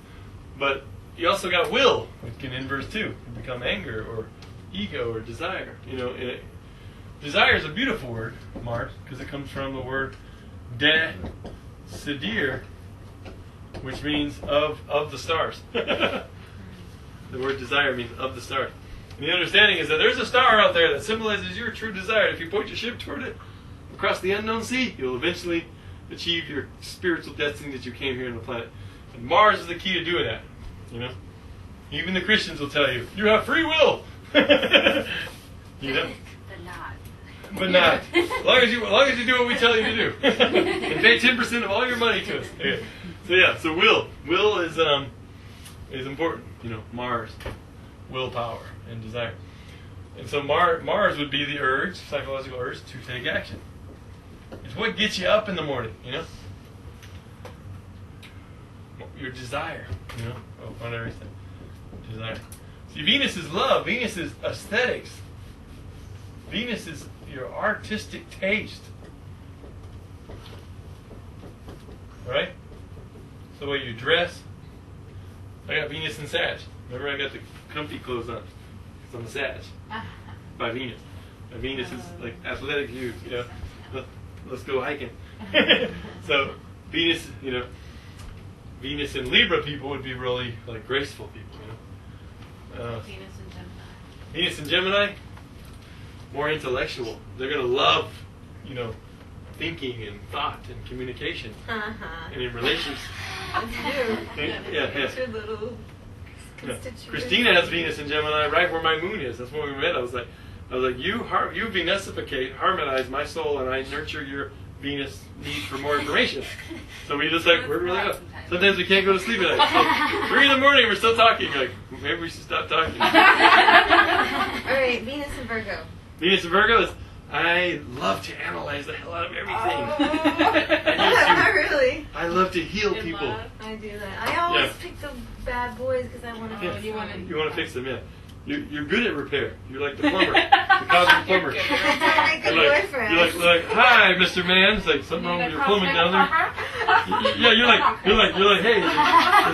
But you also got will, which can inverse too, and become anger or ego or desire. Desire is a beautiful word, Mars, because it comes from the word de-sidir, which means of the stars. The word desire means of the stars. And the understanding is that there's a star out there that symbolizes your true desire. If you point your ship toward it across the unknown sea, you'll eventually achieve your spiritual destiny that you came here on the planet. And Mars is the key to doing that. Even the Christians will tell you, you have free will. But not. As long as you do what we tell you to do. And pay 10% of all your money to us. Okay. So will is important. Mars, willpower and desire. And so Mars would be the urge, psychological urge, to take action. It's what gets you up in the morning, Your desire, on everything. Desire. See, Venus is love. Venus is aesthetics. Venus is your artistic taste. Right? It's the way you dress. I got Venus and Sag. Remember, I got the comfy clothes on. It's on the Sag. By Venus. And Venus is like athletic youth, Let's go hiking. So Venus, Venus and Libra people would be really like graceful people, Venus and Gemini. Venus and Gemini, more intellectual. They're going to love, thinking and thought and communication. And in relations. It's your little constituent. Christina has Venus and Gemini right where my moon is. That's when we met. I was like, you Venesificate, harmonize my soul, and I nurture your Venus need for more information. So we just like, we're really up. Sometimes we can't go to sleep at night. So 3 in the morning, we're still talking. Like, maybe we should stop talking. All right, Venus and Virgo. Venus and Virgo is, I love to analyze the hell out of everything. Really? I love to heal people. I do that. I always pick the bad boys because I want to fix them. You want to fix them, yeah. You're good at repair. You're like the plumber, the cosmic plumber. Good boyfriend. You're like, hi, Mr. Man. It's like something wrong with your plumbing down there. Yeah, you're like, hey, is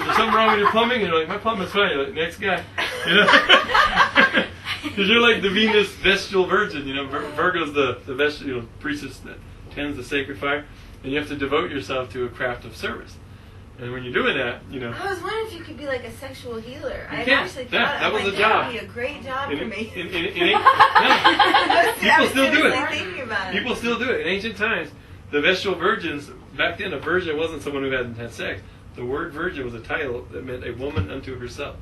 there something wrong with your plumbing? And you're like, my plumbing's fine. You're like, next guy. You know, because you're like the Venus Vestal Virgin. You know, Virgo's the vestal, priestess that tends the sacred fire, and you have to devote yourself to a craft of service. And when you're doing that, I was wondering if you could be like a sexual healer. I can. actually thought that was a that job. would be a great job for me. People still do it. Thinking about it. People still do it. In ancient times, the Vestal Virgins, back then a virgin wasn't someone who hadn't had sex. The word virgin was a title that meant a woman unto herself,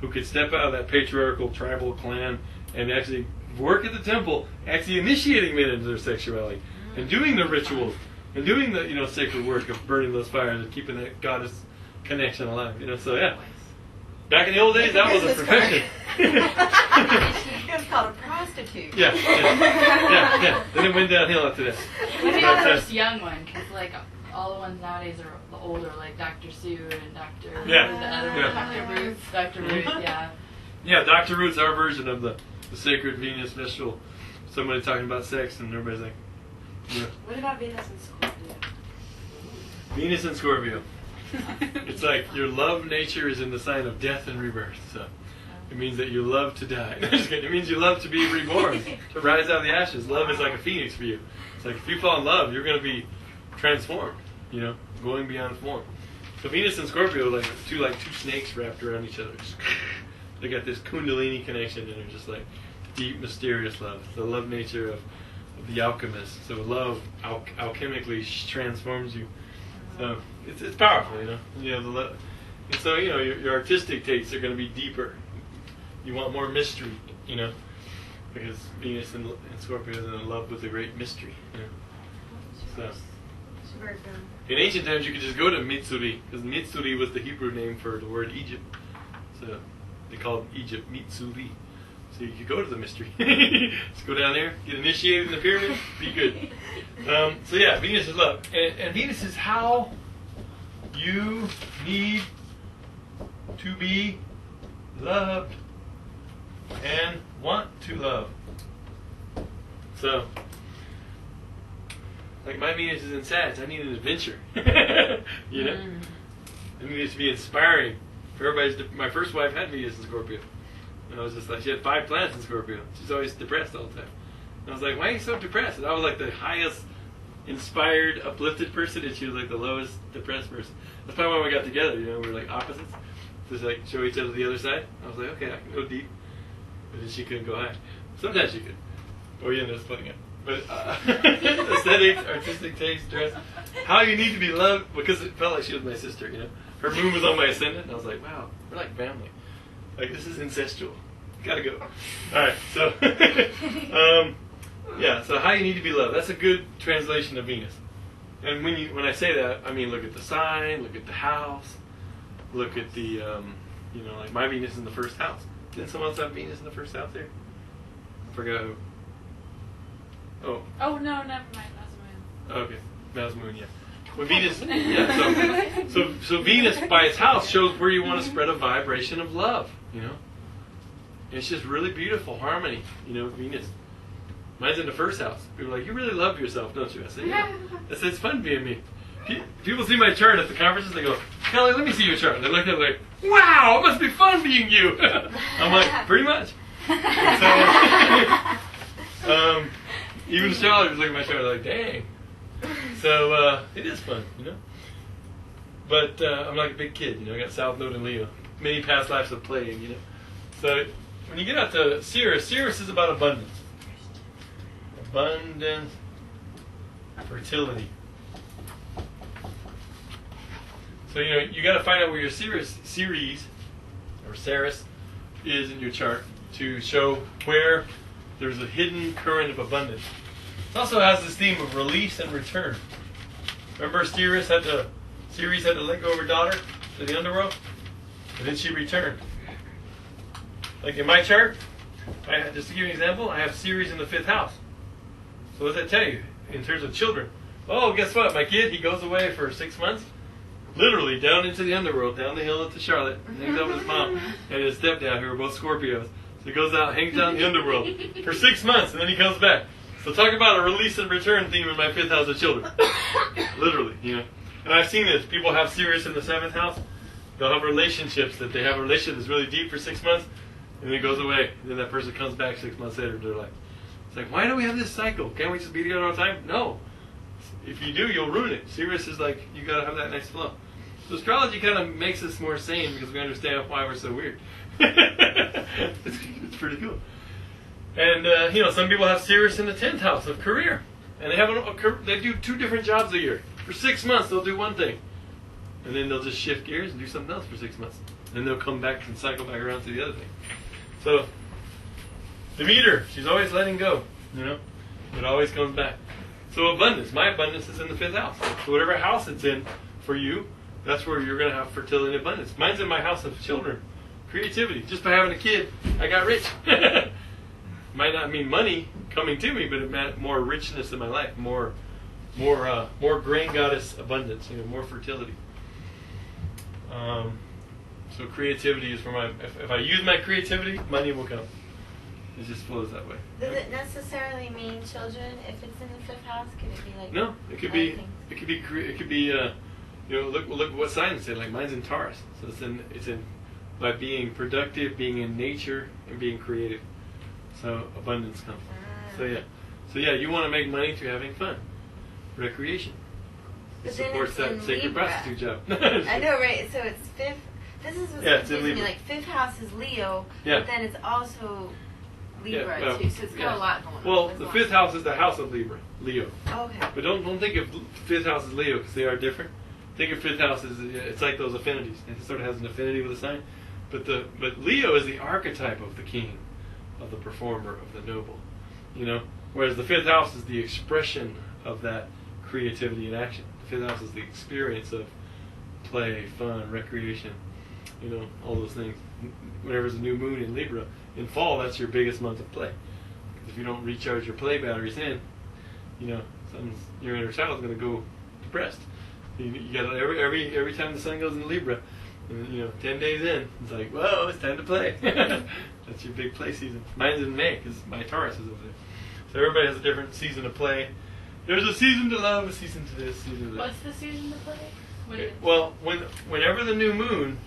who could step out of that patriarchal tribal clan and actually work at the temple, actually initiating men into their sexuality, and doing the rituals, and doing the sacred work of burning those fires and keeping that goddess connection alive. So yeah, back in the old days, that was a profession. It was called a prostitute. Yeah. Then it went downhill after that. Maybe the first young one, because like all the ones nowadays are the older, like Dr. Sue and Dr. Yeah. The other one, Dr. Ruth, yeah. Yeah, Dr. Ruth's our version of the sacred Venus Vestal. Somebody talking about sex, and everybody's like, yeah. What about Venus and Scorpio? Venus and Scorpio. It's like your love nature is in the sign of death and rebirth. So it means that you love to die. It means you love to be reborn, to rise out of the ashes. Love is like a phoenix for you. It's like if you fall in love, you're going to be transformed, going beyond form. So Venus and Scorpio are like two snakes wrapped around each other. They got this kundalini connection, and they're just like deep, mysterious love. The love nature of the alchemist. So love alchemically transforms you. So it's powerful, and so your artistic tastes are going to be deeper. You want more mystery, because Venus and Scorpio is in love with the great mystery. So in ancient times, you could just go to Mitsuri, because Mitsuri was the Hebrew name for the word Egypt. So they called Egypt Mitsuri. So you could go to the mystery. Just go down there, get initiated in the pyramid, be good. So yeah, Venus is love. And Venus is how you need to be loved and want to love. So, like my Venus is in Sag, I need an adventure. I need it to be inspiring. For my first wife had Venus in Scorpio. And I was just like, she had 5 planets in Scorpio. She's always depressed all the time. And I was like, why are you so depressed? And I was like the highest inspired, uplifted person, and she was like the lowest depressed person. That's probably why we got together, we were like opposites. Just like show each other the other side. I was like, okay, I can go deep. But then she couldn't go high. Sometimes she could. Or you ended up splitting it. But aesthetics, artistic taste, dress, how you need to be loved, because it felt like she was my sister, Her moon was on my ascendant, and I was like, wow, we're like family. Like, this is incestual. Gotta go. Alright, so, so how you need to be loved. That's a good translation of Venus. And when I say that, I mean look at the sign, look at the house, look at the, like my Venus is in the first house. Didn't someone else have Venus in the first house there? I forgot who. Oh, no, never mind. That's mine. Okay, that's moon, yeah. Well, Venus, so Venus by its house shows where you want to spread a vibration of love, It's just really beautiful harmony, Venus. Mine's in the first house. People are like, you really love yourself, don't you? I say, yeah. I say, it's fun being me. People see my chart at the conferences, they go, Kelly, let me see your chart. They look at it like, wow, it must be fun being you. I'm like, pretty much. So, even astrologers look at my chart like, dang. So, it is fun, But I'm like a big kid, I got South Node and Leo. Many past lives of playing, So, when you get out to Sirius is about abundance. Abundance, fertility. So, you got to find out where your Ceres is in your chart to show where there's a hidden current of abundance. It also has this theme of release and return. Remember Ceres had to let go of her daughter to the underworld? And then she returned. Like in my chart, just to give you an example, I have Ceres in the 5th house. So what does that tell you in terms of children? Oh, guess what? My kid, he goes away for 6 months, literally down into the underworld, down the hill to Charlotte, hangs out with his mom and his stepdad, who are both Scorpios. So he goes out, hangs out in the underworld for 6 months, and then he comes back. So talk about a release and return theme in my 5th house of children. Literally, you know. And I've seen this. People have Sirius in the 7th house. They'll have relationships that they have a relationship that's really deep for 6 months, and then it goes away. And then that person comes back 6 months later to their life. It's like, why do we have this cycle? Can't we just be together all the time? No. If you do, you'll ruin it. Sirius is like, you got to have that nice flow. So astrology kind of makes us more sane because we understand why we're so weird. It's pretty cool. And, some people have Sirius in the 10th house of career. And they have they do 2 different jobs a year. For 6 months, they'll do one thing. And then they'll just shift gears and do something else for 6 months. Then they'll come back and cycle back around to the other thing. So, Demeter, she's always letting go. It always comes back. So abundance. My abundance is in the 5th house. So whatever house it's in for you, that's where you're going to have fertility and abundance. Mine's in my house of children. Creativity. Just by having a kid, I got rich. Might not mean money coming to me, but it meant more richness in my life, more grain goddess abundance, more fertility. So creativity is for my. If I use my creativity, money will come. It just flows that way. Does it necessarily mean children if it's in the 5th house? Could it be like no? It could be. It could be. Look what sign it's in. Like mine's in Taurus, so it's in by being productive, being in nature, and being creative. So abundance comes. So yeah, you want to make money through having fun, recreation. It supports that sacred prostitute job. I know, right? So it's 5th. This is what's confusing me. Like 5th house is Leo, but then it's also Libra too. So it's got a lot going on. Well, the 5th house is the house of Leo. Okay. But don't think of 5th house as Leo because they are different. Think of 5th house as it's like those affinities. It sort of has an affinity with a sign, but Leo is the archetype of the king, of the performer, of the noble. Whereas the 5th house is the expression of that creativity and action. The 5th house is the experience of play, fun, recreation, all those things. Whenever there's a new moon in Libra, in fall, that's your biggest month of play. Because if you don't recharge your play batteries in, your inner child is going to go depressed. You got every time the sun goes in Libra, 10 days in, it's like, whoa, it's time to play. That's your big play season. Mine's in May because my Taurus is over there. So everybody has a different season of play. There's a season to love, a season to this, season to that. What's the season to play? Well, whenever the new moon,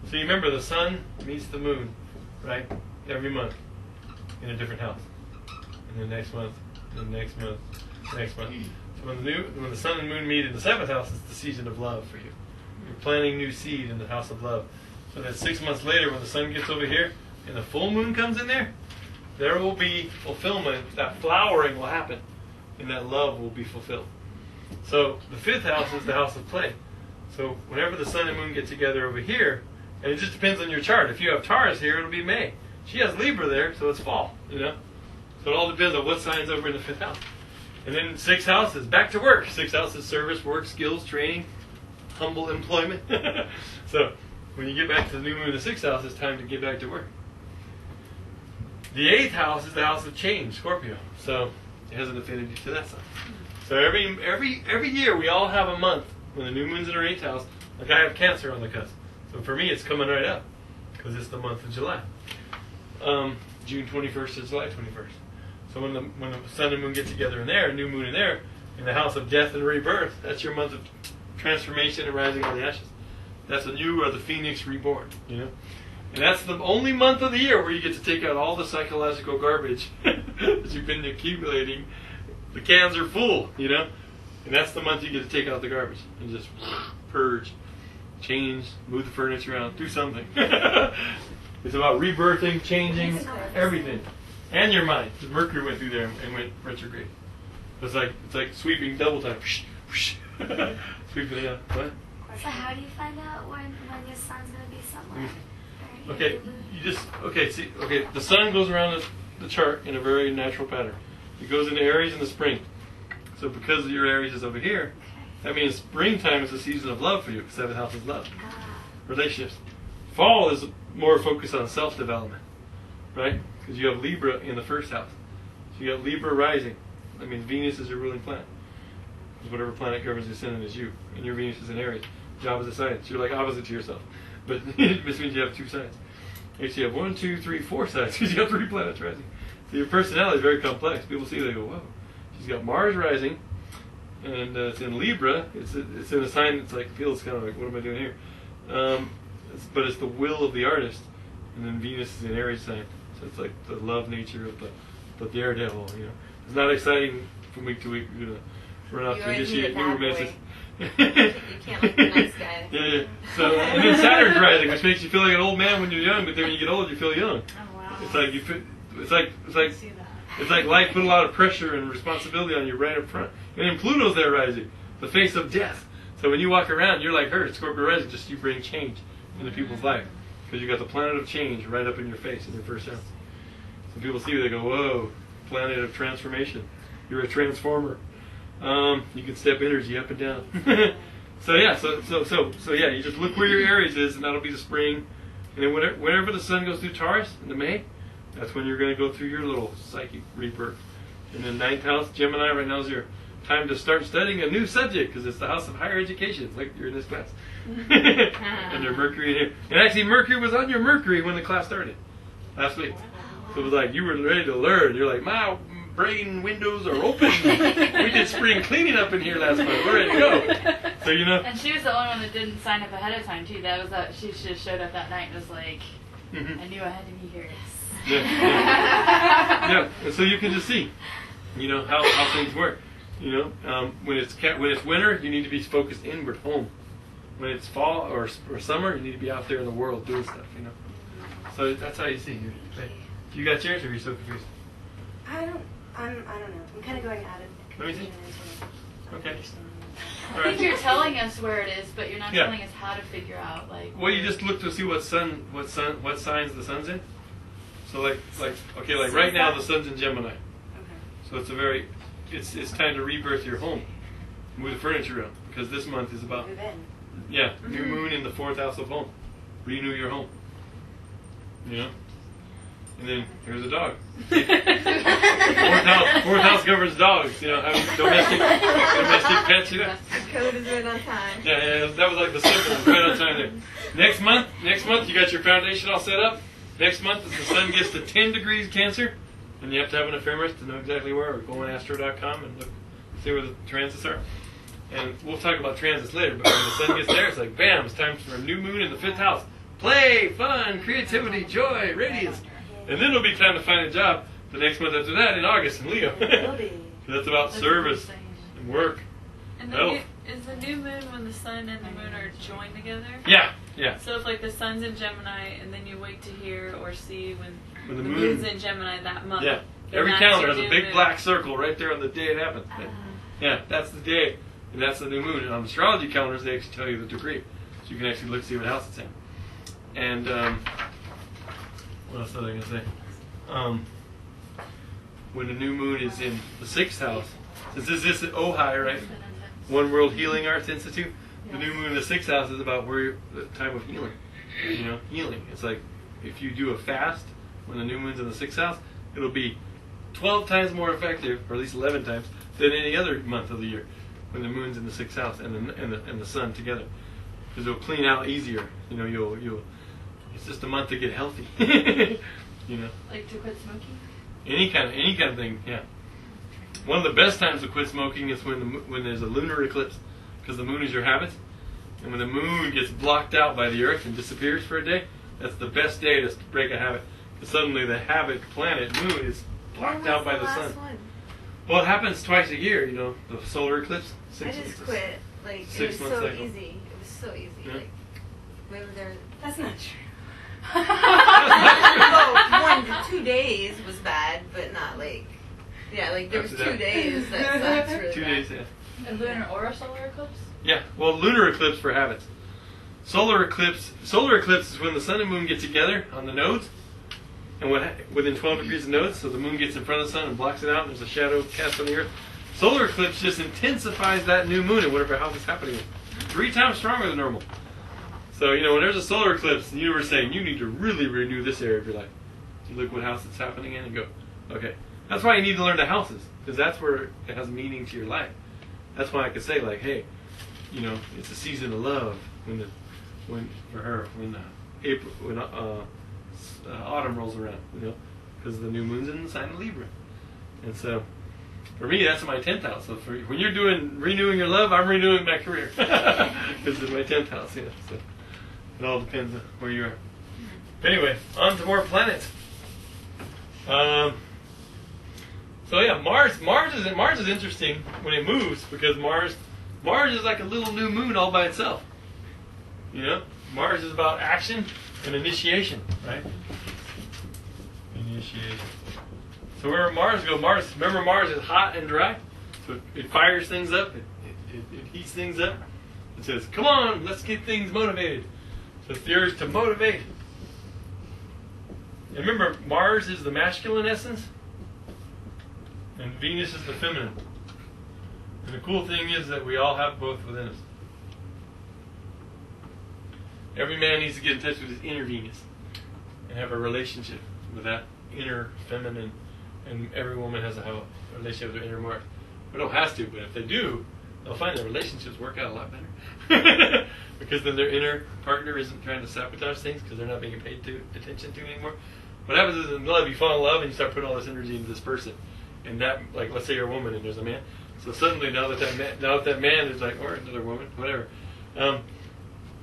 so you remember the sun meets the moon, right? Every month in a different house. And then next month, and next month, next month. So when the sun and moon meet in the 7th house, it's the season of love for you. You're planting new seed in the house of love. So that 6 months later, when the sun gets over here and the full moon comes in there will be fulfillment. That flowering will happen, and that love will be fulfilled. So the 5th house is the house of play. So whenever the sun and moon get together over here, and it just depends on your chart. If you have Taurus here, it'll be May. She has Libra there, so it's fall. So it all depends on what sign's over in the 5th house. And then 6th house is back to work. 6th house is service, work, skills, training, humble employment. So when you get back to the new moon in the 6th house, it's time to get back to work. The 8th house is the house of change, Scorpio. So it has an affinity to that sign. So every year we all have a month when the new moon's in our 8th house. Like I have Cancer on the cusp. So for me, it's coming right up because it's the month of July. June 21st to July 21st. So when the sun and moon get together in there, new moon in there, in the house of death and rebirth, that's your month of transformation and rising out of the ashes. That's when you are the phoenix reborn, And that's the only month of the year where you get to take out all the psychological garbage that you've been accumulating. The cans are full, And that's the month you get to take out the garbage and just purge, change, move the furniture around, do something. It's about rebirthing, changing, everything. And your mind. Mercury went through there and went retrograde. It's like sweeping double time. Sweeping it out. What? So how do you find out when your sun's going to be somewhere? Okay, the sun goes around the chart in a very natural pattern. It goes into Aries in the spring. So because your Aries is over here, that means springtime is the season of love for you. 7th house is love. Relationships. Fall is more focused on self-development, right? Because you have Libra in the 1st house. So you got Libra rising. That means Venus is your ruling planet. Because whatever planet governs the ascendant is you. And your Venus is in Aries. The opposite signs. You're like opposite to yourself. But this means you have 2 signs. Actually, you have 1, 2, 3, 4 signs because you have 3 planets rising. So your personality is very complex. People see it, they go, whoa. She's got Mars rising, and it's in Libra. It's in a sign that's like, feels kind of like, what am I doing here? But it's the will of the artist. And then Venus is in Aries sign. So it's like the love nature of the daredevil, you know. It's not exciting from week to week. You're going to run out to initiate new romances. You can't like the nice guy. Yeah. So, and then Saturn's rising, which makes you feel like an old man when you're young, but then when you get old, you feel young. Oh, wow. It's like life put a lot of pressure and responsibility on you right up front. And then Pluto's there rising, the face of death. So when you walk around, you're like her, Scorpio rising, just you bring change into people's life. Because you got the planet of change right up in your face in your 1st house. So people see you, they go, whoa, planet of transformation. You're a transformer. You can step energy up and down. So yeah, you just look where your Aries is, and that'll be the spring. And then whenever the sun goes through Taurus into May, that's when you're going to go through your little psychic rebirth. And then 9th house, Gemini, right now is your time to start studying a new subject because it's the house of higher education. It's like you're in this class. And your Mercury in here. And actually, Mercury was on your Mercury when the class started last week. So it was like you were ready to learn. You're like, my brain windows are open. We did spring cleaning up in here last month. We're ready to go. So you know. And she was the only one that didn't sign up ahead of time too. That was she just showed up that night and was like, I knew I had to be here. Yeah. And so you can just see, you know, how things work. You know, when it's winter, you need to be focused inward, home. When it's fall or summer, you need to be out there in the world doing stuff. You know. So that's how you see. You got yours, or are you so confused? I don't know. I'm kind of going out of confusion into Okay. I think you're telling us where it is, but you're not telling us how to figure out like. Well, you just look to see what signs the sun's in. So like right now the sun's in Gemini. Okay. So it's time to rebirth your home, move the furniture around because this month is about new moon in the 4th house of home, renew your home. You know. And then here's a dog. 4th house governs dogs. You know, having domestic pets. You know. The code is right on time. Yeah, that was like the symbol right on time there. Next month you got your foundation all set up. Next month, as the sun gets to 10 degrees Cancer, and you have to have an ephemeris to know exactly where, or go on astro.com and look, see where the transits are. And we'll talk about transits later, but when the sun gets there, it's like, bam, it's time for a new moon in the 5th house. Play, fun, creativity, joy, radiance. And then it'll be time to find a job the next month after that in August in Leo. That's about service and work. And is the new moon when the sun and the moon are joined together? Yeah. So if like the sun's in Gemini and then you wait to hear or see when the moon's in Gemini that month. Yeah. Every calendar has a big black circle right there on the day it happens. Yeah, that's the day. And that's the new moon. And on astrology calendars, they actually tell you the degree. So you can actually look see what house it's in. And what else was I going to say? When the new moon is in the 6th house, since this is Ojai, right? One World Healing Arts Institute. The new moon in the 6th house is about the time of healing. You know, healing. It's like if you do a fast when the new moon's in the 6th house, it'll be 12 times more effective, or at least 11 times, than any other month of the year when the moon's in the 6th house and the sun together. Because it'll clean out easier. You know, you'll. It's just a month to get healthy. You know. Like to quit smoking. Any kind of thing. Yeah. One of the best times to quit smoking is when there's a lunar eclipse, because the moon is your habit, and when the moon gets blocked out by the Earth and disappears for a day, that's the best day to break a habit. Because suddenly the habit planet moon is blocked out by the sun. One? Well, it happens twice a year. You know, the solar eclipse. I just quit. Like it 6 was months so cycle. easy. It was so easy. Yeah. Like maybe That's not true. well, 1 to 2 days was bad, but not like like there was 2 days that sucks really 2 bad. days, yeah. A lunar or a solar eclipse? Yeah, well, lunar eclipse for habits. Solar eclipse is when the sun and moon get together on the nodes, And within 12 degrees of nodes, so the moon gets in front of the sun and blocks it out, and there's a shadow cast on the earth. Solar eclipse just intensifies that new moon in whatever house it's happening in. 3 times stronger than normal. So, when there's a solar eclipse, the universe is saying, you need to really renew this area of your life. You look what house it's happening in and go, okay. That's why you need to learn the houses, because that's where it has meaning to your life. That's why I could say, like, hey, it's a season of love when autumn rolls around, because the new moon's in the sign of Libra. And so, for me, that's my 10th house. So when you're renewing your love, I'm renewing my career. Because it's my 10th house, So it all depends on where you are. But anyway, on to more planets. So yeah, Mars is interesting when it moves, because Mars is like a little new moon all by itself. Mars is about action and initiation, right? Initiation. So where Mars go, remember Mars is hot and dry, so it fires things up, it heats things up. It says, "Come on, let's get things motivated." So it's the urge to motivate. And remember, Mars is the masculine essence, and Venus is the feminine. And the cool thing is that we all have both within us. Every man needs to get in touch with his inner Venus and have a relationship with that inner feminine. And every woman has a relationship with their inner Mars. They don't have to, but if they do, they'll find their relationships work out a lot better. Because then their inner partner isn't trying to sabotage things because they're not being paid attention to anymore. What happens is in love, you fall in love and you start putting all this energy into this person. And that, like, let's say you're a woman and there's a man. So suddenly now that man is like, or another woman, whatever,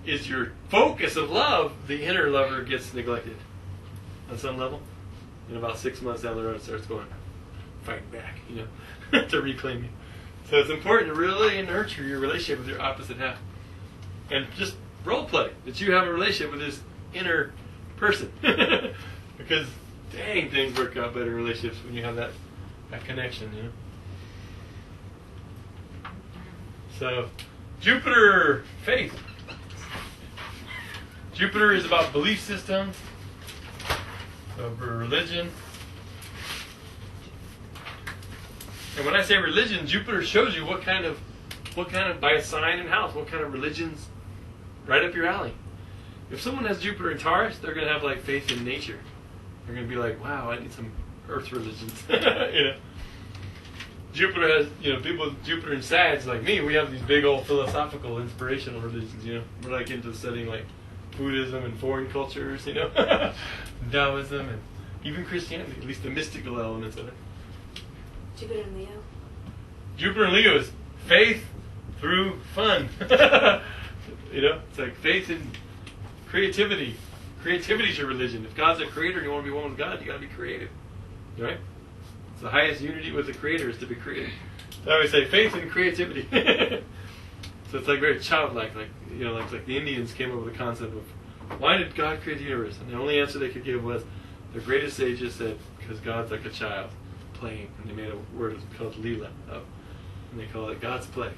is your focus of love, the inner lover gets neglected on some level. And about 6 months down the road, it starts going, fighting back, to reclaim you. So it's important to really nurture your relationship with your opposite half. And just role play that you have a relationship with this inner person. Because, dang, things work out better in relationships when you have that connection, So, Jupiter, faith. Jupiter is about belief systems, religion. And when I say religion, Jupiter shows you what kind of by a sign and house, what kind of religions right up your alley. If someone has Jupiter in Taurus, they're going to have like faith in nature. They're going to be like, wow, I need some earth religions. Jupiter has, people with Jupiter and Sag, like me, we have these big old philosophical, inspirational religions, We're like into studying like Buddhism and foreign cultures, Taoism and even Christianity, at least the mystical elements of it. Jupiter and Leo? Jupiter and Leo is faith through fun. It's like faith in creativity. Creativity is your religion. If God's a creator and you want to be one with God, you got to be creative. Right? It's the highest unity with the creator is to be creative. So I always say faith and creativity. So it's like very childlike, like the Indians came up with the concept of why did God create the universe? And the only answer they could give was the greatest sages said because God's like a child playing, and they made a word called Leela up, and they call it God's play.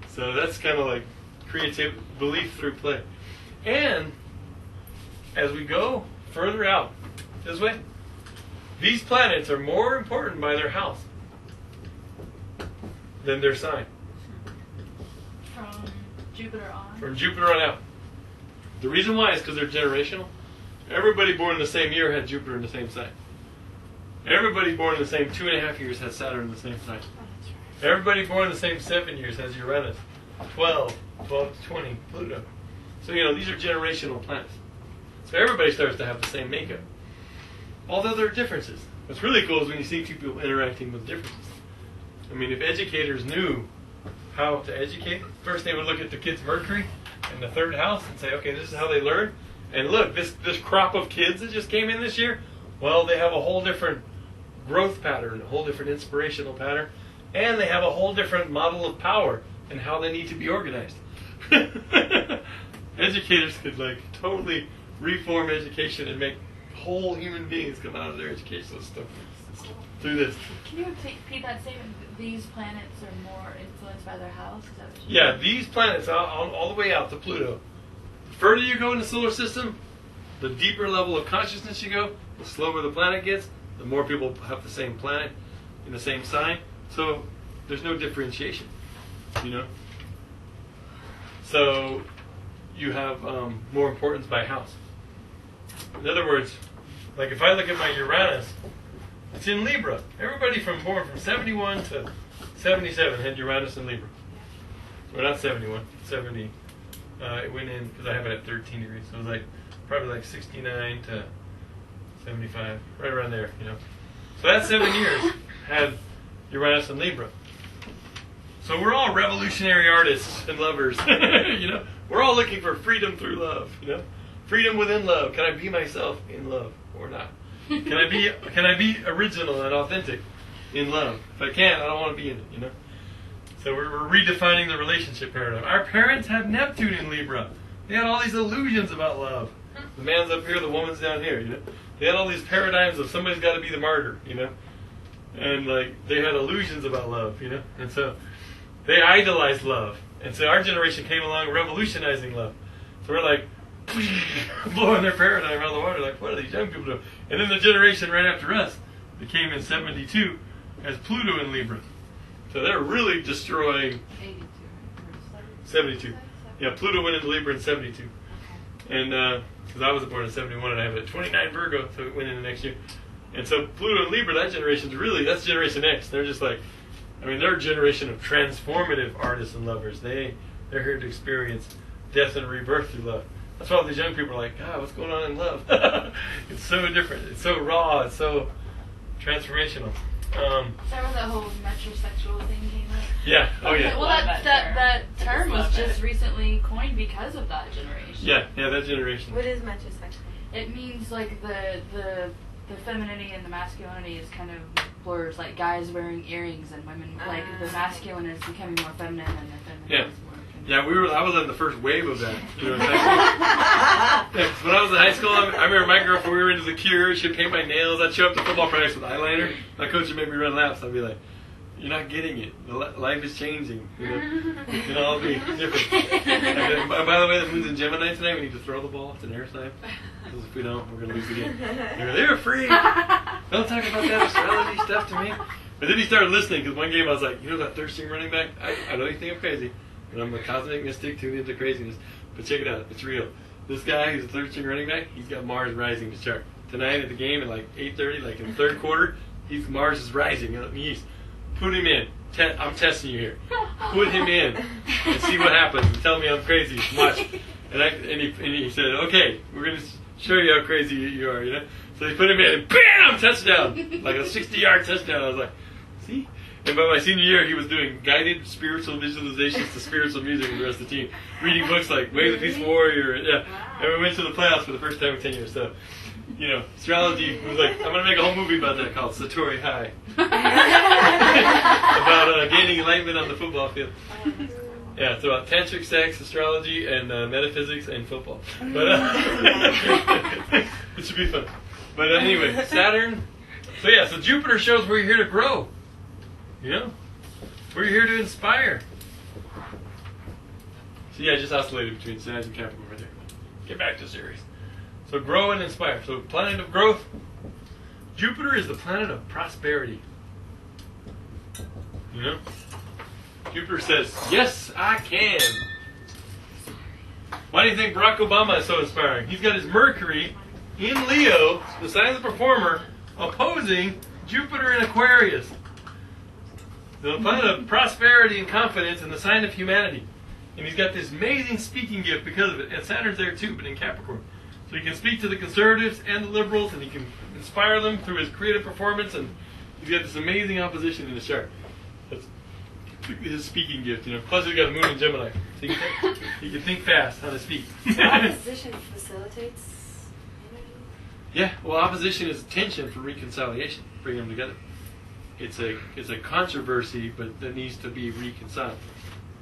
So that's kind of like creative belief through play. And as we go further out this way, these planets are more important by their house than their sign. From Jupiter on? From Jupiter on out. The reason why is because they're generational. Everybody born in the same year had Jupiter in the same sign. Everybody born in the same 2.5 years has Saturn in the same sign. Everybody born in the same 7 years has Uranus. 12 to 20, Pluto. So, these are generational planets. So everybody starts to have the same makeup. Although there are differences. What's really cool is when you see people interacting with differences. I mean, if educators knew how to educate, first they would look at the kids' Mercury in the 3rd house and say, okay, this is how they learn. And look, this crop of kids that just came in this year, well, they have a whole different growth pattern, a whole different inspirational pattern, and they have a whole different model of power and how they need to be organized. Educators could totally reform education and make whole human beings come out of their educational system through this. Can you repeat that statement? These planets are more influenced by their house? Is that what you mean? These planets all the way out to Pluto. The further you go in the solar system, the deeper level of consciousness you go, the slower the planet gets, the more people have the same planet in the same sign. So there's no differentiation, you know. So you have more importance by house. In other words, like if I look at my Uranus, it's in Libra. Everybody born from 71 to 77 had Uranus in Libra. Well, not 71, 70. It went in, because I have it at 13 degrees, so it was like probably like 69 to 75, right around there, you know. So that 7 years had Uranus in Libra. So we're all revolutionary artists and lovers, you know. We're all looking for freedom through love, you know. Freedom within love. Can I be myself in love or not? Can I be original and authentic in love? If I can't, I don't want to be in it, you know. So we're redefining the relationship paradigm. Our parents had Neptune in Libra. They had all these illusions about love. The man's up here, the woman's down here, you know. They had all these paradigms of somebody's got to be the martyr, you know. And like they had illusions about love, you know. And so they idolized love. And so our generation came along revolutionizing love. So we're like blowing their paradigm out of the water, like, what are these young people doing? And then the generation right after us that came in 72 has Pluto in Libra. So they're really destroying 72. Yeah, Pluto went into Libra in 72. And because I was born in 71 and I have a 29 Virgo, so it went into next year. And so Pluto and Libra, that's Generation X. They're just like, I mean, they're a generation of transformative artists and lovers. They're here to experience death and rebirth through love. That's why all these young people are like, God, what's going on in love? It's so different. It's so raw. It's so transformational. Is that where that whole metrosexual thing came up? Yeah. Oh, yeah. Well, that term was just recently coined because of that generation. Yeah, that generation. What is metrosexual? It means like the femininity and the masculinity is kind of blurs. Like guys wearing earrings and women, like the masculine is becoming more feminine and the feminine is more feminine. Yeah, I was on the first wave of that. You know, in high school. Yeah, when I was in high school, I remember my girlfriend, we were into the Cure, she'd paint my nails, I'd show up to football practice with eyeliner. My coach would make me run laps. I'd be like, you're not getting it. Life is changing. You know, I'll be different. And by the way, the moon's in Gemini tonight. We need to throw the ball. It's an air sign. Because if we don't, we're going to lose again. They were free. Don't talk about that astrology stuff to me. But then he started listening, because one game I was like, you know that third-string running back? I know you think I'm crazy. And I'm a cosmic mystic tuned into craziness. But check it out. It's real. This guy who's a third-string running back, he's got Mars rising in his chart. Tonight at the game at like 8:30, like in the third quarter, Mars is rising in the east. Put him in. I'm testing you here. Put him in and see what happens. And tell me I'm crazy. Watch. And he said, okay, we're going to show you how crazy you are, you know. So he put him in and bam, touchdown. Like a 60-yard touchdown. I was like, see? And by my senior year, he was doing guided spiritual visualizations to spiritual music with the rest of the team. Reading books like Way of the Peaceful Warrior. Yeah. And we went to the playoffs for the first time in 10 years. So, you know, astrology was like, I'm going to make a whole movie about that called Satori High. About gaining enlightenment on the football field. Yeah, it's about tantric sex, astrology, and metaphysics and football. But it should be fun. But anyway, Saturn. So Jupiter shows we're here to grow. You know? We're here to inspire. So I just oscillated between Sagittarius and Capricorn right there. Get back to Series. So grow and inspire. So planet of growth. Jupiter is the planet of prosperity. You know? Jupiter says, yes, I can. Why do you think Barack Obama is so inspiring? He's got his Mercury in Leo, the sign of the performer, opposing Jupiter in Aquarius. The planet of prosperity and confidence and the sign of humanity. And he's got this amazing speaking gift because of it. And Saturn's there too, but in Capricorn. So he can speak to the conservatives and the liberals, and he can inspire them through his creative performance, and he's got this amazing opposition in his chart. That's his speaking gift, you know. Plus he's got the moon in Gemini. So he can think fast how to speak. So opposition facilitates energy? Yeah, well, opposition is tension for reconciliation, bring them together. It's a controversy, but that needs to be reconciled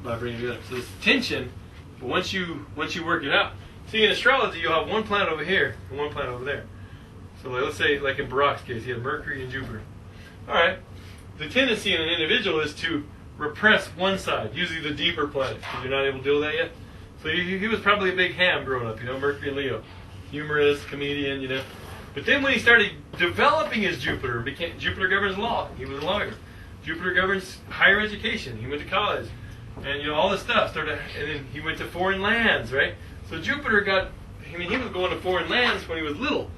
by bringing it together. So it's tension, but once you work it out. See, in astrology, you'll have one planet over here and one planet over there. So let's say, like in Barack's case, he had Mercury and Jupiter. All right. The tendency in an individual is to repress one side, usually the deeper planet, because you're not able to deal with that yet. So he was probably a big ham growing up, you know, Mercury and Leo. humorist, comedian, you know. But then when he started developing his Jupiter, Jupiter governs law. He was a lawyer. Jupiter governs higher education. He went to college, and you know all this stuff started. And then he went to foreign lands, right? So Jupiter he was going to foreign lands when he was little.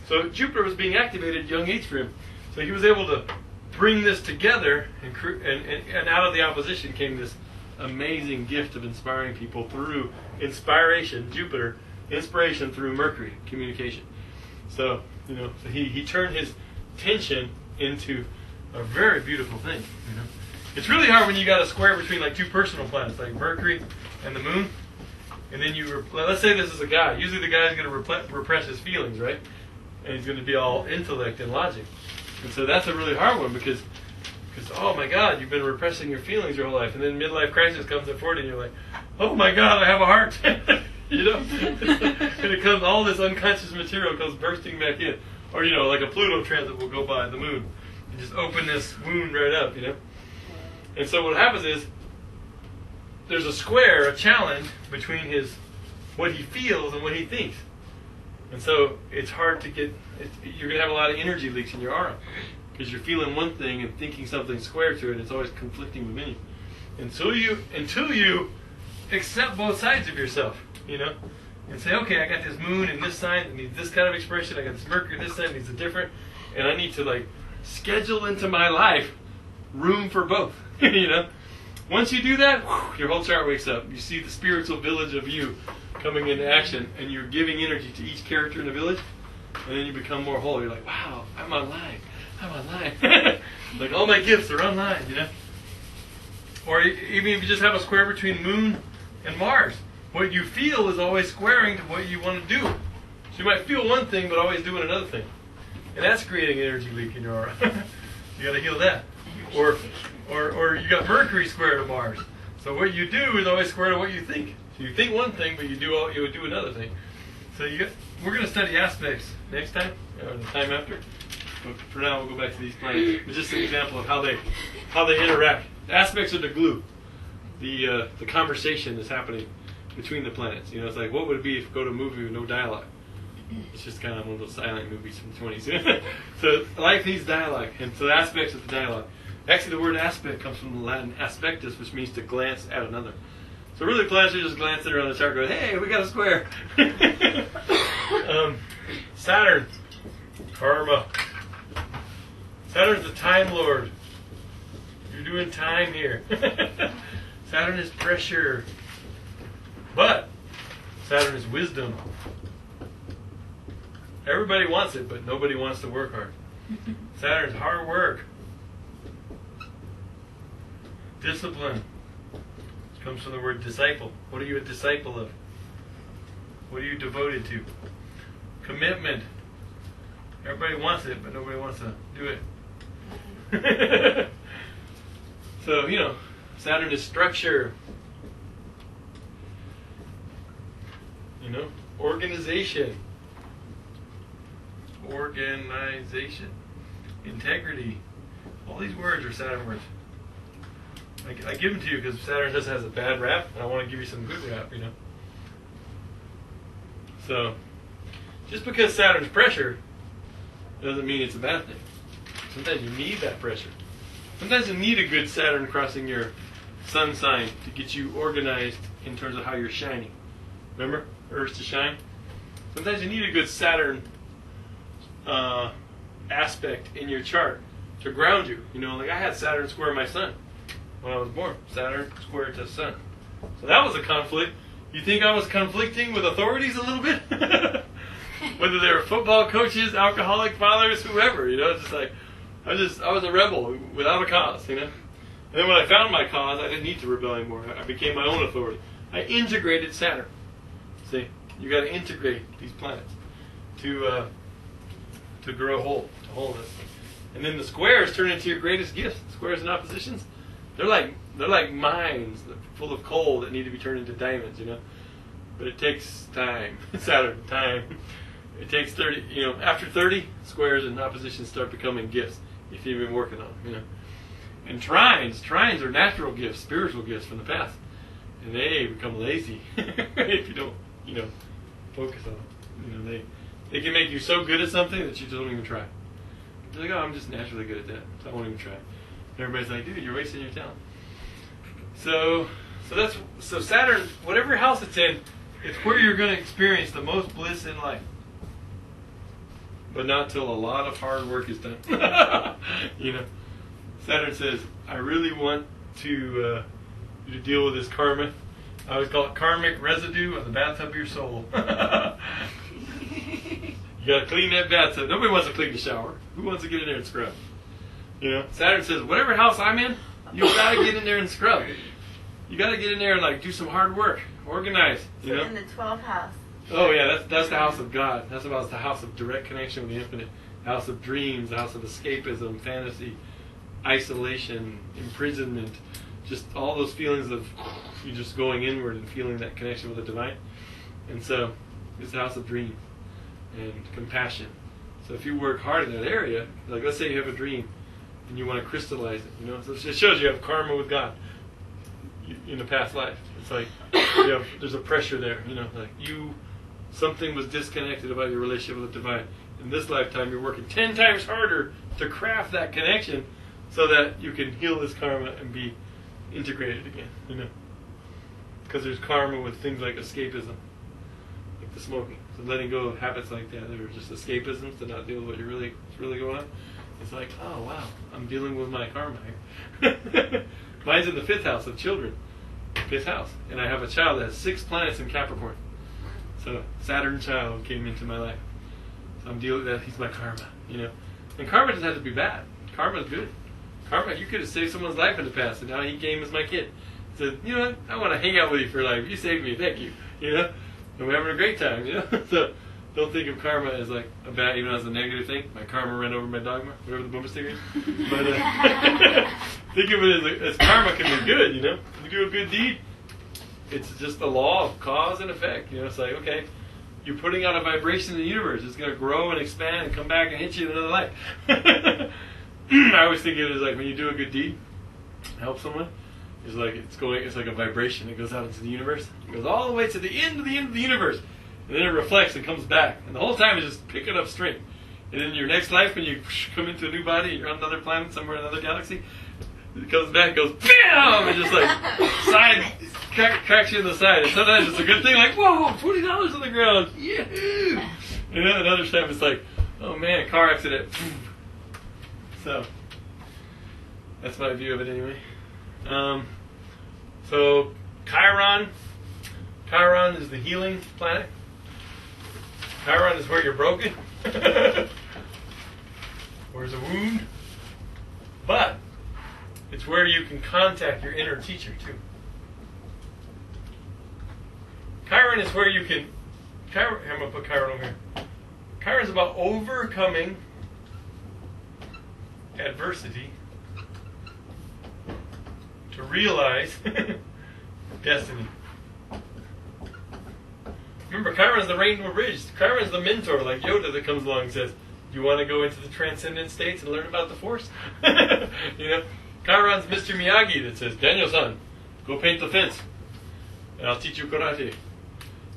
So Jupiter was being activated at a young age for him. So he was able to bring this together, and out of the opposition came this amazing gift of inspiring people through inspiration, Jupiter, inspiration through Mercury, communication. So, you know, so he turned his tension into a very beautiful thing, you know. It's really hard when you got a square between like two personal planets, like Mercury and the Moon, and then let's say this is a guy. Usually the guy's going to repress his feelings, right? And he's going to be all intellect and logic. And so that's a really hard one because oh my God, you've been repressing your feelings your whole life, and then midlife crisis comes at 40, and you're like, oh my God, I have a heart, you know, and it comes, all this unconscious material comes bursting back in, or you know, like a Pluto transit will go by the Moon, and just open this wound right up, you know. And so what happens is there's a square, a challenge between what he feels and what he thinks, and so it's hard to get. You're going to have a lot of energy leaks in your aura. Because you're feeling one thing and thinking something square to it, it's always conflicting within you. Until you accept both sides of yourself, you know, and say, okay, I got this Moon in this sign that needs this kind of expression, I got this Mercury in this sign that needs a different, and I need to like schedule into my life room for both, you know. Once you do that, your whole chart wakes up. You see the spiritual village of you coming into action, and you're giving energy to each character in the village, and then you become more whole. You're like, wow, I'm online. Like all my gifts are online, you know. Or even if you just have a square between Moon and Mars, what you feel is always squaring to what you want to do. So you might feel one thing but always doing another thing, and that's creating an energy leak in your aura. You got to heal that. Or you got Mercury square to Mars, so what you do is always square to what you think. So you think one thing, but you would do another thing. So we're going to study aspects next time, or the time after. But for now, we'll go back to these planets. It's just an example of how they interact. The aspects are the glue, the conversation that's happening between the planets. You know, it's like, what would it be if you go to a movie with no dialogue? It's just kind of one of those silent movies from the 20s. So life needs dialogue, and so the aspects of the dialogue. Actually, the word aspect comes from the Latin aspectus, which means to glance at another. So really, planets are just glancing around the chart going, hey, we got a square. Saturn, karma. Saturn's the time lord. You're doing time here. Saturn is pressure. But Saturn is wisdom. Everybody wants it, but nobody wants to work hard. Saturn's hard work. Discipline. It comes from the word disciple. What are you a disciple of? What are you devoted to? Commitment. Everybody wants it, but nobody wants to do it. So, you know, Saturn is structure. You know, organization. Integrity. All these words are Saturn words. I give them to you because Saturn just has a bad rap, and I want to give you some good rap, you know. So, just because Saturn's pressure doesn't mean it's a bad thing. Sometimes you need that pressure. Sometimes you need a good Saturn crossing your sun sign to get you organized in terms of how you're shining. Remember? Earth to shine? Sometimes you need a good Saturn aspect in your chart to ground you. You know, like I had Saturn square my sun when I was born. Saturn square to sun. So that was a conflict. You think I was conflicting with authorities a little bit? Whether they were football coaches, alcoholic fathers, whoever, you know, it's just like I was a rebel without a cause, you know. And then when I found my cause, I didn't need to rebel anymore. I became my own authority. I integrated Saturn. See, you got to integrate these planets to grow whole, to wholeness. And then the squares turn into your greatest gifts. Squares and oppositions, they're like mines full of coal that need to be turned into diamonds, you know. But it takes time. Saturn, time. It takes 30, you know, after 30, squares and oppositions start becoming gifts if you've been working on them, you know. And trines are natural gifts, spiritual gifts from the past. And they become lazy if you don't, you know, focus on them. They can make you so good at something that you just don't even try. You're like, oh, I'm just naturally good at that, so I won't even try. And everybody's like, dude, you're wasting your talent. So Saturn, whatever house it's in, it's where you're going to experience the most bliss in life. But not till a lot of hard work is done. Saturn says, I really want you to deal with this karma. I always call it karmic residue on the bathtub of your soul. You got to clean that bathtub. Nobody wants to clean the shower. Who wants to get in there and scrub? Saturn says, whatever house I'm in, you got to get in there and scrub. You got to get in there and do some hard work, organize. So in the 12th house. Oh yeah, that's the house of God. That's about the house of direct connection with the infinite, the house of dreams, the house of escapism, fantasy, isolation, imprisonment, just all those feelings of you just going inward and feeling that connection with the divine. And so it's the house of dreams and compassion. So if you work hard in that area, like let's say you have a dream and you want to crystallize it, so it shows you have karma with God in a past life. It's like there's a pressure there, something was disconnected about your relationship with the divine. In this lifetime, you're working 10 times harder to craft that connection so that you can heal this karma and be integrated again, Because there's karma with things like escapism, like the smoking. So letting go of habits like that, they're just escapisms to not deal with what's really going on. It's like, oh wow, I'm dealing with my karma here. Mine's in the 5th house of children. 5th house. And I have a child that has 6 planets in Capricorn. So Saturn child came into my life. So I'm dealing with that. He's my karma, And karma doesn't have to be bad. Karma is good. Karma, you could have saved someone's life in the past, and now he came as my kid. Said, you know what? I want to hang out with you for life. You saved me. Thank you. And we're having a great time, So don't think of karma as like a bad, even as a negative thing. My karma ran over my dogma, whatever the bumper sticker is. But think of it as karma can be good, You do a good deed. It's just the law of cause and effect. It's like, okay, you're putting out a vibration in the universe. It's going to grow and expand and come back and hit you in another life. I always think of it as like when you do a good deed, help someone, it's like a vibration. It goes out into the universe. It goes all the way to the end of the universe. And then it reflects and comes back. And the whole time it's just picking up strength. And in your next life, when you come into a new body and you're on another planet somewhere in another galaxy, it comes back, goes BAM! And just side cracks you in the side. And sometimes it's a good thing, like, whoa, $20 on the ground. Yahoo! And then another time it's like, oh man, car accident. So that's my view of it anyway. So Chiron is the healing planet. Chiron is where you're broken. Where's a wound. But it's where you can contact your inner teacher too. Chiron is where you can. I'm going to put Chiron over here. Chiron is about overcoming adversity to realize destiny. Remember, Chiron is the Rainbow Bridge. Chiron is the mentor, like Yoda, that comes along and says, "Do you want to go into the transcendent states and learn about the Force?" Chiron's Mr. Miyagi that says, "Daniel-san, go paint the fence, and I'll teach you karate."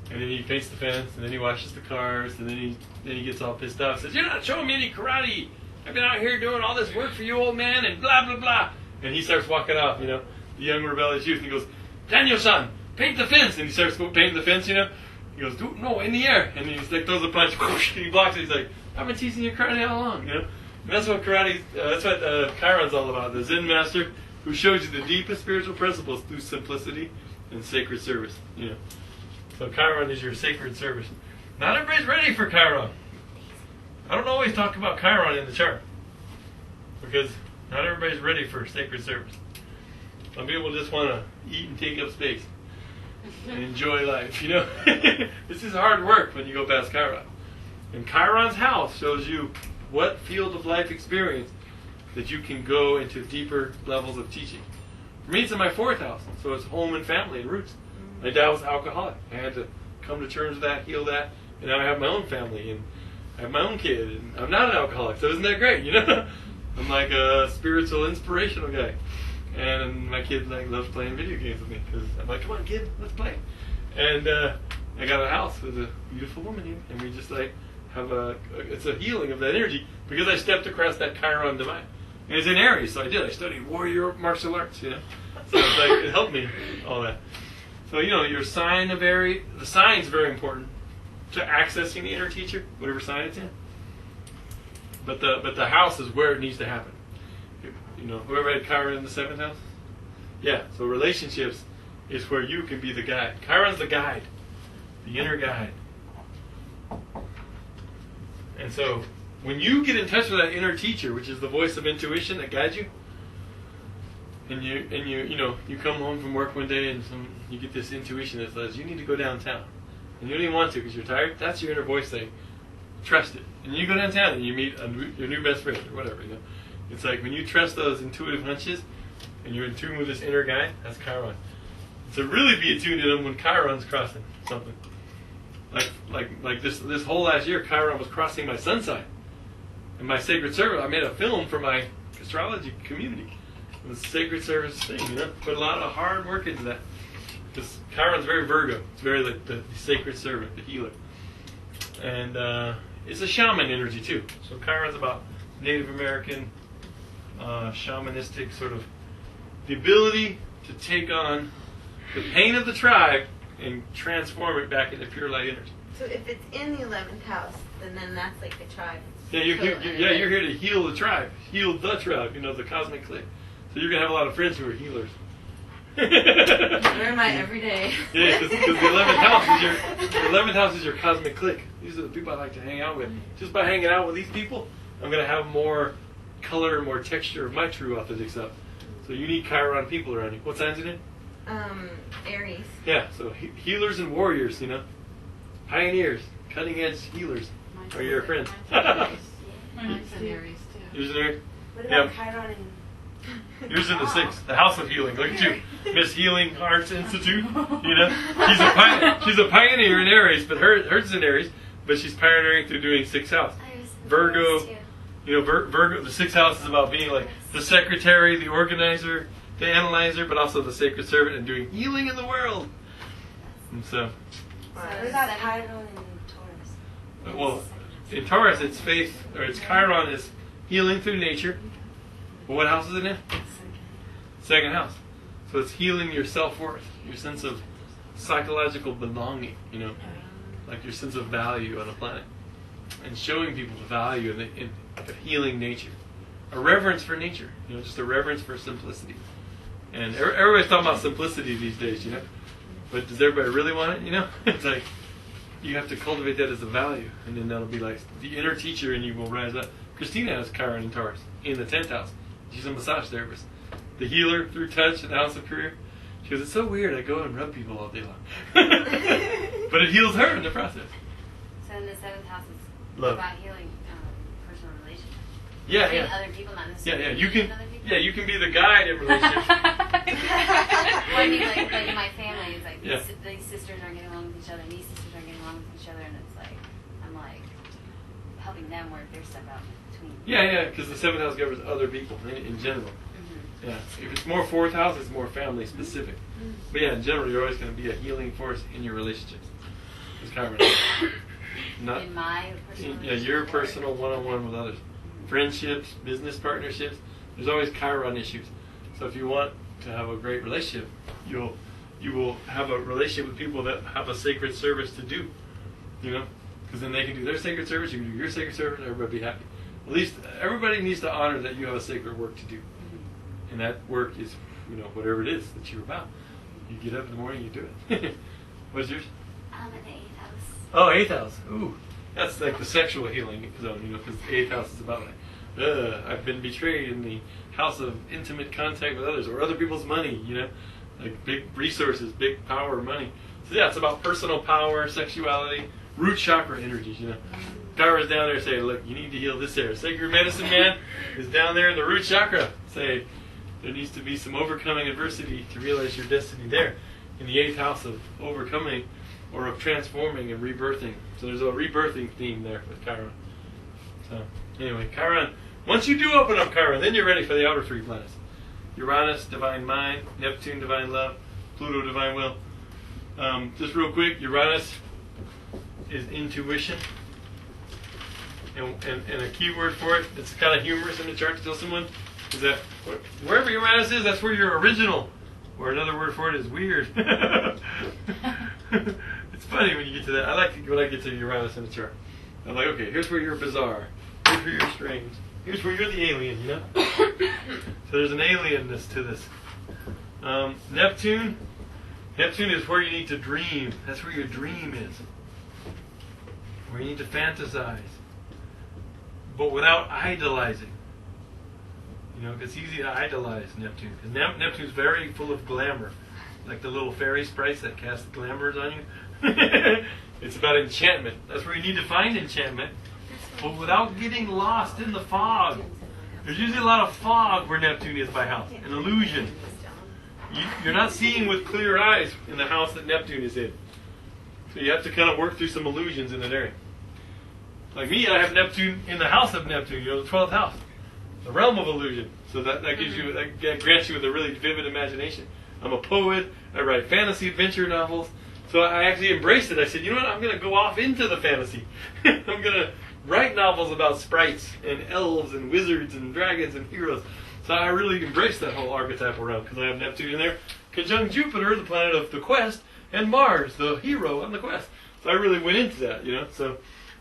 And then he paints the fence, and then he washes the cars, and then he gets all pissed off. Says, "You're not showing me any karate. I've been out here doing all this work for you, old man, and blah blah blah." And he starts walking off, the young rebellious youth, and he goes, "Daniel-san, paint the fence." And he starts painting the fence, He goes, "No, in the air." And he throws a punch, and he blocks it. He's like, "I've been teaching you karate all along, And that's what Chiron's all about. The Zen master who shows you the deepest spiritual principles through simplicity and sacred service, So Chiron is your sacred service. Not everybody's ready for Chiron. I don't always talk about Chiron in the chart because not everybody's ready for sacred service. Some people just want to eat and take up space and enjoy life, This is hard work when you go past Chiron. And Chiron's house shows you what field of life experience that you can go into deeper levels of teaching. For me, it's in my 4th house, so it's home and family and roots. My dad was alcoholic. I had to come to terms with that, heal that, and now I have my own family, and I have my own kid, and I'm not an alcoholic, so isn't that great, I'm like a spiritual, inspirational guy. And my kid loves playing video games with me, because I'm like, "Come on, kid, let's play." And I got a house with a beautiful woman here, and we just like have it's a healing of that energy because I stepped across that Chiron divine. And it's in Aries, so I did. I studied warrior martial arts, you know. So it's like it helped me, all that. So your sign of Aries, the sign's very important to accessing the inner teacher, whatever sign it's in. But the house is where it needs to happen. Whoever had Chiron in the 7th house? Yeah, so relationships is where you can be the guide. Chiron's the guide, the inner guide. And so when you get in touch with that inner teacher, which is the voice of intuition that guides you, and you come home from work one day and you get this intuition that says you need to go downtown, and you don't even want to because you're tired. That's your inner voice saying, trust it. And you go downtown and you meet your new best friend or whatever. It's like when you trust those intuitive hunches and you're in tune with this inner guide, that's Chiron. So really be attuned to them when Chiron's crossing something. Like this whole last year, Chiron was crossing my sun sign. And my sacred service, I made a film for my astrology community. It was a sacred service thing, Put a lot of hard work into that. Because Chiron's very Virgo. It's very like the sacred servant, the healer. And it's a shaman energy too. So Chiron's about Native American, shamanistic sort of the ability to take on the pain of the tribe and transform it back into pure light energy. So if it's in the 11th house, then that's like the tribe. Yeah, you're here to heal the tribe. Heal the tribe, the cosmic clique. So you're going to have a lot of friends who are healers. Where am I every day? Yeah, because the 11th house is your cosmic clique. These are the people I like to hang out with. Just by hanging out with these people, I'm going to have more color and more texture of my true authentic self. So you need Chiron people around you. What sign's it in? Aries. Yeah, so healers and warriors, pioneers, cutting edge healers are your friends. Mine's in Aries too. Yours in Aries? What about Chiron and... Yours in the 6th, the House of Healing. Look at you, Miss Healing Arts Institute. She's a pioneer in Aries, but hers is in Aries, but she's pioneering through doing 6th house. Virgo, Virgo. The 6th house is about being like the secretary, the organizer, the analyzer, but also the sacred servant and doing healing in the world. And so. What about Chiron and Taurus? Well, in Taurus, it's faith, or it's Chiron is healing through nature. Well, what house is it in? 2nd house. So it's healing your self-worth, your sense of psychological belonging, like your sense of value on the planet. And showing people the value of healing nature. A reverence for nature, just a reverence for simplicity. And everybody's talking about simplicity these days, But does everybody really want it, It's like, you have to cultivate that as a value. And then that'll be like, the inner teacher in you will rise up. Christina has Chiron and Taurus in the 10th house. She's a massage therapist. The healer through touch and house of career. She goes, it's so weird, I go and rub people all day long. But it heals her in the process. So in the 7th house is love. About healing personal relationships. Yeah. Other people, not necessarily. Yeah. You can be the guide in relationships. Well, I mean, like in my family, it's like these sisters aren't getting along with each other, and these sisters aren't getting along with each other, and it's like I'm like helping them work their stuff out between. Yeah, because the 7th house governs other people in general. Mm-hmm. Yeah, if it's more 4th house, it's more family specific. Mm-hmm. But yeah, in general, you're always going to be a healing force in your relationships. It's kind of not in my personal your personal one-on-one with others, friendships, business partnerships. There's always Chiron issues. So if you want to have a great relationship, you will have a relationship with people that have a sacred service to do. Because then they can do their sacred service, you can do your sacred service, and everybody be happy. At least everybody needs to honor that you have a sacred work to do. And that work is, whatever it is that you're about. You get up in the morning, you do it. What's yours? I'm in the 8th house. Oh, 8th house. Ooh. That's like the sexual healing zone, because the 8th house is about like, I've been betrayed in the house of intimate contact with others, or other people's money, like big resources, big power, money. So yeah, it's about personal power, sexuality, root chakra energies, Chiron's down there saying, look, you need to heal this area. Sacred medicine man is down there in the root chakra. Say, there needs to be some overcoming adversity to realize your destiny there. In the 8th house of overcoming or of transforming and rebirthing. So there's a rebirthing theme there with Chiron. So anyway, Chiron, once you do open up Chiron, then you're ready for the outer 3 planets. Uranus, divine mind. Neptune, divine love. Pluto, divine will. Just real quick, Uranus is intuition. And a key word for it, it's kind of humorous in the chart to tell someone, is that wherever Uranus is, that's where you're original. Or another word for it is weird. It's funny when you get to that. I like when I get to Uranus in the chart. I'm like, okay, here's where you're bizarre. Here's where you're strange. Here's where you're the alien, you know? So there's an alienness to this. Neptune is where you need to dream. That's where your dream is. Where you need to fantasize. But without idolizing. You know, it's easy to idolize Neptune. Because Neptune's very full of glamour. Like the little fairy sprites that cast glamours on you. It's about enchantment. That's where you need to find enchantment. But without getting lost in the fog. There's usually a lot of fog where Neptune is by house. An illusion. You're not seeing with clear eyes in the house that Neptune is in. So you have to kind of work through some illusions in that area. Like me, I have Neptune in the house of Neptune, the 12th house. The realm of illusion. So that gives you, that grants you with a really vivid imagination. I'm a poet. I write fantasy adventure novels. So I actually embraced it. I said, you know what? I'm going to go off into the fantasy. I'm going to write novels about sprites and elves and wizards and dragons and heroes. So I really embraced that whole archetypal realm because I have Neptune in there, conjunct Jupiter, the planet of the quest, and Mars, the hero on the quest. So I really went into that, you know. So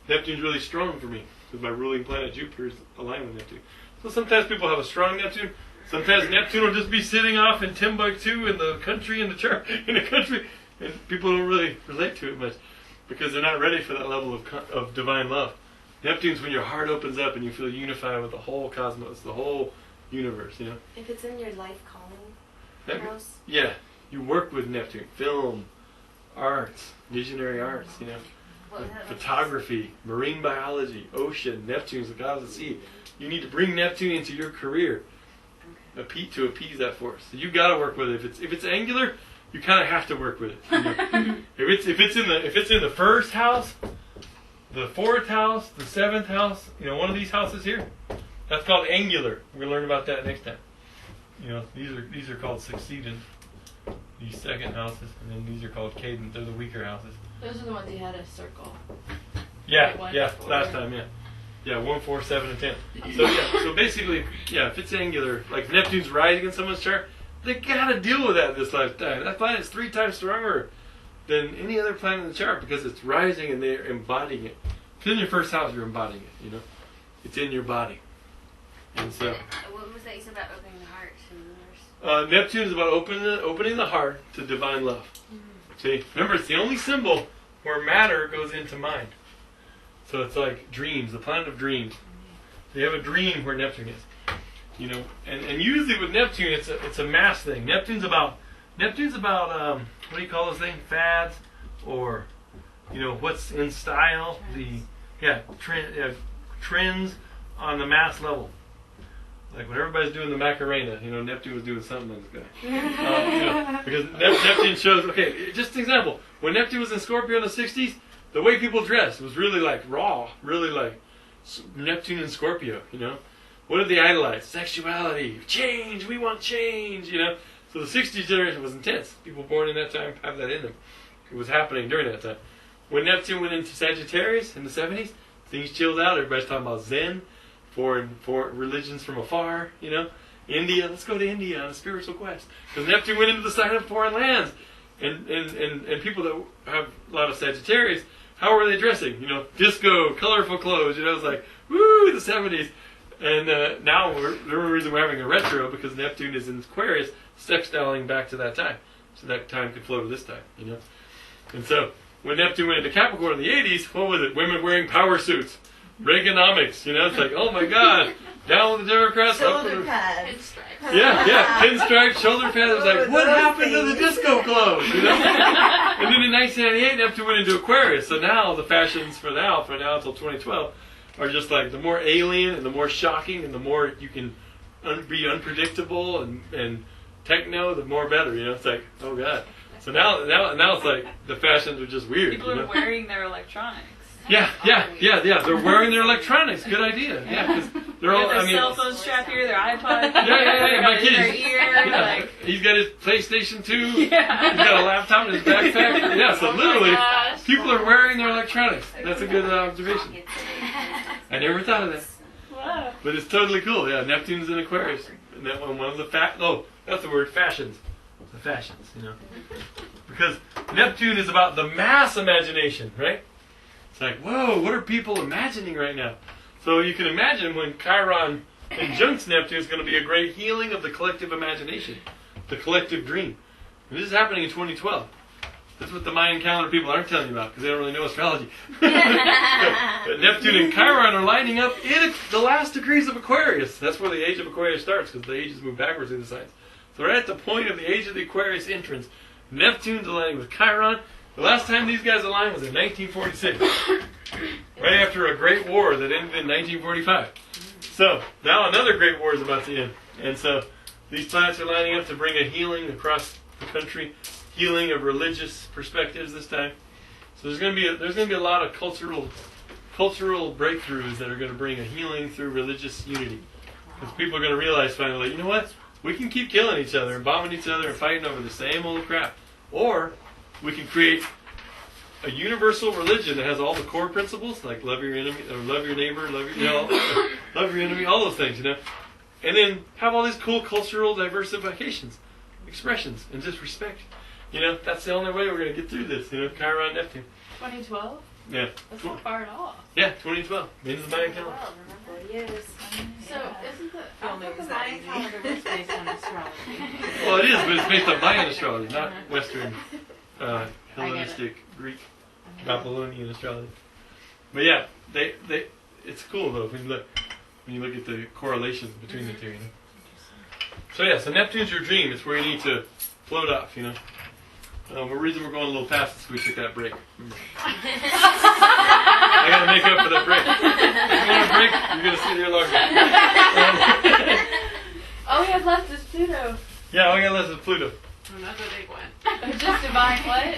Neptune's really strong for me because my ruling planet Jupiter is aligned with Neptune. So sometimes people have a strong Neptune. Sometimes Neptune will just be sitting off in Timbuktu in the country, in the country, and people don't really relate to it much because they're not ready for that level of divine love. Neptune's when your heart opens up and you feel unified with the whole cosmos, the whole universe, you know. If it's in your life calling house. Yeah, you work with Neptune. Film, arts, visionary arts, you know. Photography, marine biology, ocean. Neptune's the god of the sea. You need to bring Neptune into your career to appease that force. So you got to work with it. If it's angular, you kind of have to work with it. You know? if it's in the first house, the fourth house, the seventh house, you know, one of these houses here, that's called angular. We're gonna learn about that next time. You know, these are called succedent. These second houses, and then these are called cadent. They're the weaker houses. Those are the ones you had a circle. Yeah, last time, yeah, 1, 4, 7, and 10. So basically, if it's angular, like Neptune's rising in someone's chart, they gotta deal with that this lifetime. That planet's 3 times stronger than any other planet in the chart because it's rising and they're embodying it. If it's in your first house, you're embodying it. You know, it's in your body. And so, what was that you said about opening the heart to the universe? Neptune is about opening the heart to divine love. Mm-hmm. See, remember, it's the only symbol where matter goes into mind. So it's like dreams, the planet of dreams. So you have a dream where Neptune is. You know, and usually with Neptune, it's a mass thing. Neptune's about what do you call those things? Fads, or you know what's in style. Trends on the mass level. Like when everybody's doing the Macarena, you know, Neptune was doing something on this guy. You know, because Neptune shows. Okay, just an example. When Neptune was in Scorpio in the '60s, the way people dressed was really like raw, really like Neptune and Scorpio. You know, what did they idolize? Sexuality, change. We want change. You know. So the 60s generation was intense. People born in that time have that in them. It was happening during that time. When Neptune went into Sagittarius in the 70s, things chilled out. Everybody's talking about Zen, foreign religions from afar, you know. India, let's go to India on a spiritual quest. Because Neptune went into the sign of foreign lands. And people that have a lot of Sagittarius, how are they dressing? You know, disco, colorful clothes. You know, it's like, woo, the 70s. And now the reason we're having a retro because Neptune is in Aquarius, sextiling back to that time. So that time could flow to this time, you know. And so when Neptune went into Capricorn in the 80s, what was it? Women wearing power suits. Reaganomics, you know. It's like, oh my God, down with the Democrats. Shoulder pads. Yeah, pinstripes, shoulder pads. It was like, what happened to the disco clothes, you know? And then in 1998, Neptune went into Aquarius. So now the fashions for now until 2012, are just like the more alien and the more shocking and the more you can be unpredictable and techno, the more better, you know. It's like, oh God. So now it's like the fashions are just weird. People are wearing their electronics. Yeah. They're wearing their electronics. Good idea. Yeah, They're all. Their cell phone strap here, their iPod. Yeah. My kids. Their ear. Like, he's got his PlayStation 2. yeah. He's got a laptop in his backpack. Yeah, so literally, people are wearing their electronics. That's a good observation. I never thought of that. Wow. But it's totally cool. Yeah, Neptune's in Aquarius. And that one of the that's the word, fashions. The fashions, you know. Because Neptune is about the mass imagination, right? It's like, whoa, what are people imagining right now? So you can imagine when Chiron conjuncts Neptune, it's going to be a great healing of the collective imagination, the collective dream. And this is happening in 2012. That's what the Mayan calendar people aren't telling you about because they don't really know astrology. But Neptune and Chiron are lining up in the last degrees of Aquarius. That's where the age of Aquarius starts because the ages move backwards in the signs. So right at the point of the age of the Aquarius entrance, Neptune's aligning with Chiron. The last time these guys aligned was in 1946. Right after a great war that ended in 1945. So now another great war is about to end. And so these planets are lining up to bring a healing across the country. Healing of religious perspectives this time. So there's going to be a lot of cultural breakthroughs that are going to bring a healing through religious unity. Because people are going to realize finally, you know what? We can keep killing each other and bombing each other and fighting over the same old crap. Or we can create a universal religion that has all the core principles, like love your enemy, or love your neighbor, love your enemy, all those things, you know. And then have all these cool cultural diversifications, expressions, and just respect. You know, that's the only way we're going to get through this, you know, Chiron, Neptune. 2012? Yeah. That's not far at all. Yeah, 2012. Means the Mayan calendar. 4 years. So, isn't the Mayan calendar was based on astrology? Well, it is, but it's based on Mayan astrology, not Western Hellenistic, Greek, Babylonian astrology. But yeah, it's cool though when you look at the correlations between the two. You know? So yeah, so Neptune's your dream. It's where you need to float off. You know. The reason we're going a little fast is we took that break. I got to make up for that break. If you want a break, you're going to sit here longer. All we have left is Pluto. Yeah, all we got left is Pluto. Another big one. Just divine what?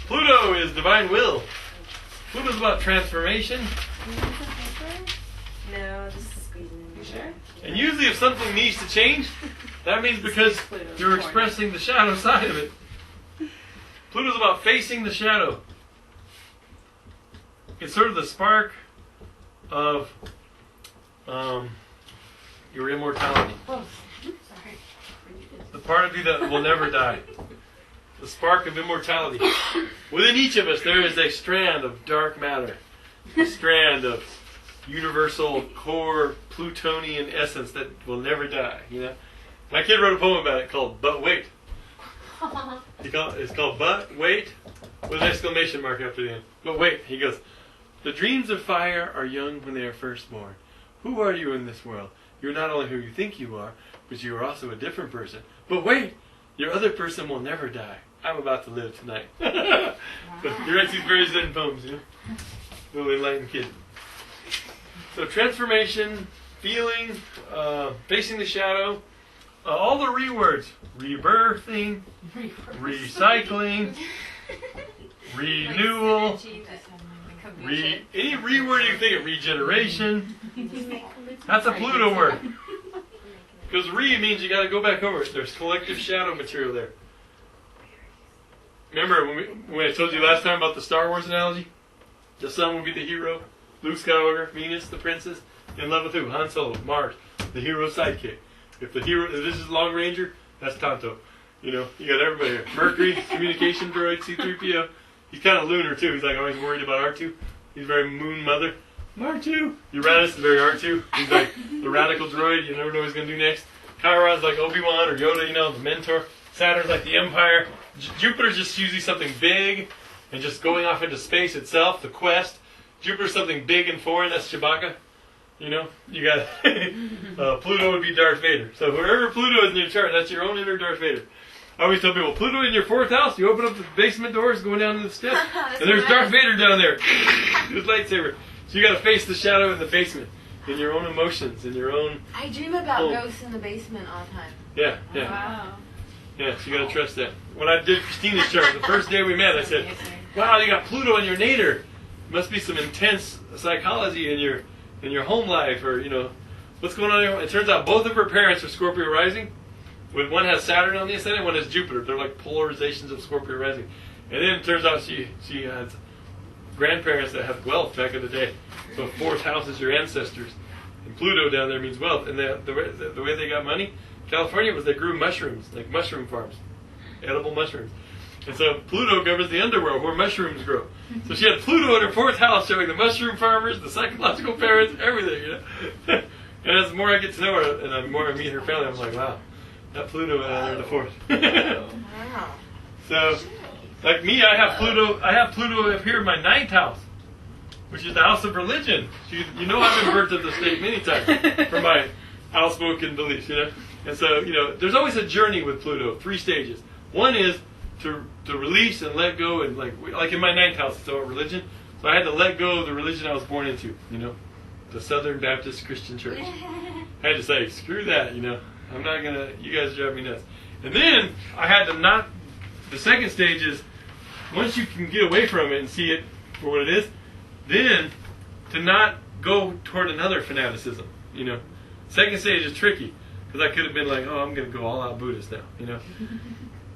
Pluto is divine will. Pluto's about transformation. No, just squeezing in. You sure? And usually if something needs to change, that means because you're expressing the shadow side of it. Pluto's about facing the shadow. It's sort of the spark of your immortality. Oh, sorry. The part of you that will never die. The spark of immortality. Within each of us there is a strand of dark matter. A strand of universal core Plutonian essence that will never die. You know? My kid wrote a poem about it called But Wait. It's called But Wait with an exclamation mark after the end. But wait, he goes, the dreams of fire are young when they are first born. Who are you in this world? You're not only who you think you are, but you are also a different person. But wait, your other person will never die. I'm about to live tonight. He writes these very Zen poems, you know? Little enlightened kid. So transformation, feeling, facing the shadow, all the re-words. Rebirthing, recycling, renewal, any re-word you think of, regeneration. That's a Pluto word. Because re means you got to go back over it. There's collective shadow material there. Remember when I told you last time about the Star Wars analogy? The sun will be the hero, Luke Skywalker, Venus, the princess, in love with who? Han Solo, Mars, the hero's sidekick. If this is Long Ranger, that's Tonto. You know, you got everybody here. Mercury, communication droid, C-3PO. He's kind of lunar too. He's like always worried about R2. He's very moon mother. R2. Uranus is very R2. He's like the radical droid. You never know what he's going to do next. Chiron's like Obi-Wan or Yoda, you know, the mentor. Saturn's like the Empire. Jupiter's just usually something big and just going off into space itself, the quest. Jupiter's something big and foreign. That's Chewbacca. You know, you got Pluto would be Darth Vader. So wherever Pluto is in your chart, that's your own inner Darth Vader. I always tell people, Pluto in your 4th house, you open up the basement doors, going down to the steps, and there's Darth Vader down there, with lightsaber. So you got to face the shadow in the basement, in your own emotions, in your own. I dream about ghosts in the basement all the time. Yeah. Wow. Yeah, so you got to trust that. When I did Christina's chart, the first day we met, I said, "Wow, you got Pluto in your nadir. Must be some intense psychology in your home life, or you know, what's going on here? It turns out both of her parents are Scorpio rising. One has Saturn on the ascendant, one has Jupiter. They're like polarizations of Scorpio rising. And then it turns out she has grandparents that have wealth back in the day. So fourth house is your ancestors. And Pluto down there means wealth. And the way they got money, California, was they grew mushrooms, like mushroom farms, edible mushrooms. And so Pluto governs the underworld where mushrooms grow. So she had Pluto in her fourth house showing the mushroom farmers, the psychological parents, everything, you know. And as the more I get to know her and the more I meet her family, I'm like, wow, that Pluto went out there in the fourth. Wow. So, like me, I have Pluto up here in my ninth house, which is the house of religion. You know I've been burnt to the stake many times for my outspoken beliefs, you know. And so, you know, there's always a journey with Pluto, 3 stages. One is to release and let go, and like in my ninth house, it's about religion. So I had to let go of the religion I was born into, you know, the Southern Baptist Christian Church. I had to say, screw that, you know. I'm not going to, you guys drive me nuts. And then I had to not, the second stage is, once you can get away from it and see it for what it is, then to not go toward another fanaticism, you know. Second stage is tricky, because I could have been like, oh, I'm going to go all out Buddhist now, you know.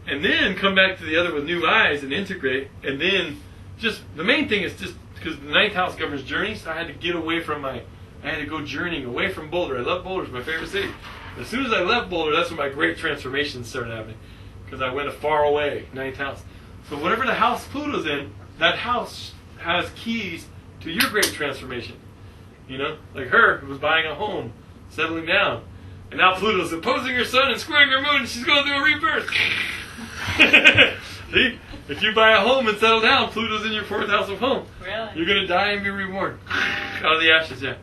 And then come back to the other with new eyes and integrate, and then just, the main thing is just, because the ninth house governs journeys, so I had to get away from I had to go journeying away from Boulder. I love Boulder, it's my favorite city. As soon as I left Boulder, that's when my great transformations started happening, because I went far away, ninth house. So whatever the house Pluto's in, that house has keys to your great transformation. You know, like her, who was buying a home, settling down. And now Pluto's opposing her sun and squaring her moon, and she's going through a rebirth. See? If you buy a home and settle down, Pluto's in your fourth house of home. Really? You're going to die and be reborn. Out of the ashes, yeah.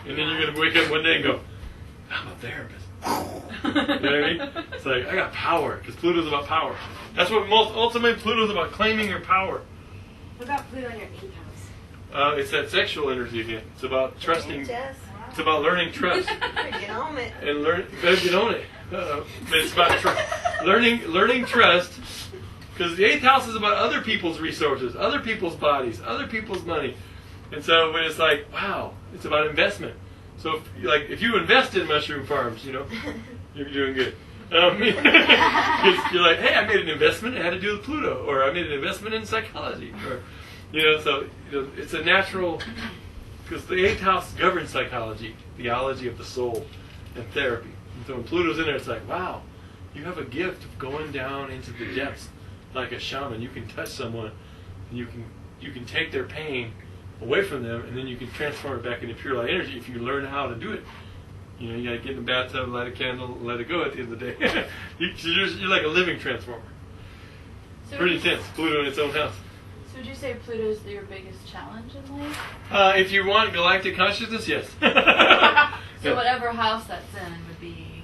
And then you're going to wake up one day and go, I'm a therapist. You know what I mean? It's like, I got power, because Pluto's about power. That's what ultimately Pluto's about, claiming your power. What about Pluto in your 8th house? It's that sexual energy again. It's about trusting. It's about learning trust. Get on it. And learn. You better get on it. It's about learning trust. Because the 8th house is about other people's resources, other people's bodies, other people's money. And so when it's like, wow, it's about investment. So if you invest in mushroom farms, you know, you're doing good. You're like, hey, I made an investment. It had to do with Pluto, or I made an investment in psychology, or so it's a natural, because the 8th house governs psychology, theology of the soul, and therapy. And so when Pluto's in there, it's like, wow, you have a gift of going down into the depths like a shaman. You can touch someone, and you can take their pain away from them, and then you can transform it back into pure light energy if you learn how to do it. You know, you got to get in the bathtub, light a candle, let it go at the end of the day. You're like a living transformer. So pretty intense. Pluto in its own house. So would you say Pluto's your biggest challenge in life? If you want galactic consciousness, yes. So whatever house that's in would be...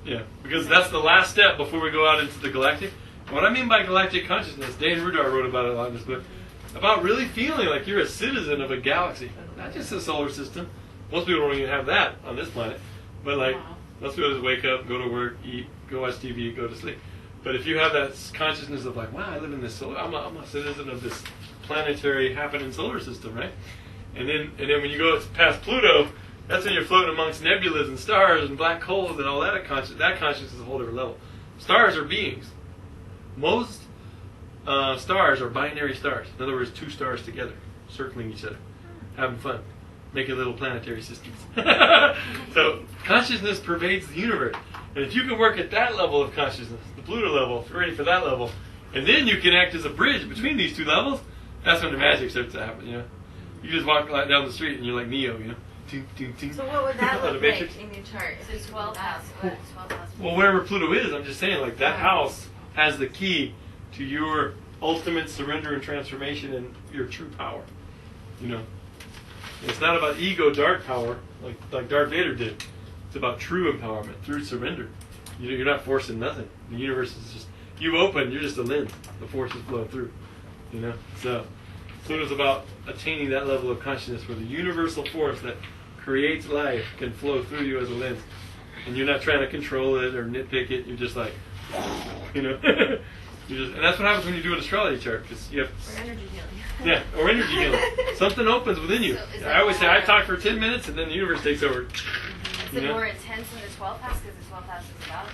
Yeah, because that's the last step before we go out into the galactic. What I mean by galactic consciousness, Dane Rudar wrote about it a lot in this book, about really feeling like you're a citizen of a galaxy, not just a solar system. Most people don't even have that on this planet. But most people just wake up, go to work, eat, go watch TV, go to sleep. But if you have that consciousness of like, wow, I live in this solar, I'm a citizen of this planetary happening solar system, right? And then when you go past Pluto, that's when you're floating amongst nebulas and stars and black holes and all that. That consciousness is a whole different level. Stars are beings. Most stars are binary stars. In other words, 2 stars together, circling each other, having fun, making little planetary systems. So consciousness pervades the universe. And if you can work at that level of consciousness, the Pluto level, if you're ready for that level, and then you can act as a bridge between these 2 levels, that's when the magic starts to happen, you know. You just walk down the street and you're like Neo, you know. Ting, ting, ting. So what would that look like in your chart? So 12 house. Well, wherever Pluto is, I'm just saying, like, that house has the key to your ultimate surrender and transformation and your true power, you know. It's not about ego dark power like Darth Vader did. It's about true empowerment through surrender. You're not forcing nothing. The universe is just, you open, you're just a lens. The force is flowing through, you know. So Pluto's about attaining that level of consciousness where the universal force that creates life can flow through you as a lens, and you're not trying to control it or nitpick it. You're just like, you know. And that's what happens when you do an astrology chart, because you have... Or energy healing. Yeah, or energy healing. Something opens within you. I always say, I talk for 10 minutes, and then the universe takes over. Is it more intense in the 12th house because the 12th house is about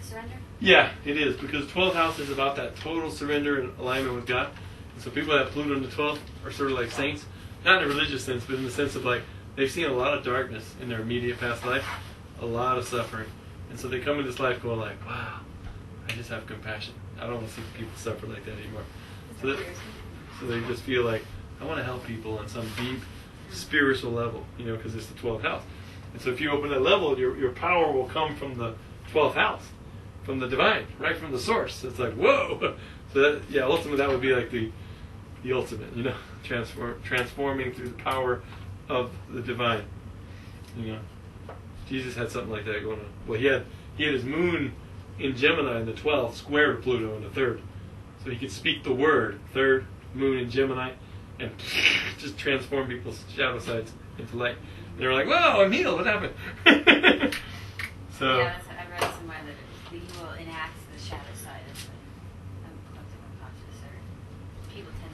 surrender? Yeah, it is, because the 12th house is about that total surrender and alignment with God. And so people that have Pluto in the 12th are sort of like saints, not in a religious sense, but in the sense of like they've seen a lot of darkness in their immediate past life, a lot of suffering. And so they come in this life going like, wow, I just have compassion. I don't want to see people suffer like that anymore. So they just feel like, I want to help people on some deep spiritual level, because it's the 12th house. And so if you open that level, your power will come from the 12th house, from the divine, right from the source. It's like, whoa! So that, ultimately that would be like the ultimate, transforming through the power of the divine. Jesus had something like that going on. Well, he had his moon in Gemini in the 12th, square to Pluto in the 3rd. So he could speak the word, 3rd, moon in Gemini, and just transform people's shadow sides into light. And they were like, whoa, I'm healed, what happened? So yeah, I read somewhere that he will enact the shadow side of the unconscious, or people tend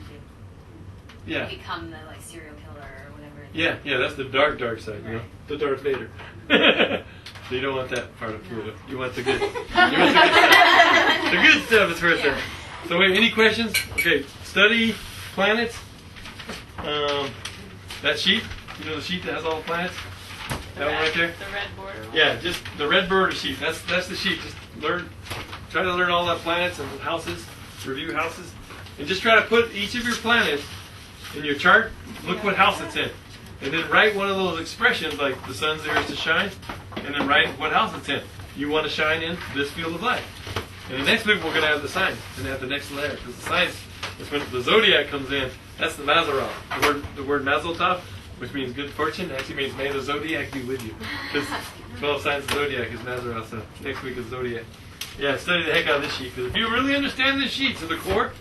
to become the serial killer or whatever. Yeah, that's the dark side, the Darth Vader. So you don't want that part of Pluto. You want the good. You want the good stuff. The good stuff is first. Yeah. So wait, any questions? Okay, study planets. That sheet, the sheet that has all the planets. That one right there. The red border. Yeah, just the red border sheet. That's the sheet. Just try to learn all the planets and houses. Review houses, and just try to put each of your planets in your chart. Look what house it's in. And then write one of those expressions like the sun's there is to shine, and then write what house it's in. You want to shine in this field of light. And the next week we're going to have the signs, and have the next layer. Because the signs, that's when the zodiac comes in, that's the Mazaroth. The word Mazel Tov, which means good fortune, actually means may the zodiac be with you. Because 12 signs of zodiac is Mazaroth, so next week is zodiac. Yeah, study the heck out of this sheet. Because if you really understand this sheet to the core,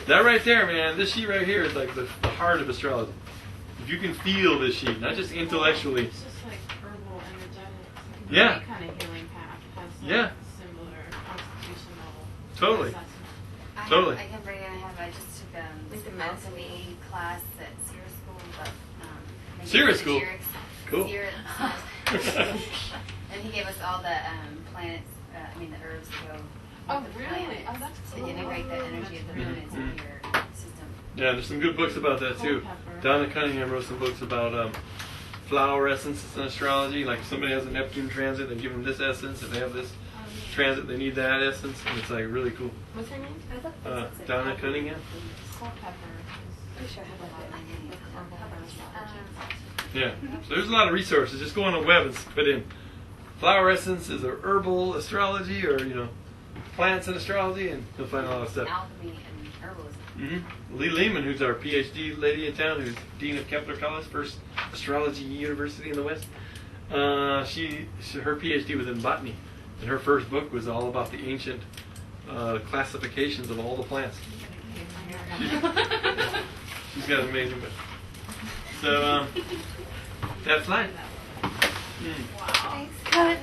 that right there, man, this sheet right here is like the heart of astrology. If you can feel this sheet, not just intellectually. It's just like herbal energetics. Yeah. Any kind of healing path has similar constitutional. Totally. Totally. I can bring in. I just took the alchemy class at Sierra School, but Sierra School. Cool. And he gave us all the planets. The herbs to go. Oh, with the really? planets, Oh, that's cool. to integrate the energy of the planets into your system. Yeah, there's some good books about that too. Donna Cunningham wrote some books about flower essences in astrology. Like if somebody has a Neptune transit, they give them this essence. If they have this transit, they need that essence, and it's like really cool. What's her name? Donna Cunningham. Salt pepper. Yeah, so there's a lot of resources. Just go on the web and put in flower essences or herbal astrology or plants and astrology, and you'll find a lot of stuff. Alchemy and herbalism. Lee Lehman, who's our PhD lady in town, who's dean of Kepler College, first astrology university in the West. Her PhD was in botany, and her first book was all about the ancient classifications of all the plants. She's got an amazing book. So that's fine. Thanks, Cut.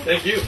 Thank you.